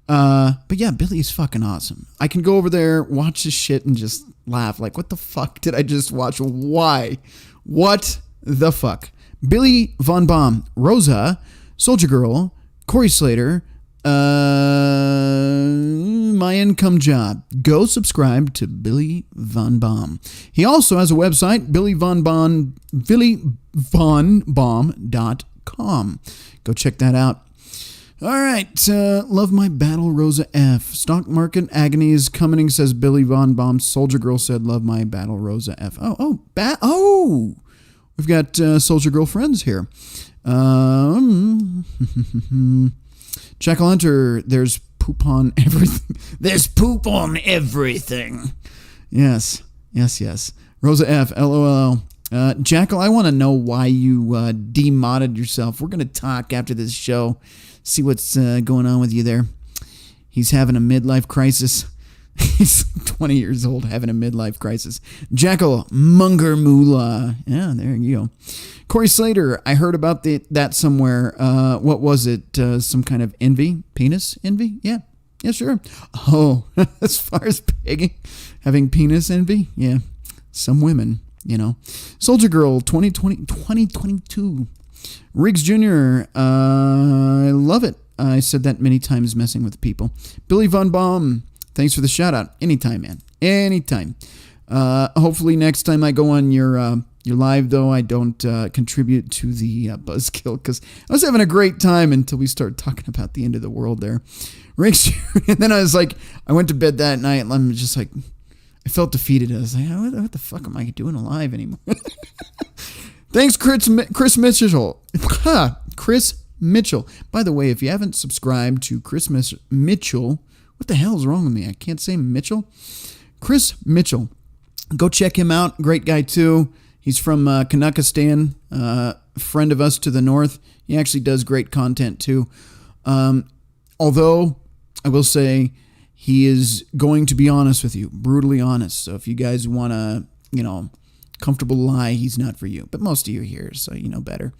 But yeah, Billy's fucking awesome. I can go over there, watch this shit, and just laugh. Like, what the fuck did I just watch? Why? What the fuck? Billy Von Baum, Rosa, Soldier Girl, Corey Slater, My income job. Go subscribe to Billy Von Baum. He also has a website, BillyVonBaum.com. Go check that out. All right. Love my battle, Rosa F. Stock market agonies. Cummings says Billy Von Baum. Soldier Girl said, love my battle, Rosa F. We've got Soldier Girl friends here. Jackal Hunter, there's poop on everything. There's poop on everything. Yes. Rosa F, LOL. Jackal, I want to know why you demodded yourself. We're going to talk after this show. See what's going on with you there. He's having a midlife crisis. He's 20 years old having a midlife crisis. Jackal Munger Moolah. Yeah, there you go. Corey Slater, I heard about that somewhere. What was it? Some kind of envy? Penis envy? Yeah, sure. Oh, as far as pegging, having penis envy? Yeah, some women, Soldier Girl 2022. Riggs Jr., I love it. I said that many times messing with people. Billy Von Baum, thanks for the shout out. Anytime, man. Anytime. Hopefully next time I go on your live, though, I don't contribute to the buzzkill, because I was having a great time until we started talking about the end of the world there. Riggs, and then I was like, I went to bed that night and I'm just like, I felt defeated. I was like, what the fuck am I doing alive anymore? Thanks, Chris Mitchell. Chris Mitchell. By the way, if you haven't subscribed to Chris Mitchell, what the hell is wrong with me? I can't say Mitchell. Chris Mitchell. Go check him out. Great guy, too. He's from Kanakistan, friend of us to the north. He actually does great content, too. Although, I will say, he is going to be honest with you. Brutally honest. So if you guys want to, comfortable lie, he's not for you. But most of you are here, so you know better.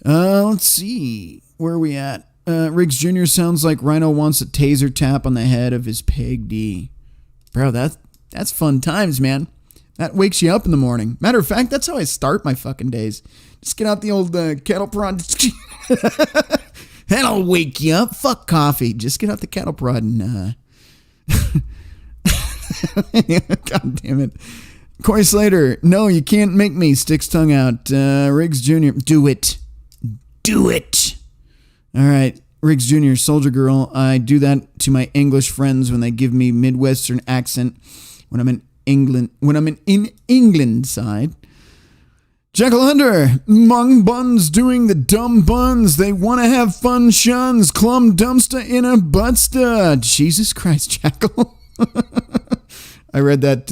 Let's see. Where are we at? Riggs Jr. sounds like Rhino wants a taser tap on the head of his peg D. Bro, that's fun times, man. That wakes you up in the morning. Matter of fact, that's how I start my fucking days. Just get out the old cattle prod. That'll wake you up. Fuck coffee. Just get out the cattle prod and... God damn it. Corey Slater, no, you can't make me. Sticks tongue out. Riggs Jr., do it. Do it. All right. Riggs Jr., Soldier Girl. I do that to my English friends when they give me Midwestern accent when I'm in England. When I'm in England side. Jackal Hunter, Mung Buns doing the dumb buns. They want to have fun shuns. Clum dumpster in a buttster. Jesus Christ, Jackal. I read that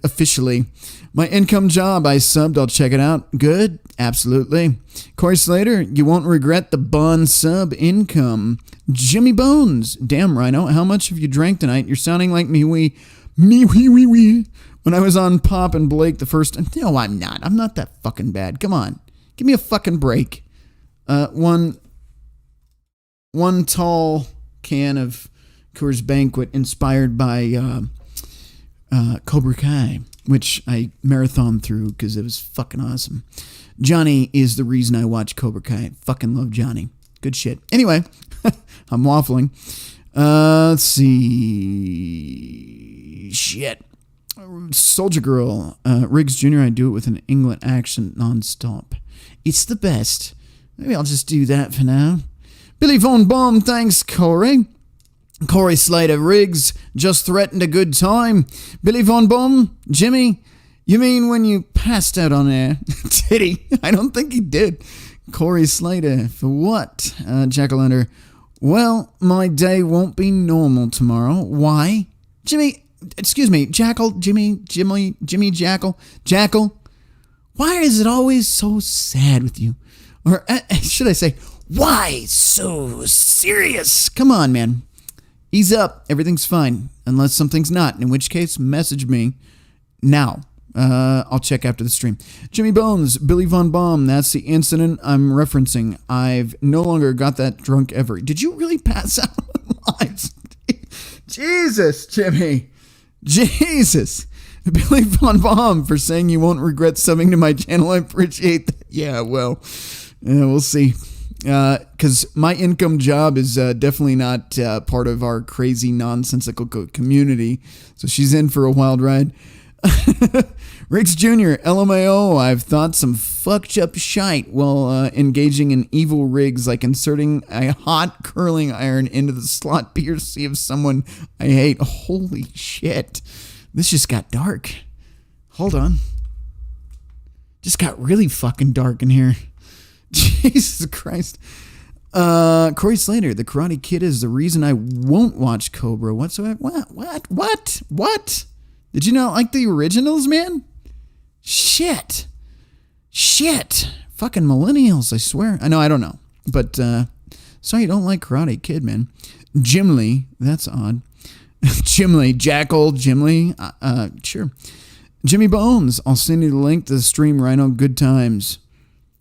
officially. My income job, I subbed. I'll check it out. Good. Absolutely. Corey Slater, you won't regret the bun sub income. Jimmy Bones. Damn, Rhino, how much have you drank tonight? You're sounding like me wee when I was on Pop and Blake the first time. No, I'm not. I'm not that fucking bad. Come on. Give me a fucking break. One tall can of Coors Banquet inspired by Cobra Kai, which I marathoned through because it was fucking awesome. Johnny is the reason I watch Cobra Kai. Fucking love Johnny. Good shit. Anyway, I'm waffling. Let's see. Shit. Soldier Girl. Riggs Jr., I do it with an England accent non-stop. It's the best. Maybe I'll just do that for now. Billy Von Baum, thanks, Corey. Corey Slater, Riggs just threatened a good time. Billy Von Baum, Jimmy, you mean when you passed out on air? Did he? I don't think he did. Corey Slater, for what? Jackal Hunter, well, my day won't be normal tomorrow. Why? Jimmy, excuse me, Jackal, Jimmy, Jackal. Jackal, why is it always so sad with you? Or should I say, why so serious? Come on, man. Ease up. Everything's fine. Unless something's not. In which case, message me now. I'll check after the stream. Jimmy Bones, Billy Von Baum. That's the incident I'm referencing. I've no longer got that drunk ever. Did you really pass out live? Jesus, Jimmy. Jesus. Billy Von Baum for saying you won't regret subbing to my channel. I appreciate that. Yeah, well, we'll see. because my income job is definitely not part of our crazy nonsensical community. So she's in for a wild ride. Riggs Jr., LMAO, I've thought some fucked up shite while engaging in evil rigs like inserting a hot curling iron into the slot piercy of someone I hate. Holy shit. This just got dark. Hold on. Just got really fucking dark in here. Jesus Christ. Corey Slater, the Karate Kid is the reason I won't watch Cobra whatsoever. What? Did you not like the originals, man? Shit. Fucking millennials, I swear. I know, I don't know. But, sorry you don't like Karate Kid, man. Jim Lee, that's odd. Jim Lee, Jackal, Jim Lee, sure. Jimmy Bones, I'll send you the link to the stream, Rhino. Good times.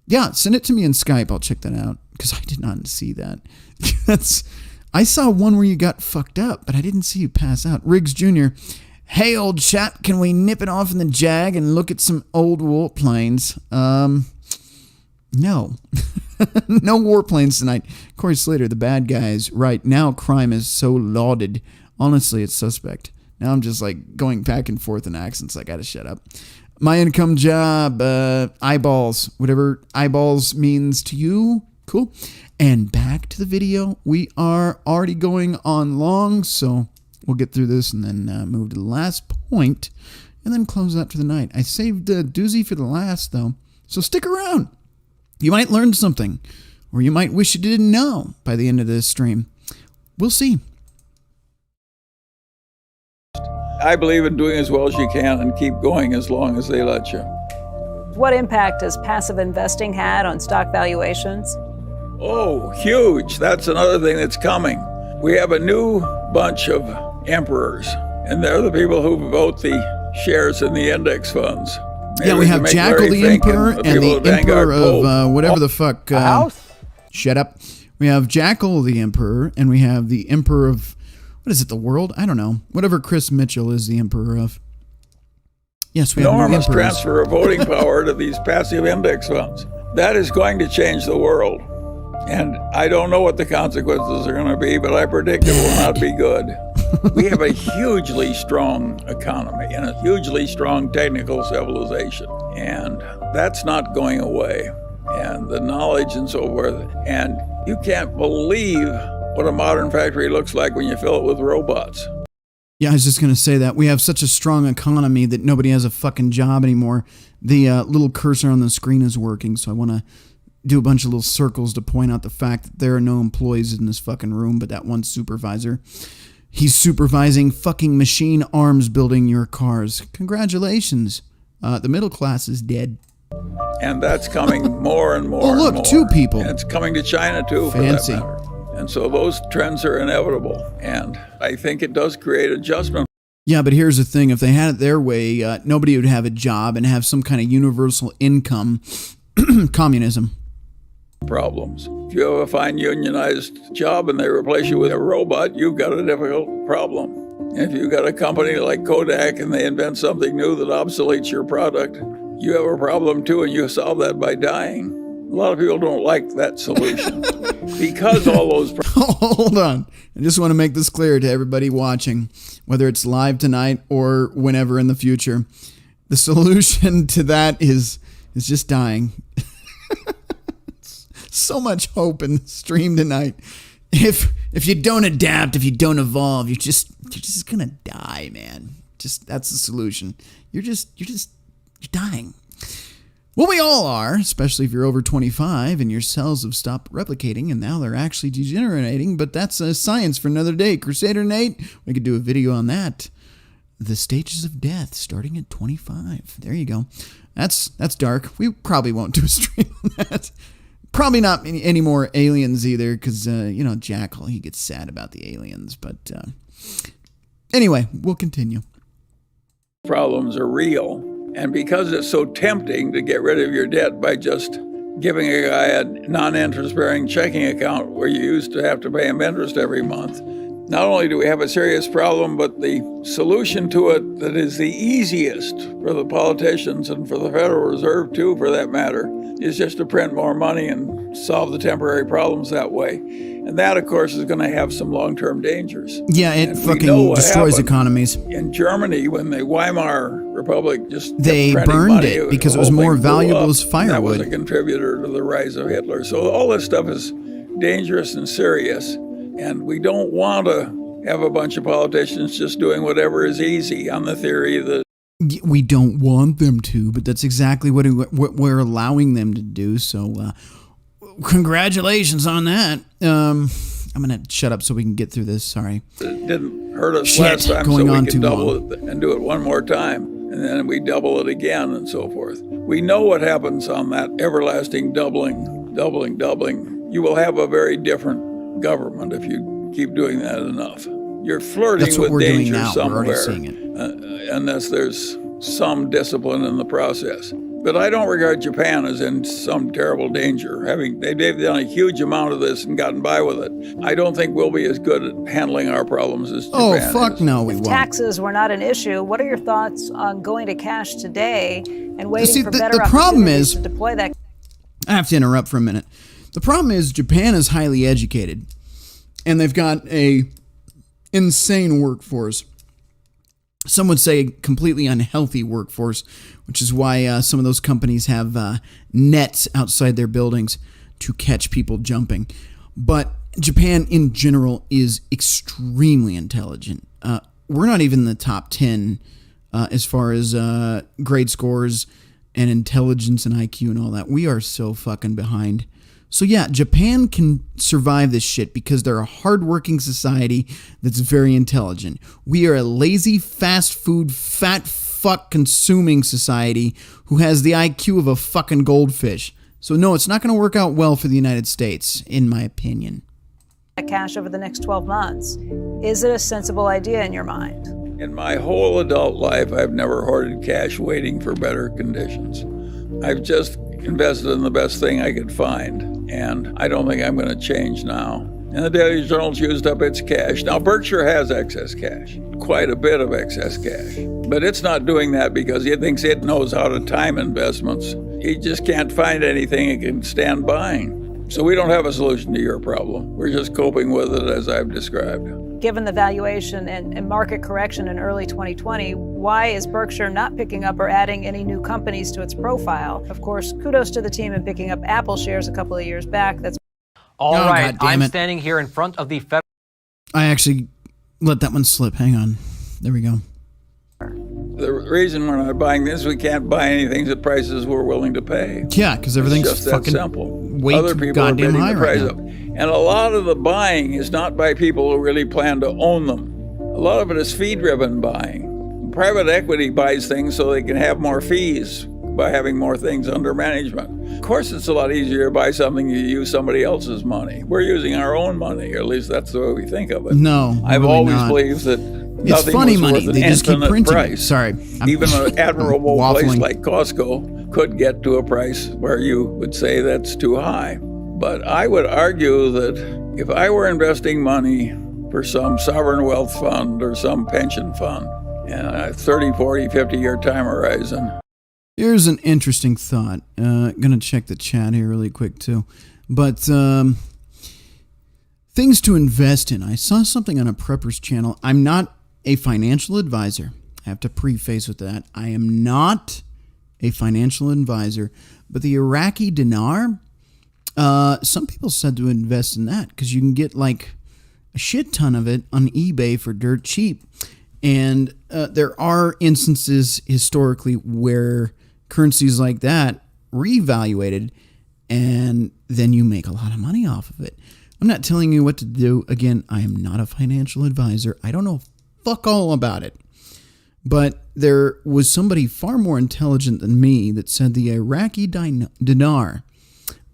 Yeah, send it to me in Skype. I'll check that out because I did not see that. I saw one where you got fucked up, but I didn't see you pass out. Riggs Jr., hey, old chap, can we nip it off in the Jag and look at some old warplanes? No. No warplanes tonight. Corey Slater, the bad guys. Right, now crime is so lauded. Honestly, it's suspect. Now I'm just like going back and forth in accents. I gotta shut up. My income job, eyeballs. Whatever eyeballs means to you. Cool. And back to the video. We are already going on long, so we'll get through this and then move to the last point and then close out for the night. I saved a doozy for the last, though, so stick around. You might learn something, or you might wish you didn't know by the end of this stream. We'll see. I believe in doing as well as you can and keep going as long as they let you. What impact has passive investing had on stock valuations? Oh, huge. That's another thing that's coming. We have a new bunch of emperors, and they're the people who vote the shares in the index funds. Maybe yeah, we have Jackal the Emperor and the Emperor of whatever the fuck. Shut up. We have Jackal the Emperor, and we have the Emperor of, what is it, the world? I don't know. Whatever Chris Mitchell is the Emperor of. Yes, we have enormous transfer of voting power to these passive index funds. That is going to change the world. And I don't know what the consequences are going to be, but I predict it will not be good. We have a hugely strong economy and a hugely strong technical civilization. And that's not going away. And the knowledge and so forth. And you can't believe what a modern factory looks like when you fill it with robots. Yeah, I was just going to say that. We have such a strong economy that nobody has a fucking job anymore. The little cursor on the screen is working, so I want to do a bunch of little circles to point out the fact that there are no employees in this fucking room but that one supervisor. He's supervising fucking machine arms building your cars. Congratulations. The middle class is dead. And that's coming more and more. Oh, look, and more. 2 people. And it's coming to China, too, Fancy. for that matter. And so those trends are inevitable. And I think it does create adjustment. Yeah, but here's the thing. If they had it their way, nobody would have a job and have some kind of universal income. Communism. Problems. If you have a fine unionized job and they replace you with a robot, you've got a difficult problem. If you've got a company like Kodak and they invent something new that obsoletes your product, you have a problem too, and you solve that by dying. A lot of people don't like that solution because all those... Hold on. I just want to make this clear to everybody watching, whether it's live tonight or whenever in the future. The solution to that is just dying. So much hope in the stream tonight. If you don't adapt, if you don't evolve, you're just gonna die, man. That's the solution. You're dying. Well, we all are, especially if you're over 25 and your cells have stopped replicating and now they're actually degenerating, but that's science for another day. Crusader Nate, we could do a video on that. The stages of death starting at 25. There you go. That's dark. We probably won't do a stream on that. Probably not any more aliens either, because, Jackal, he gets sad about the aliens. But anyway, we'll continue. Problems are real. And because it's so tempting to get rid of your debt by just giving a guy a non-interest-bearing checking account where you used to have to pay him interest every month, Not only do we have a serious problem, but the solution to it that is the easiest for the politicians and for the Federal Reserve too, for that matter, is just to print more money and solve the temporary problems that way. And that, of course, is going to have some long-term dangers. Yeah, it And fucking destroys economies. In Germany, when the Weimar Republic they burned it because it was more valuable as firewood. That was a contributor to the rise of Hitler. So all this stuff is dangerous and serious, and we don't want to have a bunch of politicians just doing whatever is easy on the theory that we don't want them to, but that's exactly what we're allowing them to do. So congratulations on that. I'm going to shut up so we can get through this. Sorry. It didn't hurt us last time, so we can double it and do it one more time. And then we double it again and so forth. We know what happens on that everlasting doubling. You will have a very different government if you keep doing that enough. You're flirting with danger somewhere, unless there's some discipline in the process. But I don't regard Japan as in some terrible danger. They've done a huge amount of this and gotten by with it. I don't think we'll be as good at handling our problems as Japan is. No, we won't. Taxes were not an issue. What are your thoughts on going to cash today and waiting for better opportunities to deploy that? I have to interrupt for a minute. The problem is Japan is highly educated, and they've got a insane workforce. Some would say completely unhealthy workforce, which is why some of those companies have nets outside their buildings to catch people jumping. But Japan in general is extremely intelligent. We're not even in the top 10 as far as grade scores and intelligence and IQ and all that. We are so fucking behind. So yeah, Japan can survive this shit because they're a hardworking society that's very intelligent. We are a lazy, fast food, fat fuck consuming society who has the IQ of a fucking goldfish. So no, it's not going to work out well for the United States, in my opinion. Cash over the next 12 months. Is it a sensible idea in your mind? In my whole adult life, I've never hoarded cash waiting for better conditions. I've just invested in the best thing I could find, and I don't think I'm going to change now. And the Daily Journal's used up its cash. Now, Berkshire has excess cash, quite a bit of excess cash. But it's not doing that because it thinks it knows how to time investments. It just can't find anything it can stand buying. So we don't have a solution to your problem. We're just coping with it as I've described. Given the valuation and market correction in early 2020, why is Berkshire not picking up or adding any new companies to its profile? Of course, kudos to the team in picking up Apple shares a couple of years back. That's all right. I'm standing here in front of the Fed. I actually let that one slip. Hang on. There we go. The reason we're not buying this, we can't buy anything at prices we're willing to pay. Yeah, because everything's just fucking that simple. Way Other people goddamn are bidding high the price right up. And a lot of the buying is not by people who really plan to own them. A lot of it is fee-driven buying. Private equity buys things so they can have more fees by having more things under management. Of course, it's a lot easier to buy something you use somebody else's money. We're using our own money, or at least that's the way we think of it. No, I've really always not. believed that It's nothing funny was money. worth They an just keep infinite printing it. price. Sorry. Even an admirable waffling. place like Costco could get to a price where you would say that's too high. But I would argue that if I were investing money for some sovereign wealth fund or some pension fund, and a 30, 40, 50-year time horizon. Here's an interesting thought. Gonna check the chat here really quick too. But things to invest in. I saw something on a prepper's channel. I'm not a financial advisor. I have to preface with that. I am not a financial advisor. But the Iraqi dinar, some people said to invest in that because you can get like a shit ton of it on eBay for dirt cheap. And there are instances historically where currencies like that reevaluated and then you make a lot of money off of it. I'm not telling you what to do. Again, I am not a financial advisor. I don't know fuck all about it. But there was somebody far more intelligent than me that said the Iraqi dinar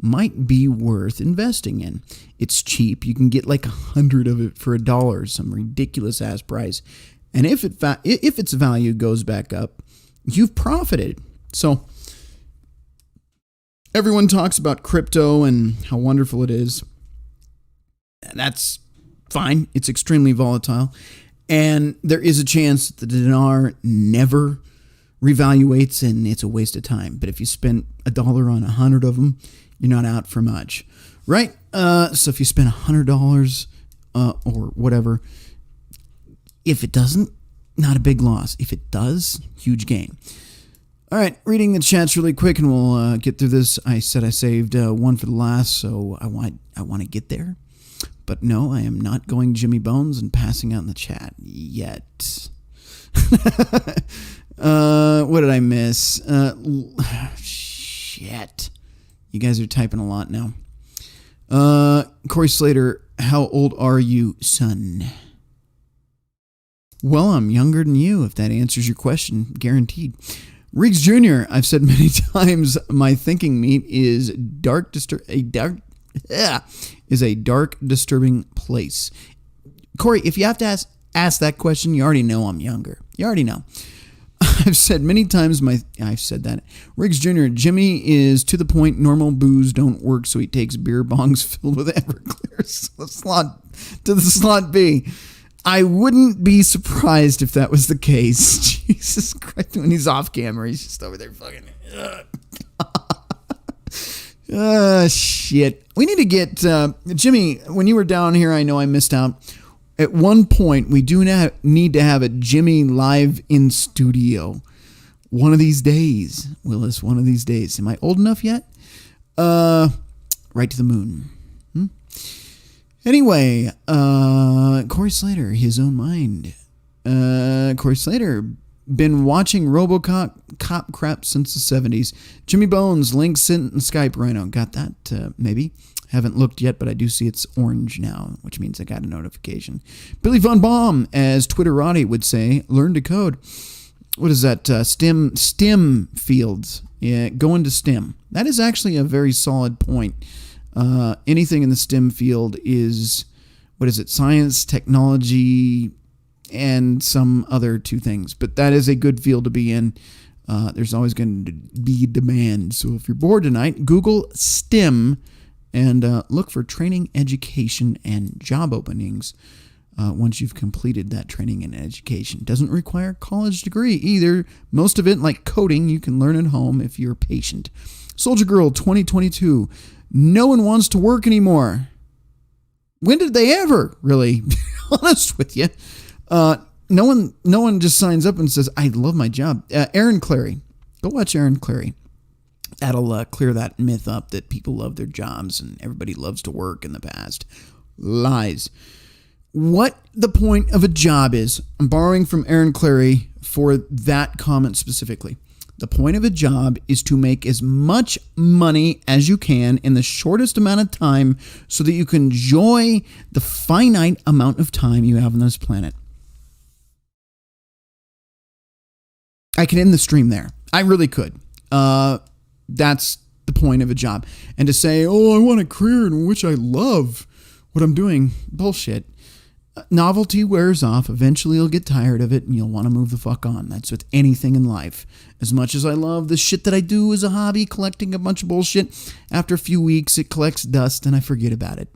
might be worth investing in. It's cheap. You can get like 100 of it for $1, some ridiculous ass price. And if its value goes back up, you've profited. So everyone talks about crypto and how wonderful it is. That's fine. It's extremely volatile. And there is a chance that the dinar never revaluates, and it's a waste of time. But if you spend $1 on 100 of them, you're not out for much, right? So if you spend $100 or whatever, if it doesn't, not a big loss. If it does, huge gain. All right, reading the chats really quick, and we'll get through this. I said I saved one for the last, so I want to get there. But no, I am not going Jimmy Bones and passing out in the chat yet. What did I miss? Shit. You guys are typing a lot now. Corey Slater, how old are you, son? Well, I'm younger than you, if that answers your question. Guaranteed. Riggs Jr., I've said many times, my thinking meat is a dark, disturbing place. Corey, if you have to ask that question, you already know I'm younger. You already know. I've said many times I've said that. Riggs Jr., Jimmy is to the point, normal booze don't work, so he takes beer bongs filled with Everclear to the slot B. I wouldn't be surprised if that was the case. Jesus Christ, when he's off camera, he's just over there fucking... shit. We need to get... Jimmy, when you were down here, I know I missed out. At one point, we do need to have a Jimmy live in studio. One of these days, Willis, one of these days. Am I old enough yet? Right to the moon. Anyway, Corey Slater, his own mind. Corey Slater, been watching RoboCop cop crap since the 70s. Jimmy Bones, link sent in Skype, Rhino. Got that, maybe? Haven't looked yet, but I do see it's orange now, which means I got a notification. Billy Von Baum, as Twitterati would say, learn to code. What is that? STEM fields. Yeah, go into STEM. That is actually a very solid point. Anything in the STEM field is, what is it? Science, technology, and some other two things. But that is a good field to be in. There's always going to be demand. So if you're bored tonight, Google STEM and look for training, education, and job openings once you've completed that training and education. Doesn't require a college degree either. Most of it, like coding, you can learn at home if you're patient. Soldier Girl 2022. No one wants to work anymore. When did they ever, really? Be honest with you. No one just signs up and says, I love my job. Aaron Clary. Go watch Aaron Clary. That'll clear that myth up that people love their jobs and everybody loves to work in the past. Lies. What the point of a job is, I'm borrowing from Aaron Clary for that comment specifically. The point of a job is to make as much money as you can in the shortest amount of time so that you can enjoy the finite amount of time you have on this planet. I can end the stream there. I really could. That's the point of a job. And to say, oh, I want a career in which I love what I'm doing, bullshit. Novelty wears off. Eventually you'll get tired of it and you'll want to move the fuck on. That's with anything in life. As much as I love the shit that I do as a hobby, collecting a bunch of bullshit, after a few weeks it collects dust and I forget about it.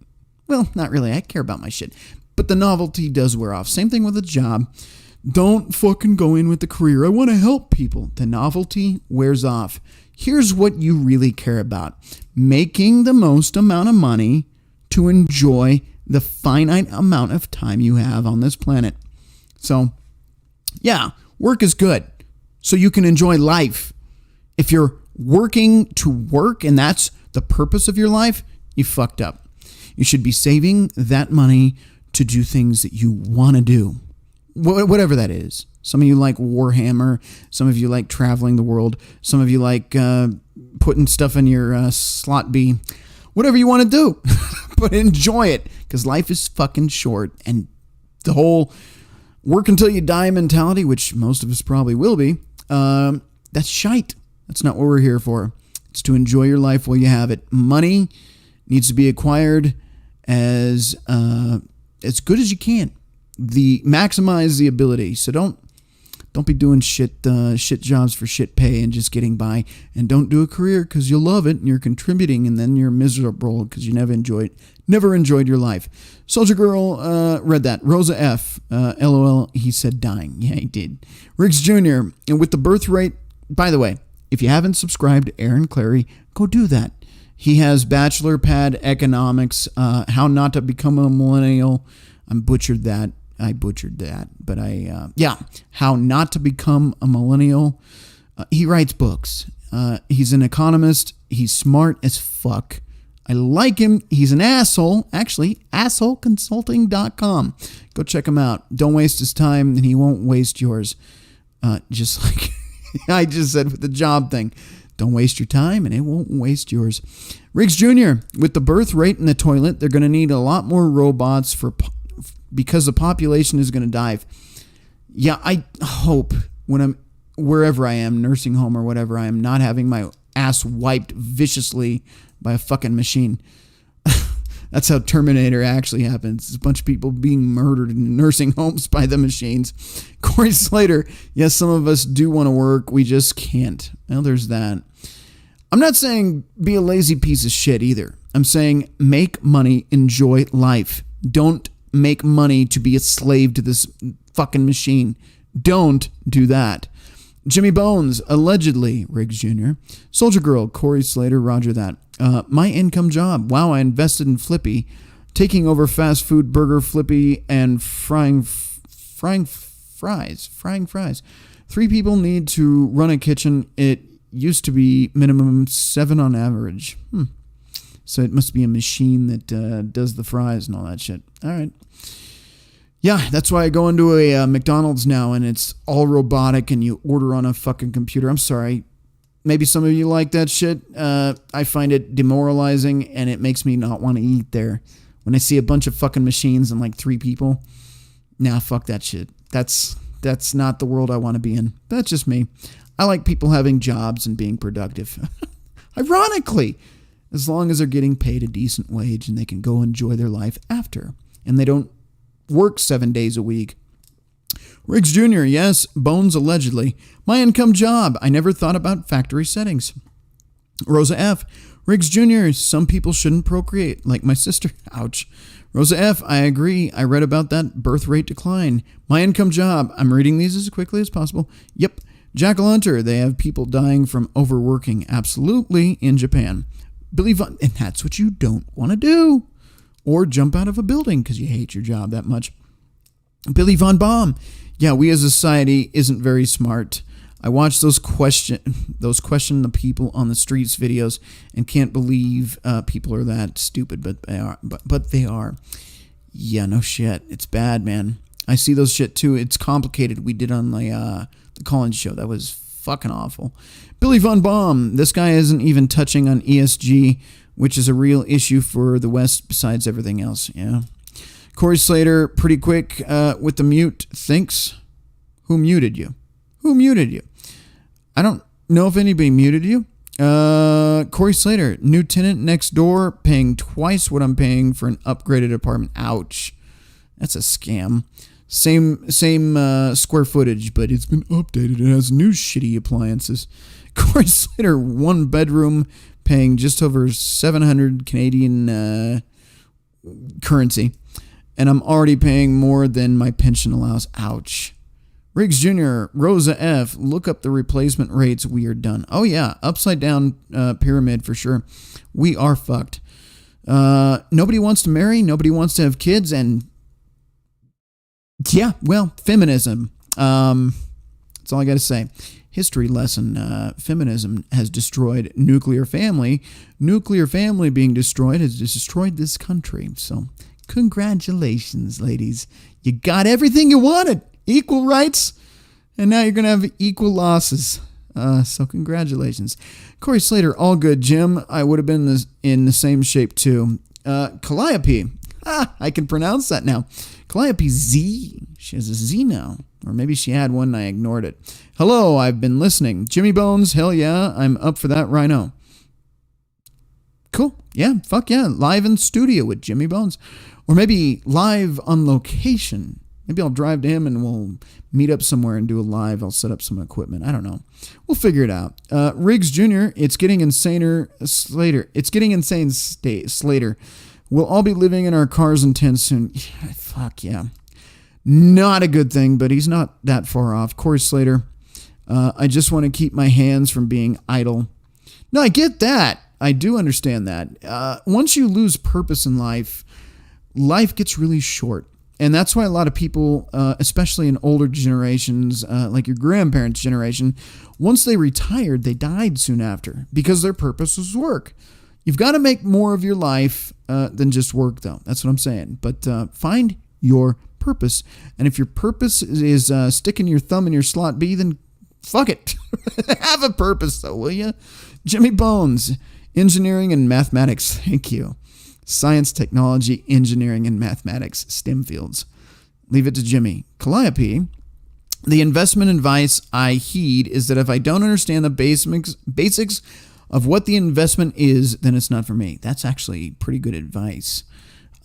Well, not really. I care about my shit. But the novelty does wear off. Same thing with a job. Don't fucking go in with the career. I want to help people. The novelty wears off. Here's what you really care about. Making the most amount of money to enjoy the finite amount of time you have on this planet. So, yeah, work is good. So you can enjoy life. If you're working to work and that's the purpose of your life, you fucked up. You should be saving that money to do things that you want to do. Whatever that is. Some of you like Warhammer. Some of you like traveling the world. Some of you like putting stuff in your slot B. Whatever you want to do. But enjoy it. Because life is fucking short. And the whole work until you die mentality, which most of us probably will be, that's shite. That's not what we're here for. It's to enjoy your life while you have it. Money needs to be acquired as good as you can. Maximize the ability. So don't Don't be doing shit jobs for shit pay and just getting by. And don't do a career because you love it and you're contributing, and then you're miserable because you never enjoyed your life. Soldier Girl read that. Rosa F. LOL, he said dying. Yeah, he did. Riggs Jr. And with the birth rate, by the way, if you haven't subscribed to Aaron Clary, go do that. He has Bachelor Pad Economics, How Not to Become a Millennial. I butchered that, but How Not to Become a Millennial. He writes books. He's an economist. He's smart as fuck. I like him. He's an asshole. Actually, assholeconsulting.com. Go check him out. Don't waste his time, and he won't waste yours. Just like I just said with the job thing. Don't waste your time, and it won't waste yours. Riggs Jr., with the birth rate in the toilet, they're going to need a lot more robots because the population is going to die. Yeah, I hope when I'm wherever I am, nursing home or whatever, I am not having my ass wiped viciously by a fucking machine. That's how Terminator actually happens. It's a bunch of people being murdered in nursing homes by the machines. Corey Slater, yes, some of us do want to work. We just can't. Well, there's that. I'm not saying be a lazy piece of shit either. I'm saying make money, enjoy life. Don't make money to be a slave to this fucking machine. Don't do that. Jimmy Bones, allegedly, Riggs Jr. Soldier Girl, Corey Slater, roger that. My income job. Wow, I invested in Flippy, taking over fast food burger Flippy and frying fries. 3 people need to run a kitchen. It used to be minimum 7 on average. So it must be a machine that does the fries and all that shit. All right. Yeah, that's why I go into a McDonald's now and it's all robotic and you order on a fucking computer. I'm sorry. Maybe some of you like that shit. I find it demoralizing and it makes me not want to eat there. When I see a bunch of fucking machines and like 3 people, nah, fuck that shit. That's not the world I want to be in. That's just me. I like people having jobs and being productive. Ironically, as long as they're getting paid a decent wage and they can go enjoy their life after. And they don't work 7 days a week. Riggs Jr., yes, Bones allegedly. My income job. I never thought about factory settings. Rosa F. Riggs Jr., some people shouldn't procreate, like my sister. Ouch. Rosa F., I agree. I read about that birth rate decline. My income job. I'm reading these as quickly as possible. Yep. Jackal Hunter, they have people dying from overworking. Absolutely, in Japan. Billy Von, and that's what you don't want to do. Or jump out of a building because you hate your job that much. Billy Von Baum. Yeah, we as a society isn't very smart. I watch those question the people on the streets videos and can't believe people are that stupid, but they are. But they are. Yeah, no shit. It's bad, man. I see those shit too. It's complicated. We did on the Collins show. That was fucking awful. Billy Von Baum. This guy isn't even touching on ESG, which is a real issue for the West besides everything else. Yeah. Corey Slater, pretty quick with the mute. Thinks. Who muted you? Who muted you? I don't know if anybody muted you. Corey Slater, new tenant next door, paying twice what I'm paying for an upgraded apartment. Ouch. That's a scam. Same square footage, but it's been updated. It has new shitty appliances. Corey Slater, 1 bedroom, paying just over 700 Canadian currency. And I'm already paying more than my pension allows. Ouch. Riggs Jr., Rosa F., look up the replacement rates. We are done. Oh, yeah. Upside down pyramid for sure. We are fucked. Nobody wants to marry. Nobody wants to have kids. And yeah, well, feminism. That's all I got to say. History lesson. Feminism has destroyed nuclear family. Nuclear family being destroyed has destroyed this country. So congratulations, ladies. You got everything you wanted. Equal rights. And now you're going to have equal losses. So congratulations. Corey Slater, all good. Jim, I would have been in the same shape too. Calliope. I can pronounce that now. Calliope Z. She has a Z now. Or maybe she had one and I ignored it. Hello, I've been listening. Jimmy Bones, hell yeah, I'm up for that. Rhino. Cool. Yeah, fuck yeah. Live in studio with Jimmy Bones. Or maybe live on location Maybe I'll drive to him and we'll meet up somewhere and do a live. I'll set up some equipment. I don't know. We'll figure it out. Riggs Jr., it's getting insaner, Slater. It's getting insane, Slater. We'll all be living in our cars and tents soon. Fuck yeah. Not a good thing, but he's not that far off. Corey Slater, I just want to keep my hands from being idle. No, I get that. I do understand that. Once you lose purpose in life, life gets really short. And that's why a lot of people, especially in older generations, like your grandparents' generation, once they retired, they died soon after because their purpose was work. You've got to make more of your life than just work, though. That's what I'm saying. But find your purpose. And if your purpose is sticking your thumb in your slot B, then fuck it. Have a purpose, though, will you? Jimmy Bones, engineering and mathematics. Thank you. Science, technology, engineering, and mathematics, STEM fields. Leave it to Jimmy. Calliope, the investment advice I heed is that if I don't understand the basics of what the investment is, then it's not for me. That's actually pretty good advice.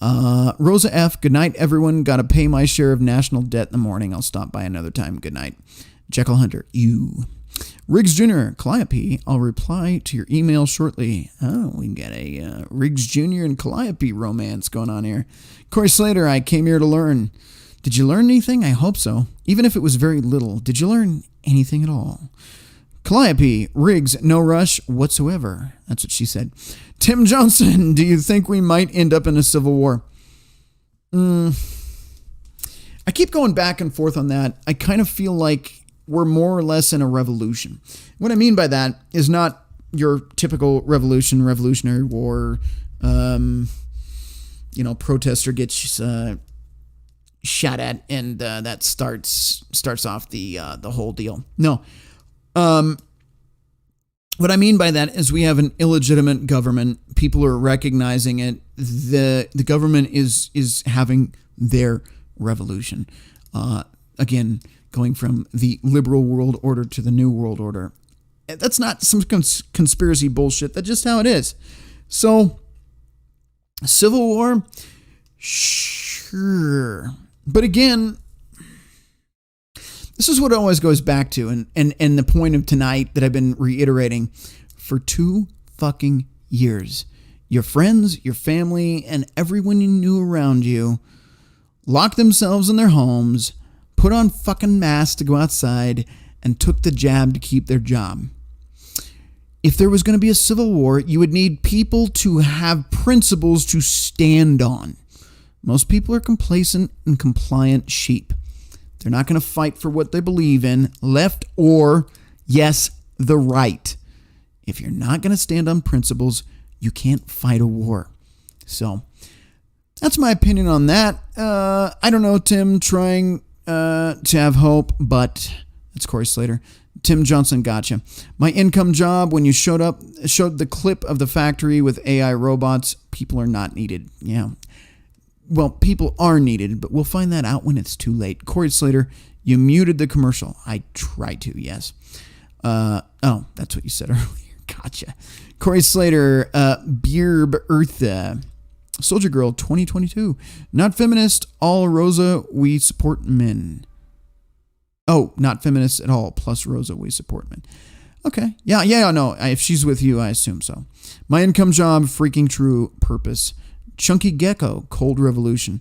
Rosa F., good night, everyone. Got to pay my share of national debt in the morning. I'll stop by another time. Good night. Jekyll Hunter, you. Riggs Jr., Calliope, I'll reply to your email shortly. Oh, we got a Riggs Jr. and Calliope romance going on here. Corey Slater, I came here to learn. Did you learn anything? I hope so. Even if it was very little. Did you learn anything at all? Calliope, Riggs, no rush whatsoever. That's what she said. Tim Johnson, do you think we might end up in a civil war? I keep going back and forth on that. I kind of feel like we're more or less in a revolution. What I mean by that is not your typical revolutionary war, protester gets shot at and that starts off the whole deal. No. What I mean by that is we have an illegitimate government. People are recognizing it. The government is having their revolution. Again, going from the liberal world order to the new world order. That's not some conspiracy bullshit. That's just how it is. So, civil war, sure. But again, this is what it always goes back to, and the point of tonight that I've been reiterating for 2 fucking years. Your friends, your family, and everyone you knew around you locked themselves in their homes, put on fucking masks to go outside, and took the jab to keep their job. If there was going to be a civil war, you would need people to have principles to stand on. Most people are complacent and compliant sheep. They're not going to fight for what they believe in, left or, yes, the right. If you're not going to stand on principles, you can't fight a war. So, that's my opinion on that. I don't know, Tim, trying to have hope, but that's Corey Slater. Tim Johnson, gotcha. My income job, when you showed the clip of the factory with AI robots, people are not needed. Yeah. Well, people are needed, but we'll find that out when it's too late. Corey Slater, you muted the commercial. I tried to, yes. Oh, that's what you said earlier. Gotcha. Corey Slater, Beerb Eartha. Soldier Girl 2022. Not feminist, all Rosa, we support men. Oh, not feminist at all, plus Rosa, we support men. Okay. Yeah, no. If she's with you, I assume so. My income job, freaking true purpose. Chunky Gecko, Cold Revolution.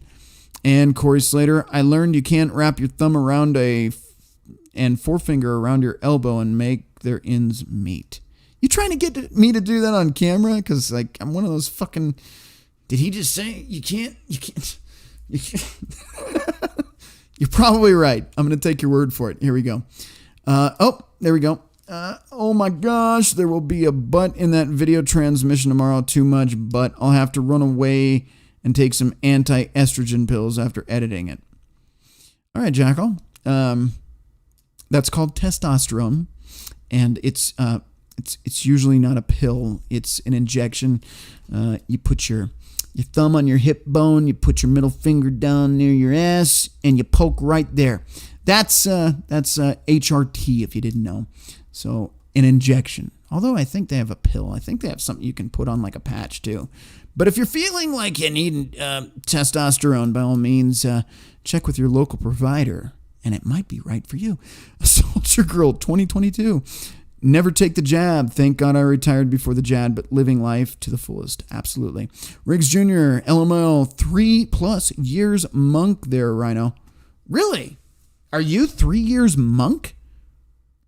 And Corey Slater, I learned you can't wrap your thumb around and forefinger around your elbow and make their ends meet. You trying to get me to do that on camera? Because, like, I'm one of those fucking... Did he just say you can't? You're probably right. I'm going to take your word for it. Here we go. There we go. Oh my gosh, there will be a butt in that video transmission tomorrow. Too much butt. I'll have to run away and take some anti-estrogen pills after editing it. All right, Jackal. That's called testosterone, and it's usually not a pill. It's an injection. You put your thumb on your hip bone, you put your middle finger down near your ass, and you poke right there. That's HRT, if you didn't know. So, an injection. Although I think they have a pill. I think they have something you can put on like a patch too. But if you're feeling like you need testosterone, by all means, check with your local provider, and it might be right for you. Soldier Girl 2022. Never take the jab. Thank God I retired before the jab, but living life to the fullest. Absolutely. Riggs Jr., LML, 3+ years monk there, Rhino. Really? Are you 3 years monk?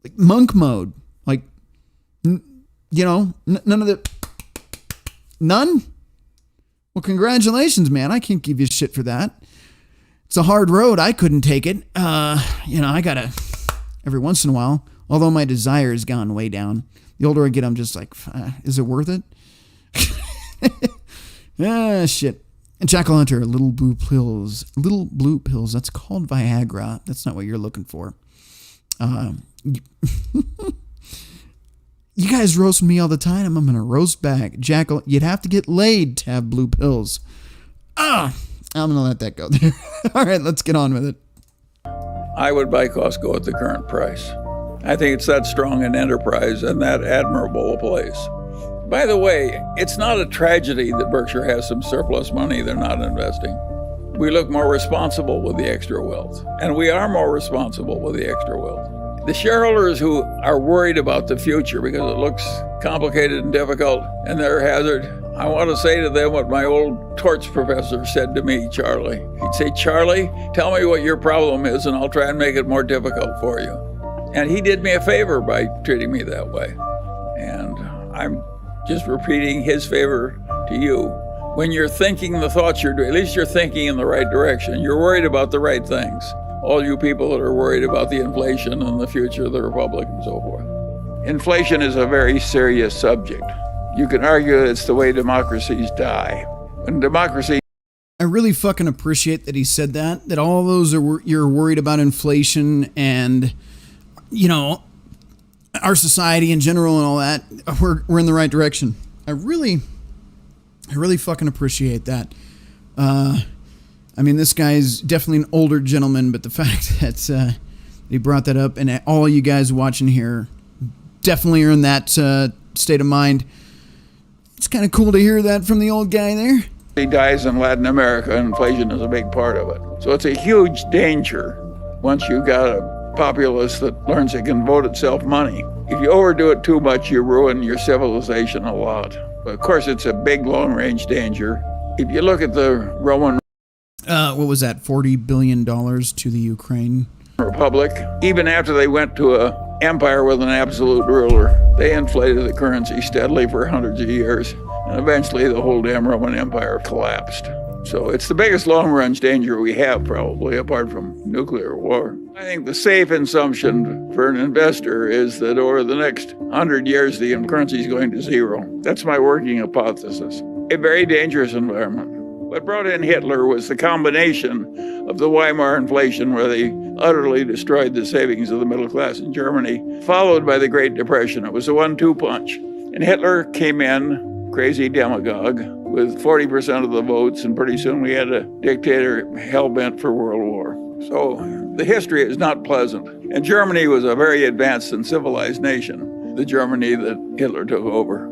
Like monk mode? Like, none of the... None? Well, congratulations, man. I can't give you shit for that. It's a hard road. I couldn't take it. I gotta... Every once in a while... Although my desire has gone way down. The older I get, I'm just like, is it worth it? Shit. And Jackal Hunter, little blue pills. Little blue pills. That's called Viagra. That's not what you're looking for. You guys roast me all the time. I'm going to roast back. Jackal, you'd have to get laid to have blue pills. I'm going to let that go there. All right, let's get on with it. I would buy Costco at the current price. I think it's that strong an enterprise and that admirable a place. By the way, it's not a tragedy that Berkshire has some surplus money they're not investing. We look more responsible with the extra wealth, and we are more responsible with the extra wealth. The shareholders who are worried about the future because it looks complicated and difficult and they're hazard, I want to say to them what my old torts professor said to me, Charlie. He'd say, Charlie, tell me what your problem is and I'll try and make it more difficult for you. And he did me a favor by treating me that way. And I'm just repeating his favor to you. When you're thinking the thoughts you're doing, at least you're thinking in the right direction. You're worried about the right things. All you people that are worried about the inflation and the future of the republic and so forth. Inflation is a very serious subject. You can argue that it's the way democracies die. When democracy... I really fucking appreciate that he said that all those you're worried about inflation and... our society in general and all that, we're in the right direction. I really fucking appreciate that. This guy's definitely an older gentleman, but the fact that he brought that up, and all you guys watching here definitely are in that state of mind. It's kind of cool to hear that from the old guy there. He dies in Latin America, and inflation is a big part of it. So it's a huge danger once you've got a populace that learns it can vote itself money. If you overdo it too much, you ruin your civilization a lot. But of course, it's a big long-range danger. If you look at the Roman... what was that, $40 billion to the Ukraine? Republic, even after they went to an empire with an absolute ruler, they inflated the currency steadily for hundreds of years. And eventually, the whole damn Roman Empire collapsed. So it's the biggest long-range danger we have, probably, apart from nuclear war. I think the safe assumption for an investor is that over the next 100 years, the currency is going to zero. That's my working hypothesis. A very dangerous environment. What brought in Hitler was the combination of the Weimar inflation, where they utterly destroyed the savings of the middle class in Germany, followed by the Great Depression. It was a 1-2 punch. And Hitler came in, crazy demagogue, with 40% of the votes, and pretty soon we had a dictator hell-bent for world war. So the history is not pleasant. And Germany was a very advanced and civilized nation, the Germany that Hitler took over.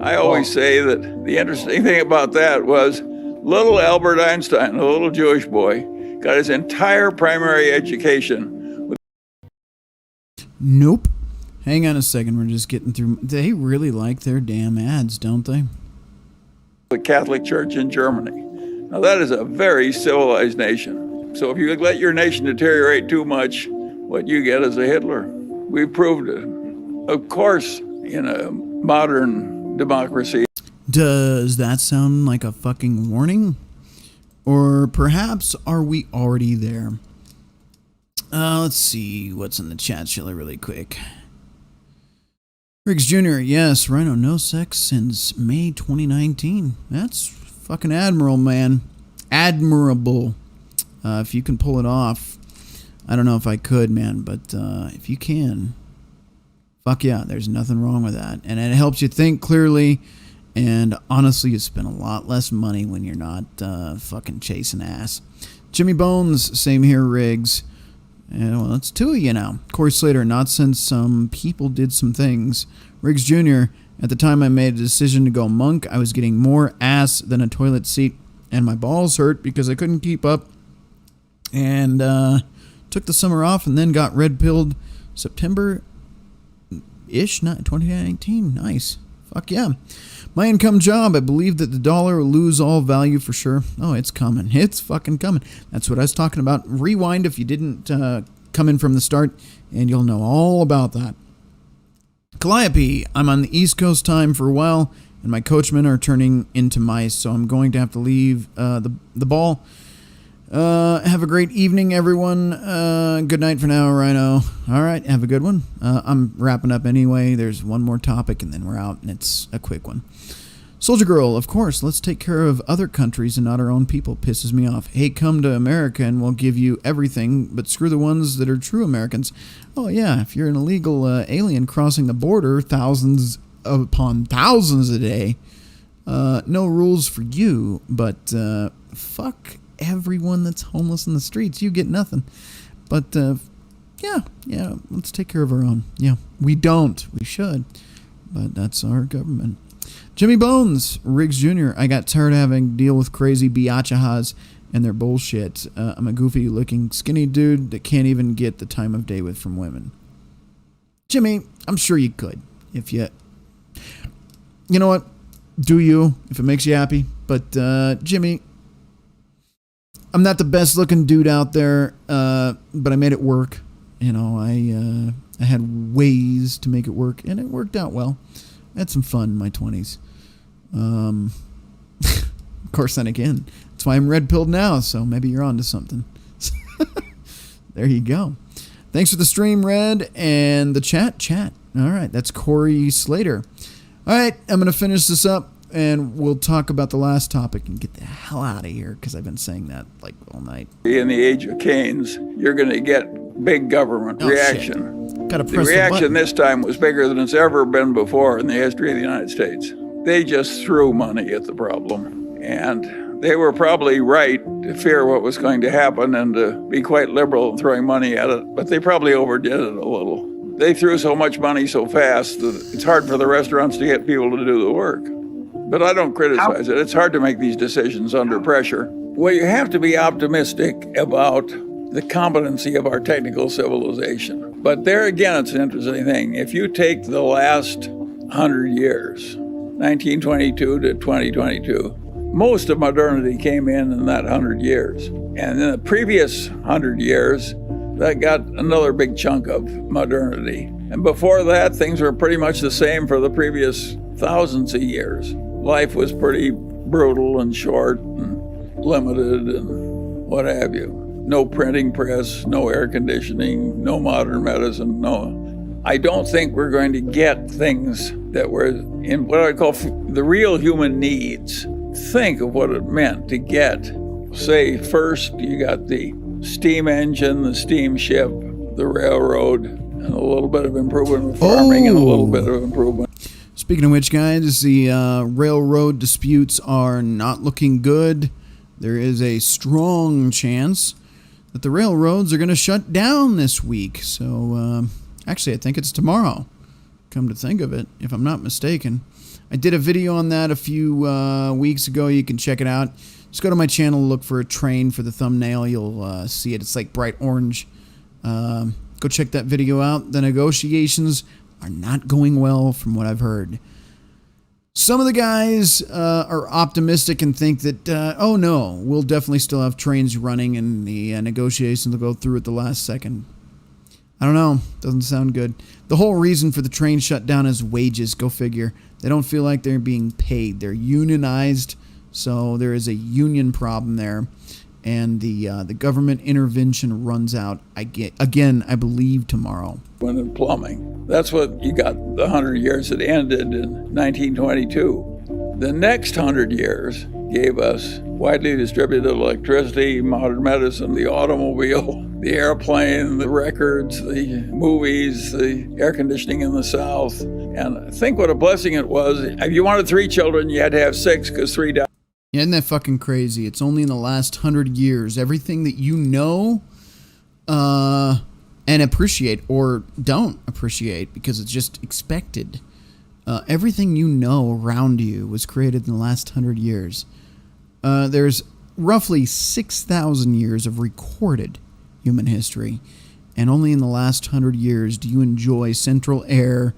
I always say that the interesting thing about that was little Albert Einstein, a little Jewish boy, got his entire primary education. Nope. Hang on a second, we're just getting through. They really like their damn ads, don't they? The Catholic Church in Germany. Now that is a very civilized nation. So if you let your nation deteriorate too much, what you get is a Hitler. We proved it. Of course, in a modern democracy. Does that sound like a fucking warning? Or perhaps are we already there? Let's see what's in the chat, shall I, really quick. Riggs Jr., yes, Rhino, no sex since May 2019. That's fucking admirable, man. Admirable. If you can pull it off. I don't know if I could, man, but if you can, fuck yeah, there's nothing wrong with that. And it helps you think clearly, and honestly, you spend a lot less money when you're not fucking chasing ass. Jimmy Bones, same here, Riggs. And well, it's two of you now. Corey Slater, not since some people did some things. Riggs Jr., at the time I made a decision to go monk, I was getting more ass than a toilet seat, and my balls hurt because I couldn't keep up. And took the summer off and then got red-pilled September-ish, 2019. Nice. Fuck yeah. My income job, I believe that the dollar will lose all value for sure. Oh, it's coming. It's fucking coming. That's what I was talking about. Rewind if you didn't come in from the start, and you'll know all about that. Calliope, I'm on the East Coast time for a while, and my coachmen are turning into mice, so I'm going to have to leave the ball. Have a great evening, everyone. Good night for now, Rhino. All right, have a good one. I'm wrapping up anyway. There's one more topic, and then we're out, and it's a quick one. Soldier Girl, of course, let's take care of other countries and not our own people. Pisses me off. Hey, come to America, and we'll give you everything, but screw the ones that are true Americans. Oh, yeah, if you're an illegal alien crossing the border thousands upon thousands a day, no rules for you, but fuck everyone that's homeless in the streets. You get nothing. But yeah, let's take care of our own. Yeah, we don't. We should. But that's our government. Jimmy Bones, Riggs Jr., I got tired of having to deal with crazy biachahas and their bullshit. I'm a goofy-looking skinny dude that can't even get the time of day with from women. Jimmy, I'm sure you could. If you... You know what? Do you, if it makes you happy. But, Jimmy... I'm not the best looking dude out there, but I made it work. You know, I had ways to make it work, and it worked out well. I had some fun in my 20s. Of course, then again, that's why I'm red-pilled now, so maybe you're onto something. There you go. Thanks for the stream, Red, and the chat. All right, that's Corey Slater. All right, I'm going to finish this up. And we'll talk about the last topic and get the hell out of here, because I've been saying that like all night. In the age of Keynes, you're going to get big government reaction. Gotta The press reaction the this time was bigger than it's ever been before in the history of the United States. They just threw money at the problem. And they were probably right to fear what was going to happen and to be quite liberal in throwing money at it, but they probably overdid it a little. They threw so much money so fast that it's hard for the restaurants to get people to do the work. But I don't criticize it. It's hard to make these decisions under pressure. Well, you have to be optimistic about the competency of our technical civilization. But there again, it's an interesting thing. If you take the last 100 years, 1922 to 2022, most of modernity came in that 100 years. And in the previous 100 years, that got another big chunk of modernity. And before that, things were pretty much the same for the previous thousands of years. Life was pretty brutal and short and limited and what have you. No printing press, no air conditioning, no modern medicine, no. I don't think we're going to get things that were in what I call the real human needs. Think of what it meant to get, say, first you got the steam engine, the steamship, the railroad, and a little bit of improvement in farming and a little bit of improvement. Speaking of which, guys, the railroad disputes are not looking good. There is a strong chance that the railroads are going to shut down this week. So, actually, I think it's tomorrow, come to think of it, if I'm not mistaken. I did a video on that a few weeks ago. You can check it out. Just go to my channel, look for a train for the thumbnail. You'll see it. It's like bright orange. Go check that video out. The negotiations are not going well from what I've heard. Some of the guys are optimistic and think that, oh no, we'll definitely still have trains running and the negotiations will go through at the last second. I don't know. Doesn't sound good. The whole reason for the train shutdown is wages. Go figure. They don't feel like they're being paid. They're unionized, so there is a union problem there. And the government intervention runs out, I believe, tomorrow. When in plumbing. That's what you got the 100 years that ended in 1922. The next 100 years gave us widely distributed electricity, modern medicine, the automobile, the airplane, the records, the movies, the air conditioning in the South. And think what a blessing it was. If you wanted 3 children, you had to have 6 because 3 died. Isn't that fucking crazy? It's only in the last 100 years. Everything that you know and appreciate or don't appreciate because it's just expected. Everything you know around you was created in the last 100 years. There's roughly 6,000 years of recorded human history, and only in the last 100 years do you enjoy central air,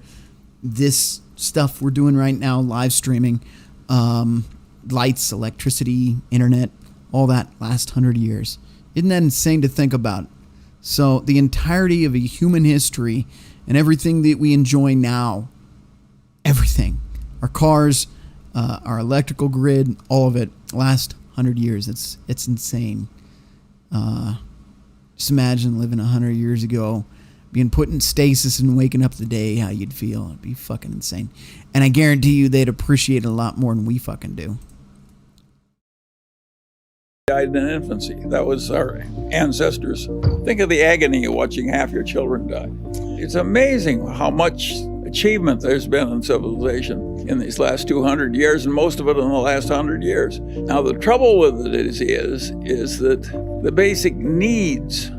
this stuff we're doing right now, live streaming, lights, electricity, internet, all that last 100 years. Isn't that insane to think about? So the entirety of a human history and everything that we enjoy now, everything, our cars, our electrical grid, all of it, last 100 years. It's insane. Just imagine living 100 years ago, being put in stasis and waking up the day, how you'd feel. It'd be fucking insane. And I guarantee you they'd appreciate it a lot more than we fucking do. Died in infancy. That was our ancestors. Think of the agony of watching half your children die. It's amazing how much achievement there's been in civilization in these last 200 years, and most of it in the last 100 years. Now, the trouble with it is that the basic needs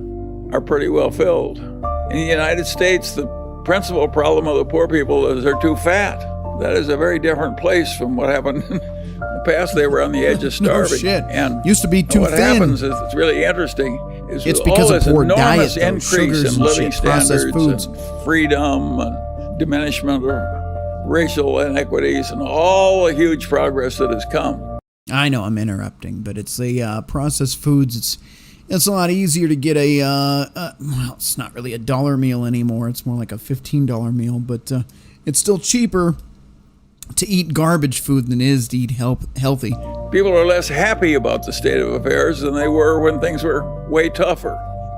are pretty well filled. In the United States, the principal problem of the poor people is they're too fat. That is a very different place from what happened in the past. They were on the edge of starving. No shit. And used to be too what thin. Happens is, it's really interesting, is it's with because all of this poor enormous diet, increase in living standards foods. and freedom and diminishment of racial inequities and all the huge progress that has come. I know I'm interrupting, but it's the processed foods. It's a lot easier to get well, it's not really a dollar meal anymore. It's more like a $15 meal, but it's still cheaper to eat garbage food than it is to eat healthy. People are less happy about the state of affairs than they were when things were way tougher.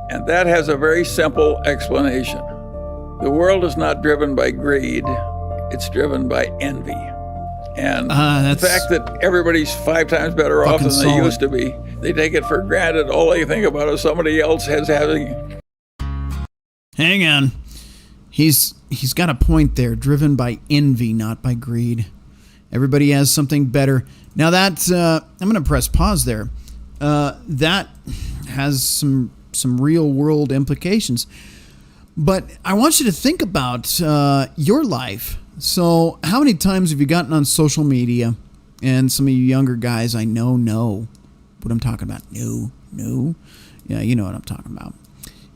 And that has a very simple explanation. The world is not driven by greed, it's driven by envy. And the fact that everybody's 5 times better off than they used to be, they take it for granted. All they think about is somebody else having. Hang on. He's got a point there, driven by envy, not by greed. Everybody has something better. Now that, I'm going to press pause there. That has some real world implications. But I want you to think about your life. So how many times have you gotten on social media, and some of you younger guys I know what I'm talking about. No. Yeah, you know what I'm talking about.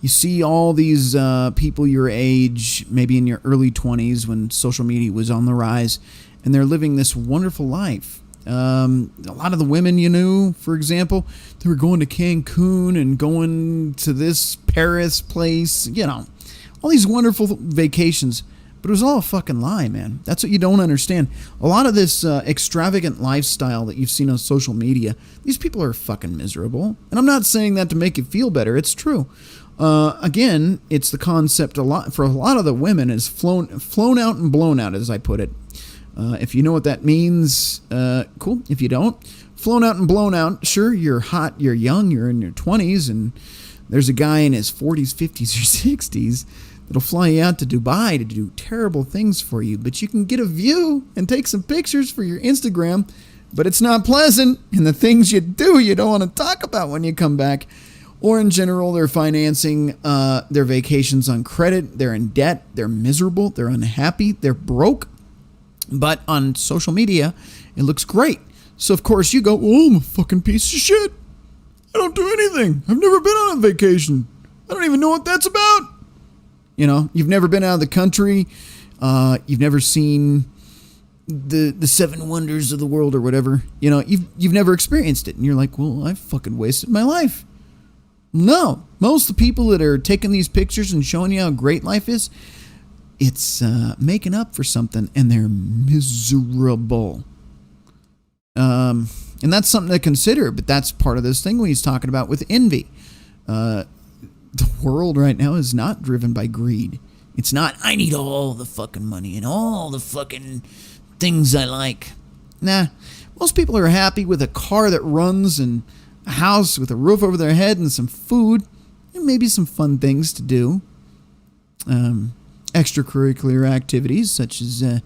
You see all these people your age, maybe in your early 20s when social media was on the rise, and they're living this wonderful life. A lot of the women you knew, for example, they were going to Cancun and going to this Paris place, all these wonderful vacations. But it was all a fucking lie, man. That's what you don't understand. A lot of this extravagant lifestyle that you've seen on social media, these people are fucking miserable. And I'm not saying that to make you feel better. It's true. Again, it's the concept for a lot of the women is flown out and blown out, as I put it. If you know what that means, cool. If you don't, flown out and blown out. Sure, you're hot, you're young, you're in your 20s, and there's a guy in his 40s, 50s, or 60s that'll fly you out to Dubai to do terrible things for you. But you can get a view and take some pictures for your Instagram, but it's not pleasant. And the things you do, you don't want to talk about when you come back. Or in general, they're financing their vacations on credit. They're in debt. They're miserable. They're unhappy. They're broke. But on social media, it looks great. So, of course, you go, oh, I'm a fucking piece of shit. I don't do anything. I've never been on a vacation. I don't even know what that's about. You've never been out of the country. You've never seen the 7 wonders of the world or whatever. You've never experienced it. And you're like, well, I've fucking wasted my life. No. Most of the people that are taking these pictures and showing you how great life is, it's making up for something, and they're miserable. And that's something to consider, but that's part of this thing when he's talking about with envy. The world right now is not driven by greed. It's not, I need all the fucking money and all the fucking things I like. Nah, most people are happy with a car that runs and a house with a roof over their head and some food and maybe some fun things to do. Extracurricular activities such as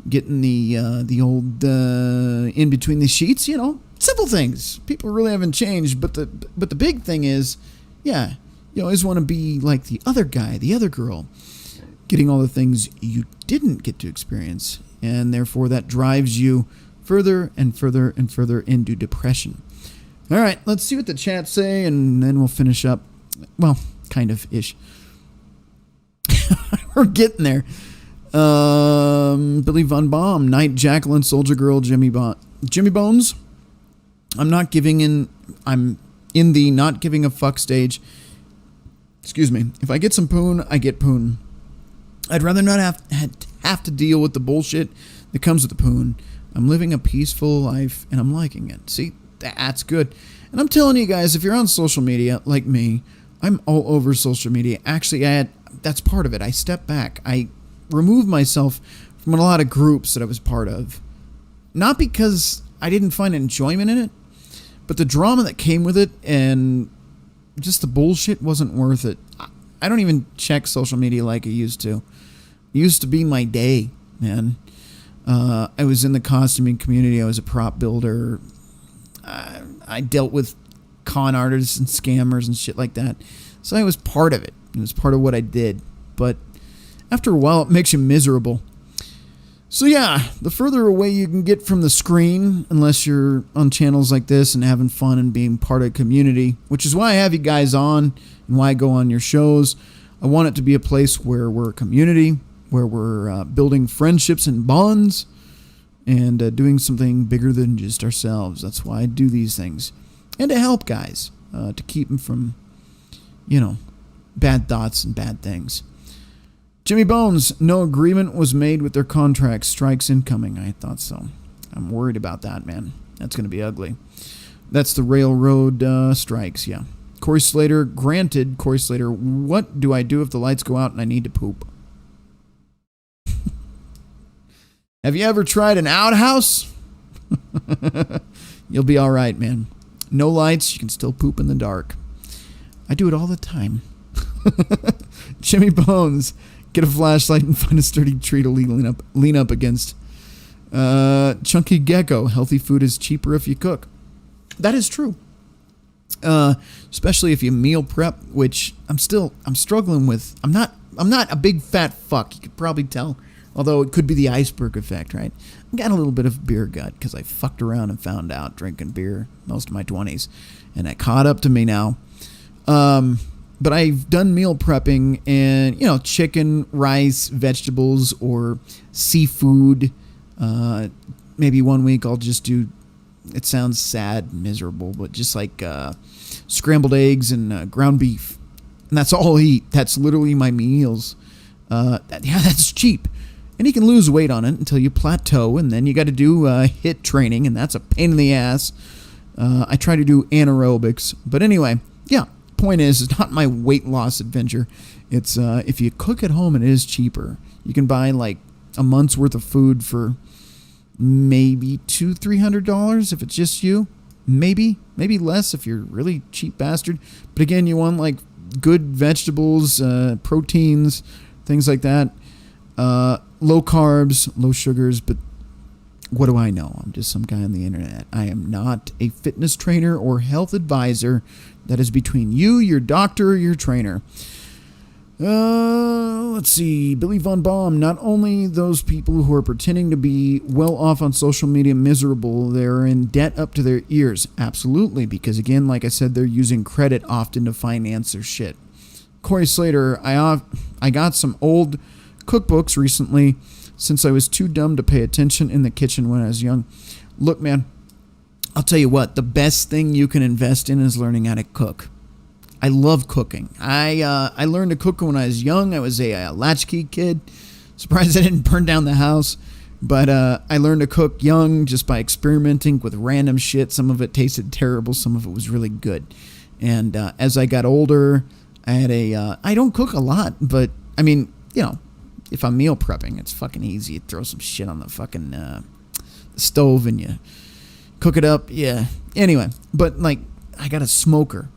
getting the old in between the sheets, simple things. People really haven't changed, but the big thing is, yeah, You always want to be like the other guy, the other girl, getting all the things you didn't get to experience. And therefore that drives you further and further and further into depression. All right, let's see what the chat say, and then we'll finish up. Well, kind of ish. We're getting there. Billy Von Baum, Knight, Jacqueline, Soldier Girl, Jimmy Bones. I'm in the not giving a fuck stage. Excuse me. If I get some poon, I get poon. I'd rather not have to deal with the bullshit that comes with the poon. I'm living a peaceful life, and I'm liking it. See, that's good. And I'm telling you guys, if you're on social media, like me, I'm all over social media. Actually, that's part of it. I step back. I remove myself from a lot of groups that I was part of. Not because I didn't find enjoyment in it, but the drama that came with it and just the bullshit wasn't worth it. I don't even check social media like I used to. It used to be my day, man. I was in the costuming community. I was a prop builder. I dealt with con artists and scammers and shit like that. So I was part of it. It was part of what I did. But after a while, it makes you miserable. So yeah, the further away you can get from the screen, unless you're on channels like this and having fun and being part of a community, which is why I have you guys on and why I go on your shows. I want it to be a place where we're a community, where we're building friendships and bonds, and doing something bigger than just ourselves. That's why I do these things. And to help guys, to keep them from, bad thoughts and bad things. Jimmy Bones, no agreement was made with their contract. Strikes incoming. I thought so. I'm worried about that, man. That's going to be ugly. That's the railroad strikes, yeah. Corey Slater, granted. Corey Slater, what do I do if the lights go out and I need to poop? Have you ever tried an outhouse? You'll be all right, man. No lights, you can still poop in the dark. I do it all the time. Jimmy Bones, get a flashlight and find a sturdy tree to lean up against. Chunky Gecko, healthy food is cheaper if you cook. That is true. Especially if you meal prep, which I'm struggling with. I'm not a big fat fuck, you could probably tell. Although it could be the iceberg effect, right? I got a little bit of beer gut because I fucked around and found out drinking beer most of my 20s. And that caught up to me now. But I've done meal prepping and, chicken, rice, vegetables, or seafood. Maybe one week I'll just do, it sounds sad, miserable, but just like scrambled eggs and ground beef. And that's all I'll eat. That's literally my meals. That's cheap. And you can lose weight on it until you plateau, and then you got to do HIIT training, and that's a pain in the ass. I try to do anaerobics. But anyway, yeah. Point is, it's not my weight loss adventure. It's if you cook at home, it is cheaper. You can buy like a month's worth of food for maybe $200-300 if it's just you. Maybe less if you're really cheap bastard. But again, you want like good vegetables, proteins, things like that. Low carbs, low sugars. But what do I know? I'm just some guy on the internet. I am not a fitness trainer or health advisor. That is between you, your doctor, or your trainer. Let's see. Billy Von Baum. Not only those people who are pretending to be well off on social media miserable, they're in debt up to their ears. Absolutely. Because again, like I said, they're using credit often to finance their shit. Corey Slater. I got some old cookbooks recently since I was too dumb to pay attention in the kitchen when I was young. Look, man. I'll tell you what, the best thing you can invest in is learning how to cook. I love cooking. I learned to cook when I was young. I was a latchkey kid. Surprised I didn't burn down the house. But I learned to cook young just by experimenting with random shit. Some of it tasted terrible. Some of it was really good. And as I got older, I had I don't cook a lot, but I mean, if I'm meal prepping, it's fucking easy. You throw some shit on the fucking stove and you cook it up, yeah. Anyway, but like, I got a smoker,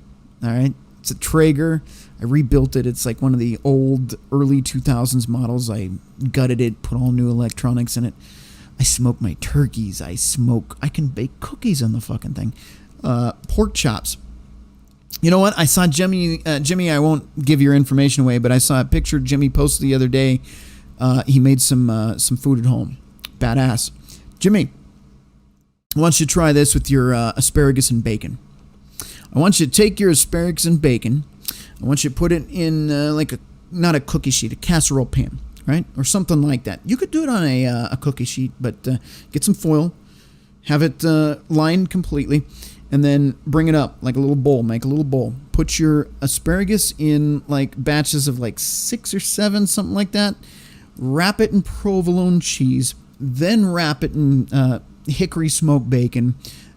all right? It's a Traeger. I rebuilt it. It's like one of the old early 2000s models. I gutted it, put all new electronics in it. I smoke my turkeys. I can bake cookies on the fucking thing. Pork chops. You know what? I saw Jimmy, I won't give your information away, but I saw a picture Jimmy posted the other day. He made some food at home. Badass. Jimmy, I want you to try this with your asparagus and bacon. I want you to take your asparagus and bacon. I want you to put it in not a cookie sheet, a casserole pan, right? Or something like that. You could do it on a cookie sheet, but get some foil, have it lined completely, and then bring it up like a little bowl. Make a little bowl. Put your asparagus in like batches of like 6 or 7, something like that. Wrap it in provolone cheese. Then wrap it in hickory smoked bacon.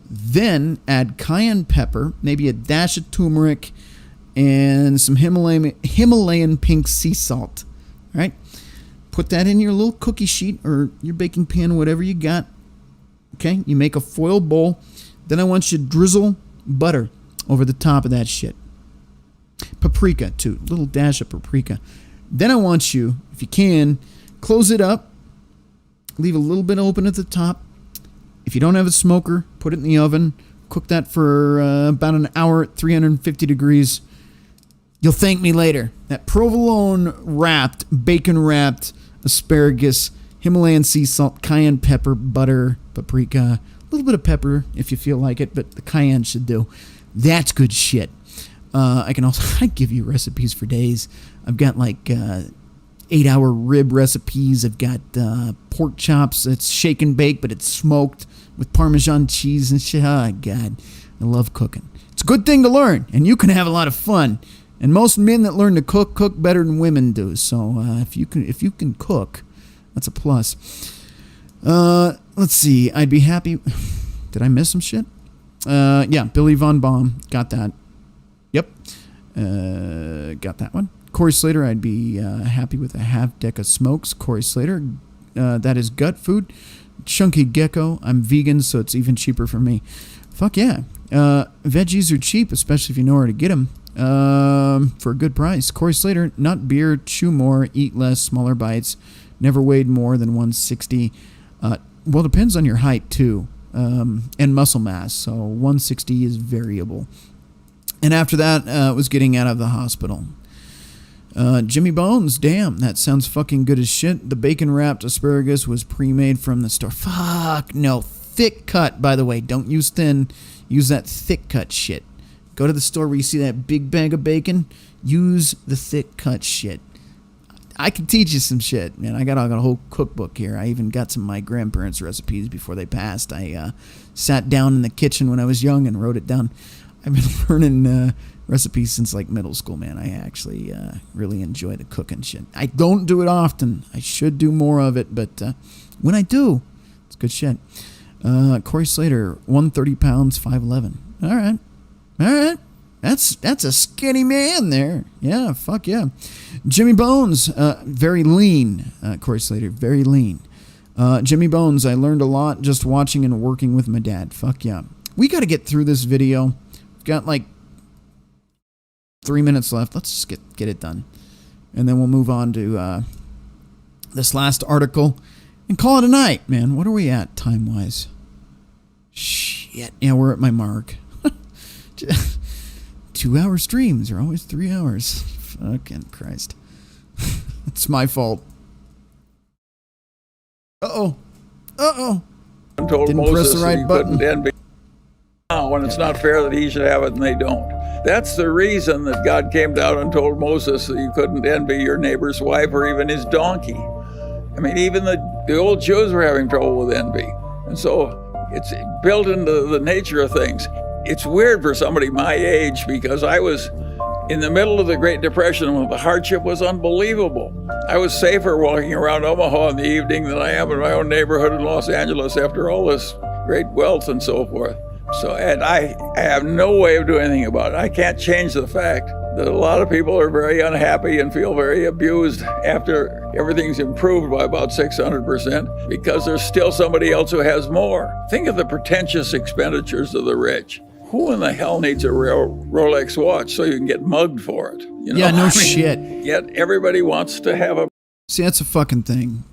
Then add cayenne pepper, maybe a dash of turmeric, and some Himalayan pink sea salt. All right? Put that in your little cookie sheet or your baking pan, whatever you got. Okay? You make a foil bowl. Then I want you to drizzle butter over the top of that shit. Paprika, too. A little dash of paprika. Then I want you, if you can, close it up. Leave a little bit open at the top. If you don't have a smoker, put it in the oven. Cook that for about an hour at 350 degrees. You'll thank me later. That provolone wrapped, bacon wrapped asparagus, Himalayan sea salt, cayenne pepper, butter, paprika, a little bit of pepper if you feel like it, but the cayenne should do. That's good shit. I can also give you recipes for days. I've got like 8-hour rib recipes. I've got pork chops. It's shake and bake, but it's smoked with Parmesan cheese and shit. Oh, God. I love cooking. It's a good thing to learn, and you can have a lot of fun. And most men that learn to cook better than women do. So if you can cook, that's a plus. Let's see. I'd be happy. Did I miss some shit? Yeah, Billy Von Baum. Got that. Yep. Got that one. Corey Slater, I'd be happy with a half deck of smokes. Corey Slater, that is gut food. Chunky Gecko, I'm vegan, so it's even cheaper for me. Fuck yeah. Veggies are cheap, especially if you know where to get them for a good price. Corey Slater, not beer, chew more, eat less, smaller bites, never weighed more than 160. Well, depends on your height, too, and muscle mass, so 160 is variable. And after that, was getting out of the hospital. Jimmy Bones, damn, that sounds fucking good as shit. The bacon-wrapped asparagus was pre-made from the store. Fuck, no, thick cut, by the way. Don't use thin. Use that thick cut shit. Go to the store where you see that big bag of bacon. Use the thick cut shit. I can teach you some shit, man. I got a whole cookbook here. I even got some of my grandparents' recipes before they passed. I sat down in the kitchen when I was young and wrote it down. I've been learning recipes since like middle school, man. I actually really enjoy the cooking shit. I don't do it often. I should do more of it, but when I do, it's good shit. Corey Slater, 130 pounds, 5'11". All right. That's a skinny man there. Yeah, fuck yeah. Jimmy Bones, very lean. Corey Slater, very lean. Jimmy Bones, I learned a lot just watching and working with my dad. Fuck yeah. We got to get through this video. We've got like 3 minutes left. Let's just get it done. And then we'll move on to this last article and call it a night, man. What are we at time-wise? Shit. Yeah, we're at my mark. 2-hour streams are always 3 hours. Fucking Christ. It's my fault. Uh-oh. Told Didn't Moses press the right he button. couldn't envy. When it's not fair that he should have it and they don't. That's the reason that God came down and told Moses that you couldn't envy your neighbor's wife or even his donkey. I mean, even the old Jews were having trouble with envy. And so it's built into the nature of things. It's weird for somebody my age because I was in the middle of the Great Depression when the hardship was unbelievable. I was safer walking around Omaha in the evening than I am in my own neighborhood in Los Angeles after all this great wealth and so forth. And I have no way of doing anything about it. I can't change the fact that a lot of people are very unhappy and feel very abused after everything's improved by about 600% because there's still somebody else who has more. Think of the pretentious expenditures of the rich. Who in the hell needs a Rolex watch so you can get mugged for it? You know? Yeah, no shit. Yet everybody wants to have a... See, that's a fucking thing.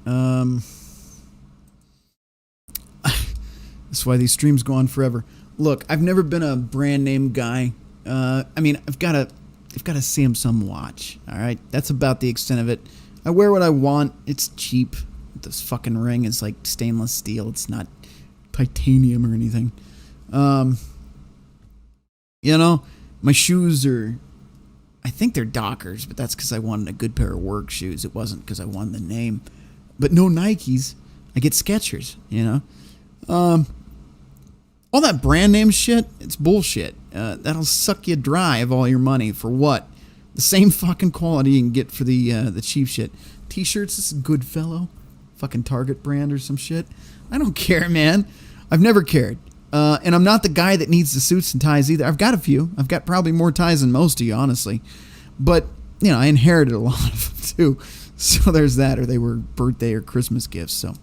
That's why these streams go on forever. Look, I've never been a brand name guy. I mean, I've got a Samsung watch. All right, that's about the extent of it. I wear what I want. It's cheap. This fucking ring is like stainless steel. It's not titanium or anything. You know, my shoes are, I think they're Dockers, but that's because I wanted a good pair of work shoes. It wasn't because I wanted the name. But no Nikes. I get Skechers, you know. All that brand name shit, it's bullshit. That'll suck you dry of all your money for what? The same fucking quality you can get for the cheap shit. T-shirts, this is Goodfellow, fucking Target brand or some shit. I don't care, man. I've never cared. And I'm not the guy that needs the suits and ties either. I've got a few. I've got probably more ties than most of you, honestly. But, you know, I inherited a lot of them too. So there's that, or they were birthday or Christmas gifts. So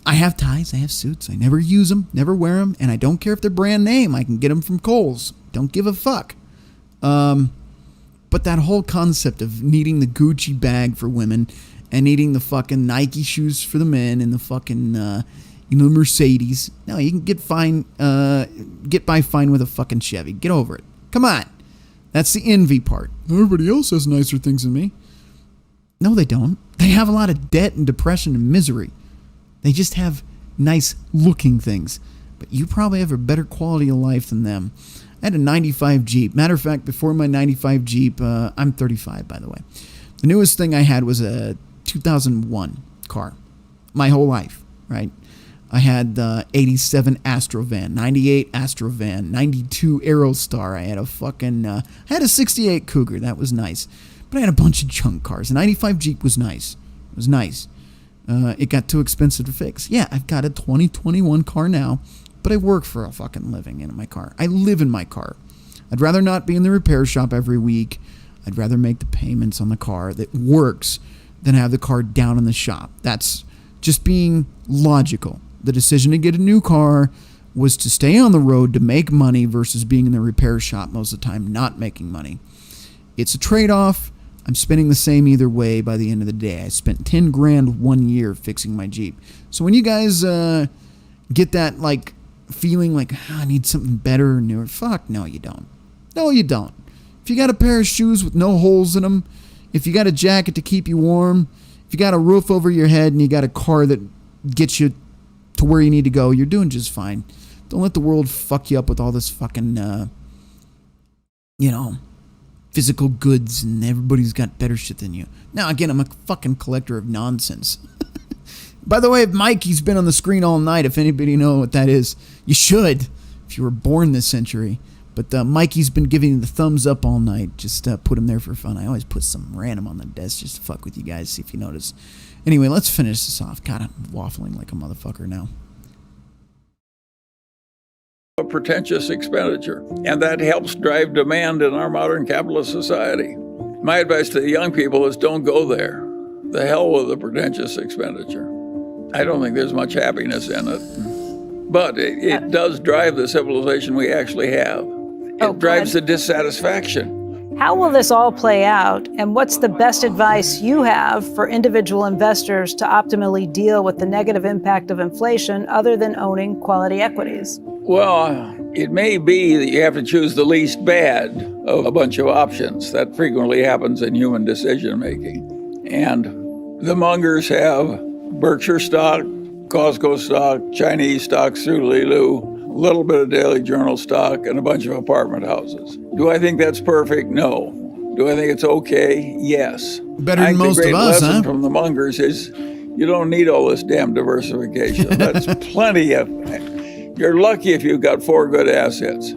I have ties. I have suits. I never use them, never wear them. And I don't care if they're brand name. I can get them from Kohl's. Don't give a fuck. But that whole concept of needing the Gucci bag for women and needing the fucking Nike shoes for the men and the fucking, Mercedes. No, you can get by fine with a fucking Chevy. Get over it. Come on. That's the envy part. Everybody else has nicer things than me. No, they don't. They have a lot of debt and depression and misery. They just have nice looking things. But you probably have a better quality of life than them. I had a 95 Jeep. Matter of fact, before my 95 Jeep, I'm 35, by the way. The newest thing I had was a 2001 car. My whole life, right? I had the 87 Astrovan, 98 Astrovan, 92 Aerostar. I had a fucking, I had a 68 Cougar. That was nice. But I had a bunch of junk cars. The 95 Jeep was nice. It was nice. It got too expensive to fix. Yeah, I've got a 2021 car now, but I work for a fucking living in my car. I live in my car. I'd rather not be in the repair shop every week. I'd rather make the payments on the car that works than have the car down in the shop. That's just being logical. The decision to get a new car was to stay on the road to make money versus being in the repair shop most of the time not making money. It's a trade-off. I'm spending the same either way by the end of the day. I spent 10 grand 1 year fixing my Jeep. So when you guys get that like feeling like I need something better or newer, fuck, no you don't. No you don't. If you got a pair of shoes with no holes in them, if you got a jacket to keep you warm, if you got a roof over your head and you got a car that gets you to where you need to go, you're doing just fine. Don't let the world fuck you up with all this fucking, physical goods and everybody's got better shit than you. Now, again, I'm a fucking collector of nonsense. By the way, Mikey's been on the screen all night. If anybody know what that is, you should, if you were born this century. But Mikey's been giving the thumbs up all night. Just put him there for fun. I always put some random on the desk just to fuck with you guys, see if you notice. Anyway, let's finish this off. God, I'm waffling like a motherfucker now. A pretentious expenditure, and that helps drive demand in our modern capitalist society. My advice to the young people is don't go there. The hell with the pretentious expenditure. I don't think there's much happiness in it, but it does drive the civilization we actually have. It drives the dissatisfaction. How will this all play out, and what's the best advice you have for individual investors to optimally deal with the negative impact of inflation other than owning quality equities? Well, it may be that you have to choose the least bad of a bunch of options. That frequently happens in human decision making. And the mongers have Berkshire stock, Costco stock, Chinese stocks through Lilu, a little bit of Daily Journal stock, and a bunch of apartment houses. Do I think that's perfect? No. Do I think it's okay? Yes. Better than most of us, huh? The great lesson from the mongers is you don't need all this damn diversification. That's plenty of... You're lucky if you've got 4 good assets.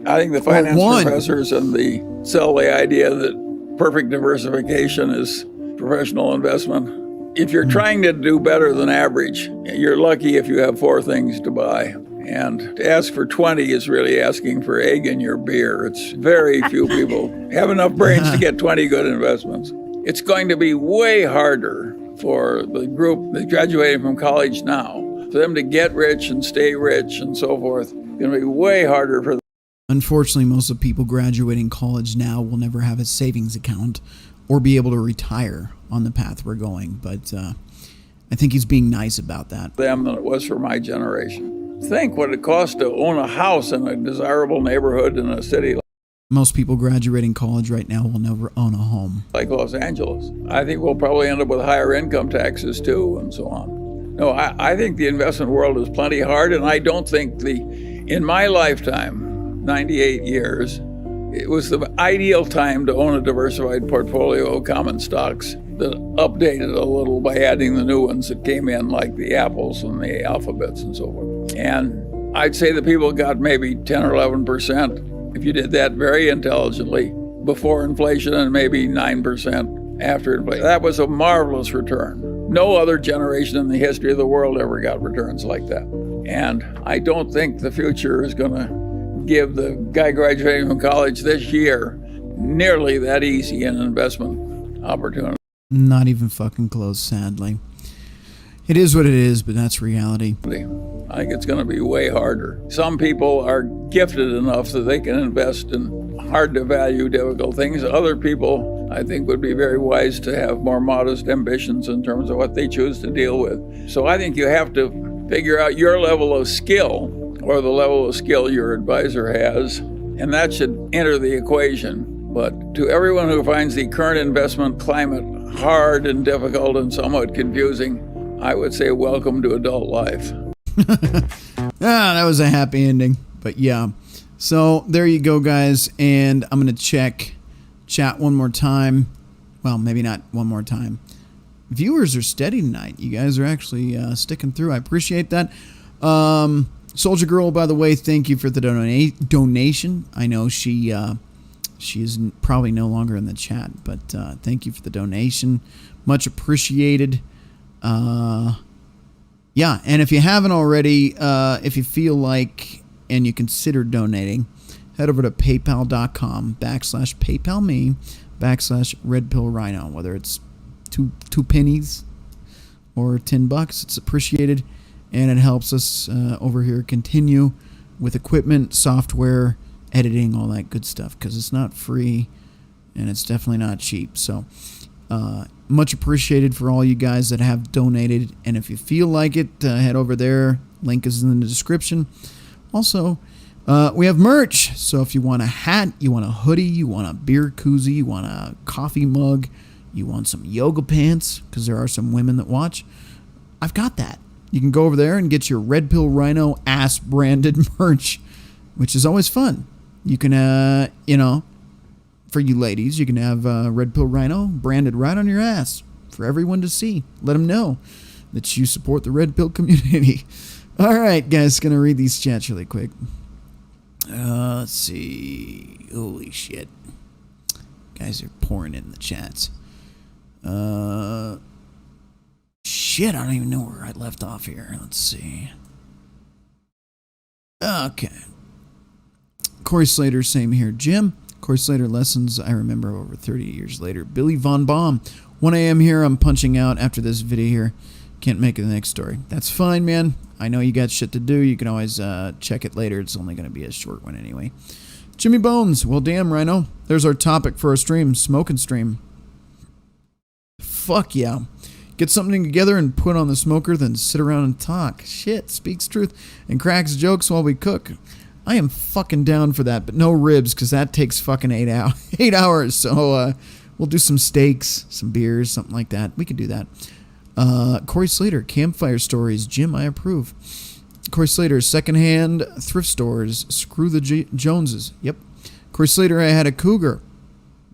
I think the finance professors sell the idea that perfect diversification is professional investment. If you're trying to do better than average, you're lucky if you have 4 things to buy. And to ask for 20 is really asking for egg in your beer. It's very few people have enough brains to get 20 good investments. It's going to be way harder for the group that graduated from college now, for them to get rich and stay rich and so forth. It's going to be way harder for them. Unfortunately, most of the people graduating college now will never have a savings account or be able to retire on the path we're going. But I think he's being nice about that. Them than it was for my generation. Think what it costs to own a house in a desirable neighborhood in a city. Most people graduating college right now will never own a home. Like Los Angeles. I think we'll probably end up with higher income taxes too, and so on. No, I think the investment world is plenty hard, and I don't think in my lifetime, 98 years, it was the ideal time to own a diversified portfolio of common stocks that updated a little by adding the new ones that came in, like the Apples and the Alphabets and so forth. And I'd say the people got maybe 10 or 11% if you did that very intelligently before inflation, and maybe 9% after inflation. That was a marvelous return. No other generation in the history of the world ever got returns like that. And I don't think the future is going to give the guy graduating from college this year nearly that easy an investment opportunity. Not even fucking close, sadly. It is what it is, but that's reality. I think it's going to be way harder. Some people are gifted enough that they can invest in hard-to-value, difficult things. Other people, I think, would be very wise to have more modest ambitions in terms of what they choose to deal with. So I think you have to figure out your level of skill, or the level of skill your advisor has, and that should enter the equation. But to everyone who finds the current investment climate hard and difficult and somewhat confusing, I would say welcome to adult life. That was a happy ending, but yeah. So there you go, guys, and I'm going to check chat one more time. Well, maybe not one more time. Viewers are steady tonight. You guys are actually sticking through. I appreciate that. Soldier Girl, by the way, thank you for the donation. I know she is probably no longer in the chat, but thank you for the donation. Much appreciated. Yeah, and if you haven't already, if you feel like and you consider donating, head over to paypal.com/PayPalMe/RedPillRhino. Whether it's two pennies or $10, it's appreciated. And it helps us over here continue with equipment, software, editing, all that good stuff. Because it's not free, and it's definitely not cheap. So, much appreciated for all you guys that have donated. And if you feel like it, head over there. Link is in the description. Also, we have merch. So if you want a hat, you want a hoodie, you want a beer koozie, you want a coffee mug, you want some yoga pants, because there are some women that watch, I've got that. You can go over there and get your Red Pill Rhino ass branded merch, which is always fun. You can, for you ladies, you can have Red Pill Rhino branded right on your ass for everyone to see. Let them know that you support the Red Pill community. All right, guys, gonna read these chats really quick. Let's see. Holy shit. Guys are pouring in the chats. Shit, I don't even know where I left off here. Let's see. Okay. Corey Slater, same here. Jim, Corey Slater lessons I remember over 30 years later. Billy Von Baum, 1 a.m. here. I'm punching out after this video here. Can't make it the next story. That's fine, man. I know you got shit to do. You can always check it later. It's only going to be a short one anyway. Jimmy Bones, well, damn, Rhino. There's our topic for a stream. Smoking stream. Fuck yeah. Get something together and put on the smoker, then sit around and talk. Shit, speaks truth, and cracks jokes while we cook. I am fucking down for that, but no ribs, because that takes fucking 8 hours. So we'll do some steaks, some beers, something like that. We could do that. Corey Slater, campfire stories. Jim, I approve. Corey Slater, secondhand thrift stores. Screw the Joneses. Yep. Corey Slater, I had a Cougar.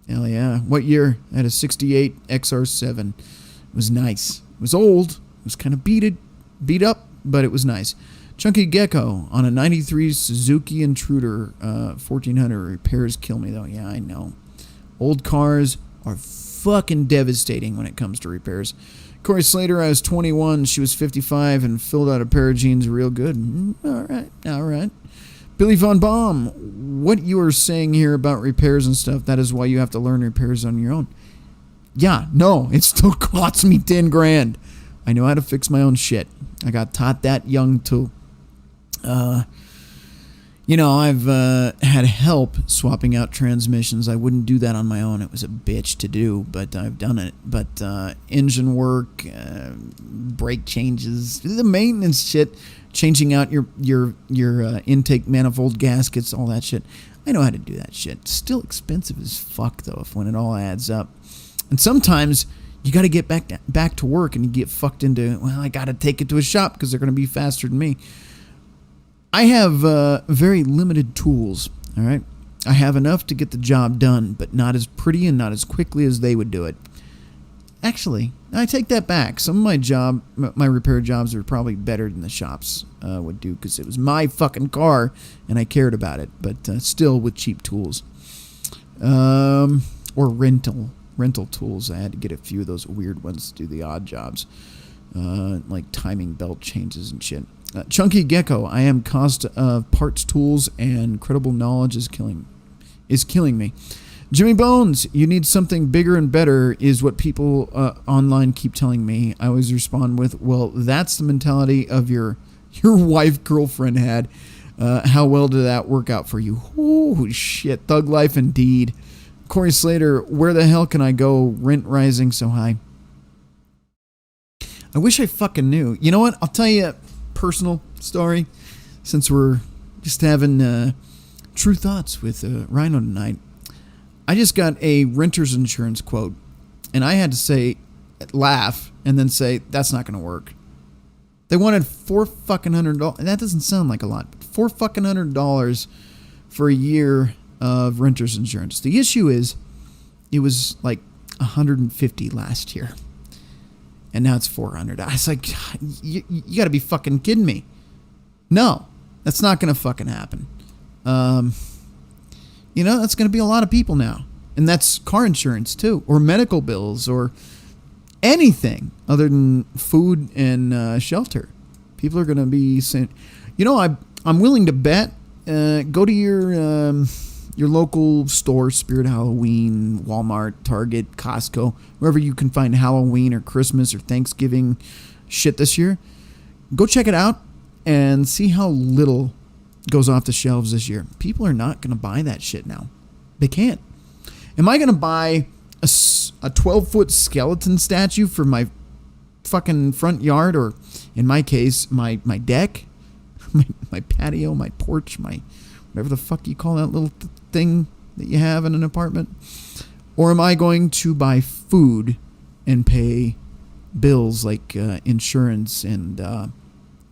Hell yeah. What year? I had a 68 XR7. It was nice. It was old. It was kind of beat up, but it was nice. Chunky Gecko on a 93 Suzuki Intruder 1400. Repairs kill me, though. Yeah, I know. Old cars are fucking devastating when it comes to repairs. Corey Slater, I was 21. She was 55 and filled out a pair of jeans real good. All right. Billy Von Baum, what you are saying here about repairs and stuff, that is why you have to learn repairs on your own. Yeah, no, it still costs me 10 grand. I know how to fix my own shit. I got taught that young too. You know, I've had help swapping out transmissions. I wouldn't do that on my own. It was a bitch to do, but I've done it. But engine work, brake changes, the maintenance shit, changing out your intake manifold gaskets, all that shit. I know how to do that shit. Still expensive as fuck, though, when it all adds up. And sometimes you got to get back to work, and you get fucked into, well, I got to take it to a shop because they're going to be faster than me. I have very limited tools, all right? I have enough to get the job done, but not as pretty and not as quickly as they would do it. Actually, I take that back. Some of my repair jobs are probably better than the shops would do because it was my fucking car and I cared about it, but still with cheap tools. Or rental tools. I had to get a few of those weird ones to do the odd jobs, like timing belt changes and shit. Chunky Gecko, I am cost of parts, tools, and credible knowledge is killing me. Jimmy Bones, you need something bigger and better is what people online keep telling me. I always respond with, well, that's the mentality of your wife girlfriend had. How well did that work out for you? Oh shit, thug life indeed. Corey Slater, where the hell can I go? Rent rising so high. I wish I fucking knew. You know what? I'll tell you personal story, since we're just having true thoughts with Rhino tonight. I just got a renter's insurance quote, and I had to laugh and then say that's not going to work. They wanted $400, and that doesn't sound like a lot, but $400 for a year of renter's insurance. The issue is it was like $150 last year. And now it's $400. I was like, you got to be fucking kidding me. No, that's not going to fucking happen. That's going to be a lot of people now. And that's car insurance too, or medical bills, or anything other than food and shelter. People are going to be saying, I'm willing to bet, go to your local store, Spirit Halloween, Walmart, Target, Costco, wherever you can find Halloween or Christmas or Thanksgiving shit this year. Go check it out and see how little goes off the shelves this year. People are not going to buy that shit now. They can't. Am I going to buy a 12-foot skeleton statue for my fucking front yard, or in my case, my deck, my patio, my porch, my whatever the fuck you call that little thing that you have in an apartment? Or am I going to buy food and pay bills like insurance and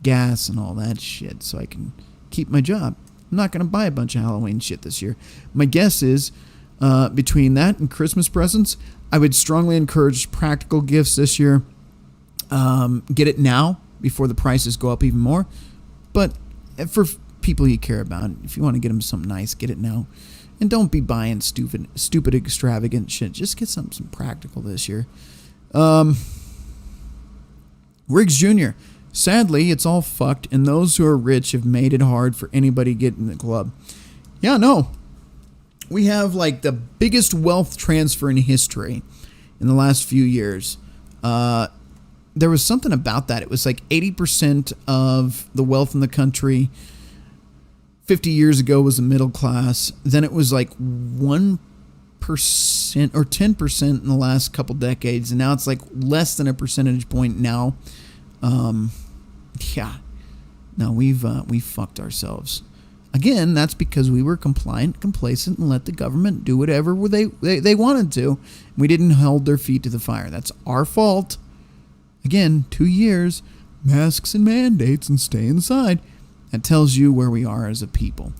gas and all that shit so I can keep my job? I'm not going to buy a bunch of Halloween shit this year. My guess is between that and Christmas presents, I would strongly encourage practical gifts this year. Get it now before the prices go up even more. But for people you care about, if you want to get them something nice, get it now. And don't be buying stupid extravagant shit. Just get some practical this year. Riggs Jr. Sadly, it's all fucked, and those who are rich have made it hard for anybody to get in the club. Yeah, no. We have like the biggest wealth transfer in history in the last few years. There was something about that. It was like 80% of the wealth in the country 50 years ago was the middle class. Then it was like 1% or 10% in the last couple decades. And now it's like less than a percentage point now. Yeah. No, we've fucked ourselves. Again, that's because we were compliant, complacent, and let the government do whatever they wanted to. We didn't hold their feet to the fire. That's our fault. Again, 2 years, masks and mandates, and stay inside. That tells you where we are as a people.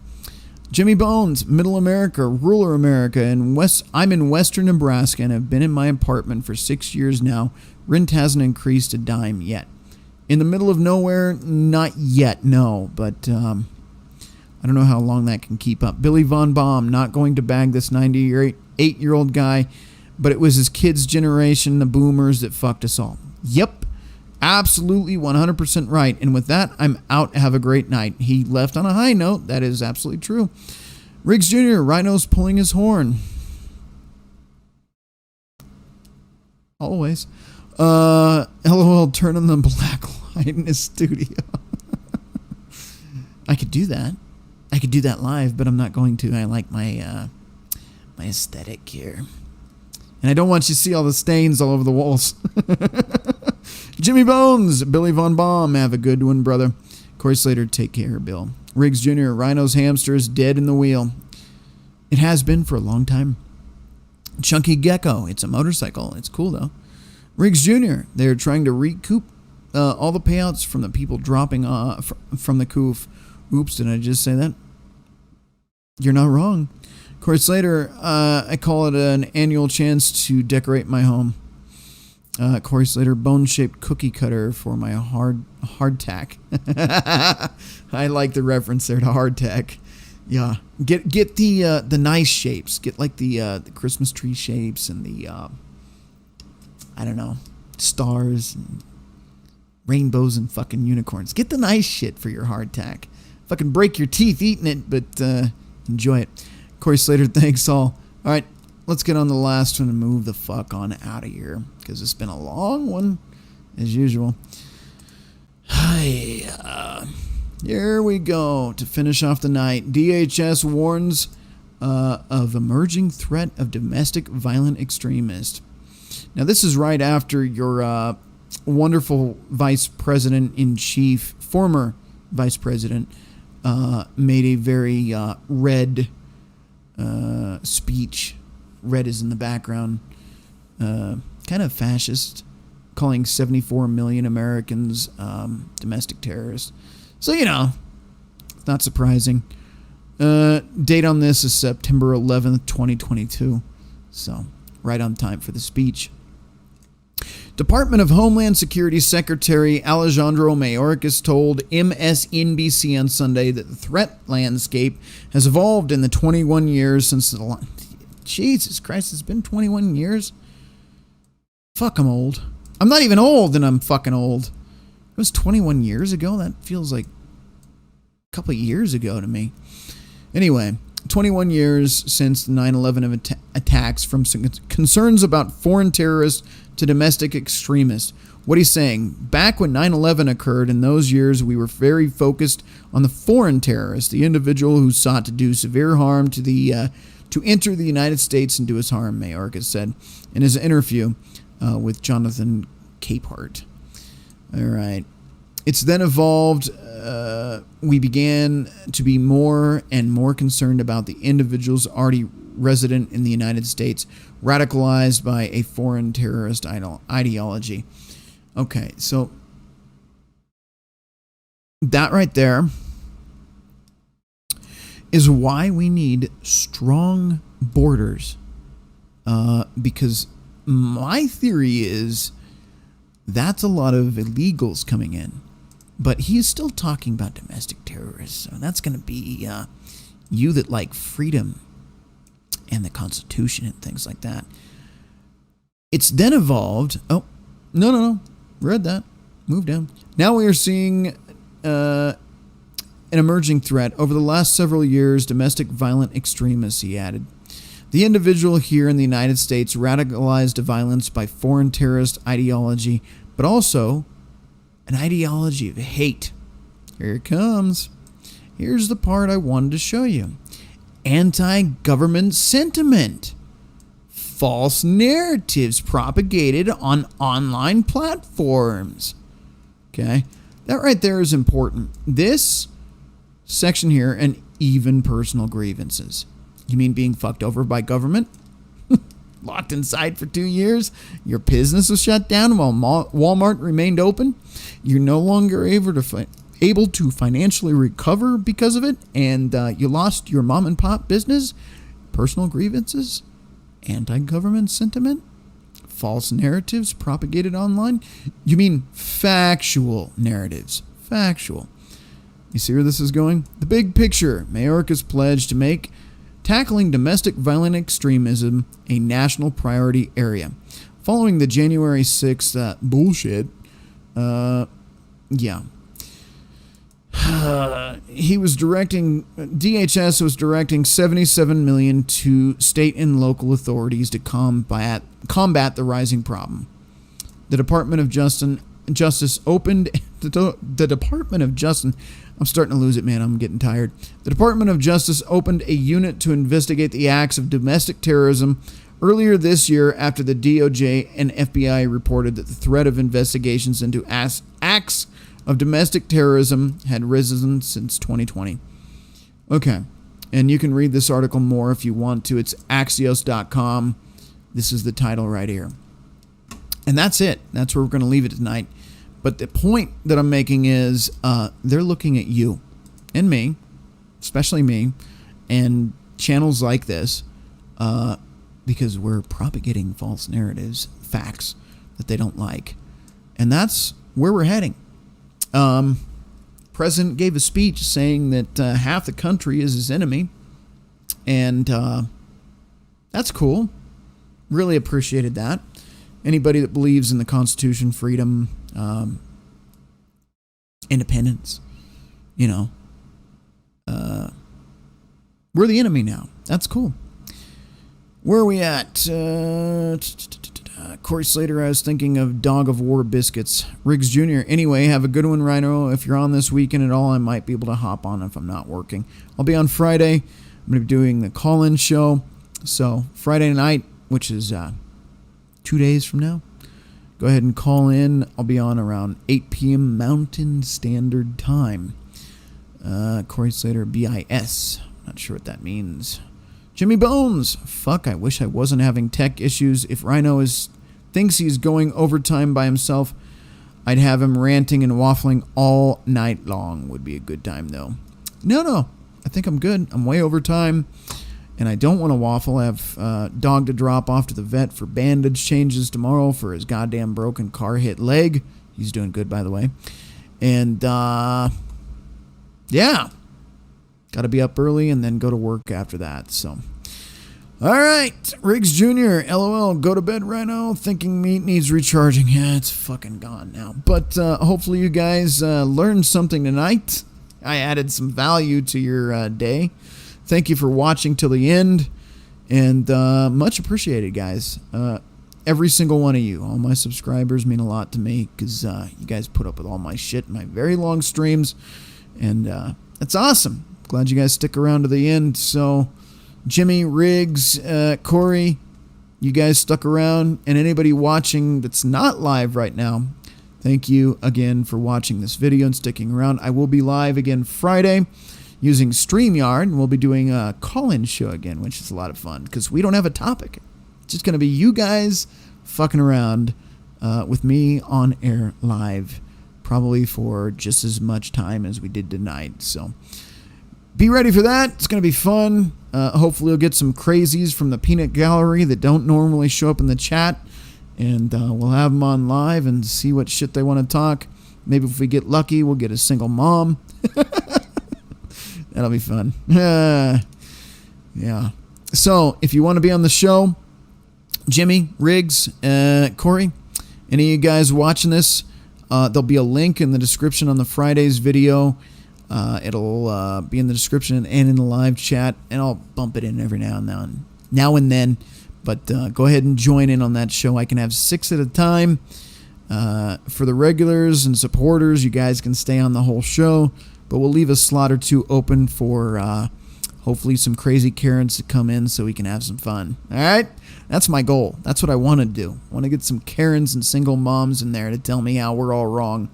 Jimmy Bones, Middle America, Rural America, and I'm in Western Nebraska and have been in my apartment for 6 years now. Rent hasn't increased a dime yet. In the middle of nowhere, not yet, no, but I don't know how long that can keep up. Billy Von Baum, not going to bag this 98-year-old guy, but it was his kids' generation, the boomers, that fucked us all. Yep, absolutely 100% right. And with that, I'm out. Have a great night. He left on a high note. That is absolutely true. Riggs Jr., Rhino's pulling his horn. Always. LOL, turn on the black light in his studio. I could do that. I could do that live, but I'm not going to. I like my my aesthetic here. And I don't want you to see all the stains all over the walls. Jimmy Bones, Billy Von Baum, have a good one, brother. Corey Slater, take care, Bill. Riggs Jr., Rhino's hamster is dead in the wheel. It has been for a long time. Chunky Gecko, it's a motorcycle. It's cool, though. Riggs Jr., they're trying to recoup all the payouts from the people dropping off from the coof. Oops, did I just say that? You're not wrong. Corey Slater, I call it an annual chance to decorate my home. Corey Slater, bone-shaped cookie cutter for my hardtack. I like the reference there to hardtack. Yeah, get the nice shapes. Get like the Christmas tree shapes and the I don't know, stars and rainbows and fucking unicorns. Get the nice shit for your hardtack. Fucking break your teeth eating it, but enjoy it. Corey Slater, thanks all. All right, let's get on the last one and move the fuck on out of here, because it's been a long one, as usual. Here we go to finish off the night. DHS warns of emerging threat of domestic violent extremist. Now, this is right after your wonderful Vice President-in-Chief, former Vice President, made a very red speech. Red is in the background. Kind of fascist, calling 74 million Americans domestic terrorists. So, you know, it's not surprising. Date on this is September 11th, 2022. So, right on time for the speech. Department of Homeland Security Secretary Alejandro Mayorkas told MSNBC on Sunday that the threat landscape has evolved in the 21 years since the... Jesus Christ, it's been 21 years? Fuck, I'm old. I'm not even old, and I'm fucking old. It was 21 years ago? That feels like a couple of years ago to me. Anyway, 21 years since the 9/11 attacks, from concerns about foreign terrorists to domestic extremists. What he's saying, back when 9/11 occurred, in those years we were very focused on the foreign terrorist, the individual who sought to do severe harm to enter the United States and do us harm, Mayorkas said in his interview with Jonathan Capehart. All right. It's then evolved. We began to be more and more concerned about the individuals already resident in the United States, radicalized by a foreign terrorist ideology. Okay, so that right there is why we need strong borders. Because my theory is that's a lot of illegals coming in. But he's still talking about domestic terrorists. So that's going to be you that like freedom and the Constitution and things like that. It's then evolved. Oh, no. Read that. Move down. Now we are seeing an emerging threat. Over the last several years, domestic violent extremists, he added. The individual here in the United States radicalized to violence by foreign terrorist ideology, but also an ideology of hate. Here it comes. Here's the part I wanted to show you. Anti-government sentiment. False narratives propagated on online platforms. Okay? That right there is important. This section here, and even personal grievances. You mean being fucked over by government? Locked inside for 2 years? Your business was shut down while Walmart remained open? You're no longer able to financially recover because of it, and you lost your mom and pop business? Personal grievances? Anti-government sentiment? False narratives propagated online? You mean factual narratives. Factual. You see where this is going? The big picture. Mayorkas pledged to make tackling domestic violent extremism a national priority area. Following the January 6th bullshit, DHS was directing $77 million to state and local authorities to combat the rising problem. The Department of Justice opened I'm starting to lose it, man. I'm getting tired. The Department of Justice opened a unit to investigate the acts of domestic terrorism earlier this year after the DOJ and FBI reported that the threat of investigations into acts of domestic terrorism had risen since 2020. Okay, and you can read this article more if you want to. It's Axios.com. This is the title right here. And that's it. That's where we're going to leave it tonight. But the point that I'm making is they're looking at you and me, especially me, and channels like this, because we're propagating false narratives, facts that they don't like. And that's where we're heading. President gave a speech saying that half the country is his enemy. And that's cool. Really appreciated that. Anybody that believes in the Constitution, freedom, independence, we're the enemy now. That's cool. Where are we at? Corey Slater, I was thinking of Dog of War biscuits. Riggs Jr. Anyway, have a good one, Rhino. If you're on this weekend at all, I might be able to hop on if I'm not working. I'll be on Friday. I'm going to be doing the call-in show. So Friday night, which is 2 days from now, go ahead and call in. I'll be on around 8 p.m. Mountain Standard Time. Corey Slater, BIS. Not sure what that means. Jimmy Bones. Fuck, I wish I wasn't having tech issues. If Rhino thinks he's going overtime by himself, I'd have him ranting and waffling all night long. Would be a good time, though. No. I think I'm good. I'm way over time. And I don't want to waffle. I have dog to drop off to the vet for bandage changes tomorrow for his goddamn broken car hit leg. He's doing good, by the way. And, yeah. Got to be up early and then go to work after that. So, all right. Riggs Jr., LOL, go to bed, Rhino. Thinking meat needs recharging. Yeah, it's fucking gone now. But hopefully you guys learned something tonight. I added some value to your day. Thank you for watching till the end, and much appreciated, guys. Every single one of you, all my subscribers mean a lot to me because you guys put up with all my shit, my very long streams, and it's awesome. Glad you guys stick around to the end. So, Jimmy, Riggs, Corey, you guys stuck around, and anybody watching that's not live right now, thank you again for watching this video and sticking around. I will be live again Friday using StreamYard, and we'll be doing a call-in show again, which is a lot of fun, because we don't have a topic. It's just going to be you guys fucking around with me on air live, probably for just as much time as we did tonight. So be ready for that. It's going to be fun. Hopefully we'll get some crazies from the peanut gallery that don't normally show up in the chat, and we'll have them on live and see what shit they want to talk. Maybe if we get lucky, we'll get a single mom. That'll be fun. Yeah. So, if you want to be on the show, Jimmy, Riggs, Corey, any of you guys watching this, there'll be a link in the description on the Friday's video. It'll be in the description and in the live chat, and I'll bump it in every now and then. But go ahead and join in on that show. I can have 6 at a time. For the regulars and supporters, you guys can stay on the whole show. But we'll leave a slot or 2 open for hopefully some crazy Karens to come in so we can have some fun. All right? That's my goal. That's what I want to do. I want to get some Karens and single moms in there to tell me how we're all wrong.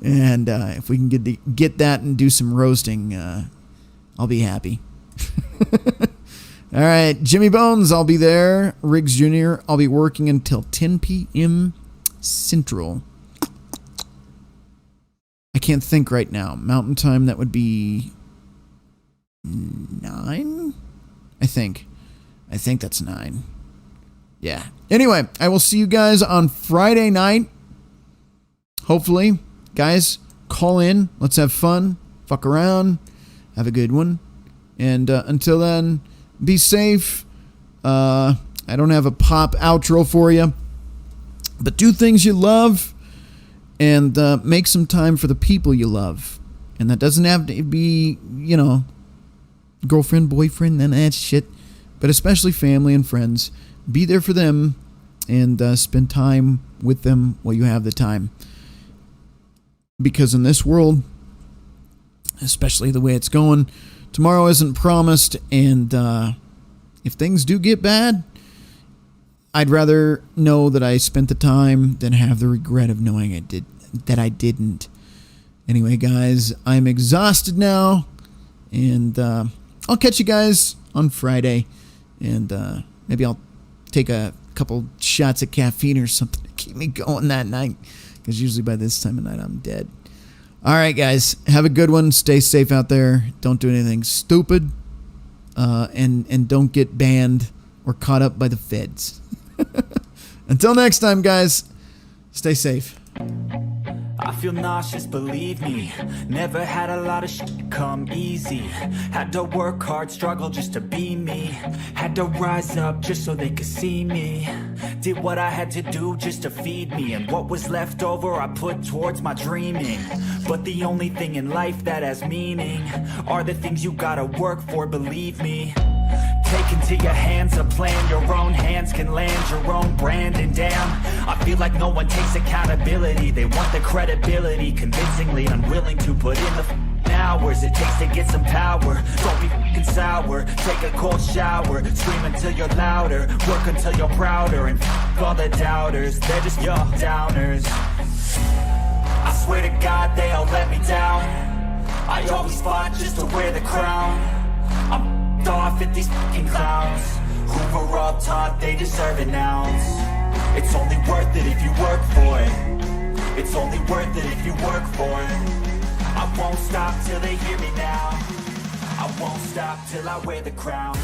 And if we can get that and do some roasting, I'll be happy. All right. Jimmy Bones, I'll be there. Riggs Jr., I'll be working until 10 p.m. Central. I can't think right now. Mountain time, that would be 9? I think that's 9. Yeah. Anyway, I will see you guys on Friday night. Hopefully. Guys, call in. Let's have fun. Fuck around. Have a good one. And until then, be safe. I don't have a pop outro for you. But do things you love. And make some time for the people you love. And that doesn't have to be, girlfriend, boyfriend, none of that shit. But especially family and friends. Be there for them. And spend time with them while you have the time. because in this world, especially the way it's going, tomorrow isn't promised, and if things do get bad, I'd rather know that I spent the time than have the regret of knowing I didn't. Anyway, guys, I'm exhausted now, and I'll catch you guys on Friday, and maybe I'll take a couple shots of caffeine or something to keep me going that night, because usually by this time of night I'm dead. All right, guys, have a good one. Stay safe out there. Don't do anything stupid, and don't get banned or caught up by the feds. Until next time, guys, stay safe. I feel nauseous, believe me. Never had a lot of shit come easy. Had to work hard, struggle just to be me. Had to rise up just so they could see me. Did what I had to do just to feed me. And what was left over I put towards my dreaming. But the only thing in life that has meaning are the things you gotta work for, believe me. Take into your hands a plan, your own hands can land your own brand. And damn, I feel like no one takes accountability. They want the credibility, convincingly unwilling to put in the hours it takes to get some power. Don't be fucking sour, take a cold shower. Scream until you're louder, work until you're prouder. And all the doubters, they're just your downers. I swear to God they all let me down. I always fought just to wear the crown. I'm off at these fucking clowns who were all taught they deserve an ounce. It's only worth it if you work for it. It's only worth it if you work for it. I won't stop till they hear me now. I won't stop till I wear the crown.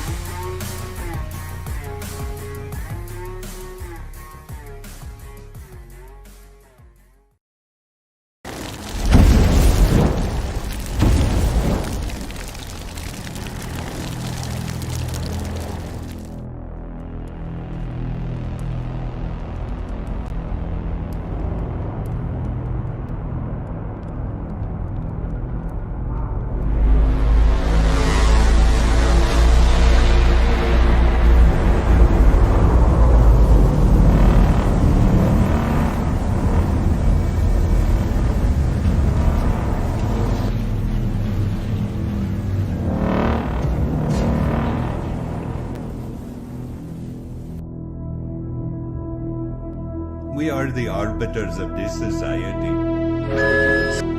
We are the arbiters of this society.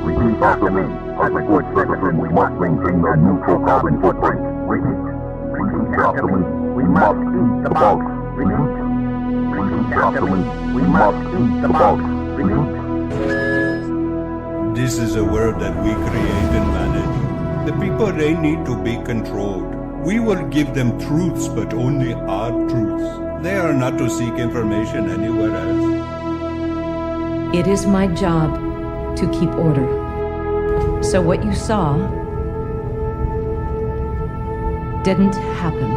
Repeat after me. As a good citizen, we must maintain a neutral carbon footprint. Repeat. Repeat after me. We must eat the bugs. Repeat. Repeat after me. We must eat the bugs. Repeat. This is a world that we create and manage. The people, they need to be controlled. We will give them truths, but only our truths. They are not to seek information anywhere else. It is my job to keep order. So what you saw didn't happen.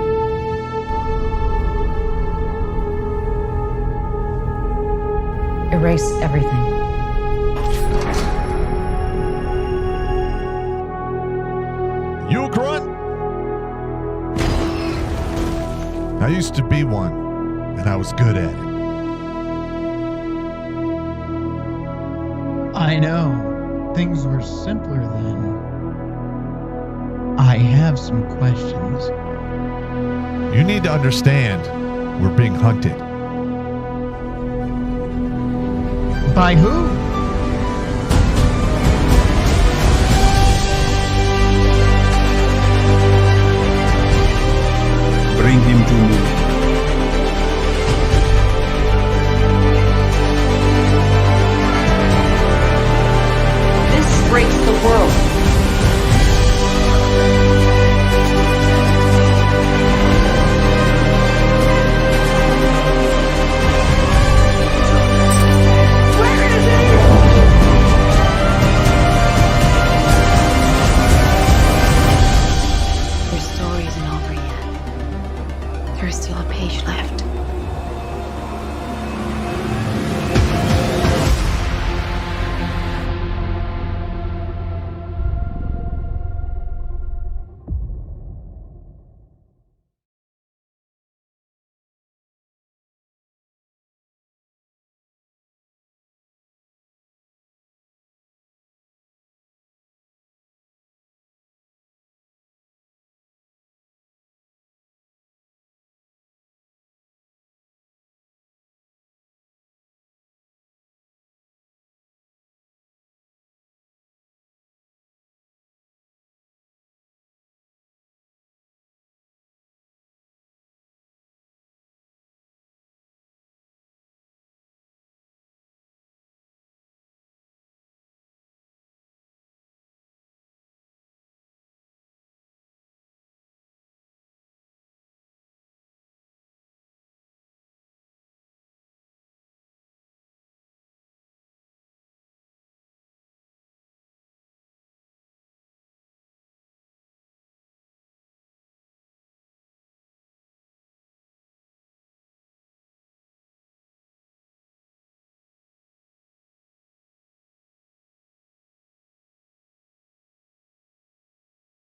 Erase everything. You a grunt? I used to be one, and I was good at it. I know. Things were simpler then. I have some questions. You need to understand, we're being hunted. By who?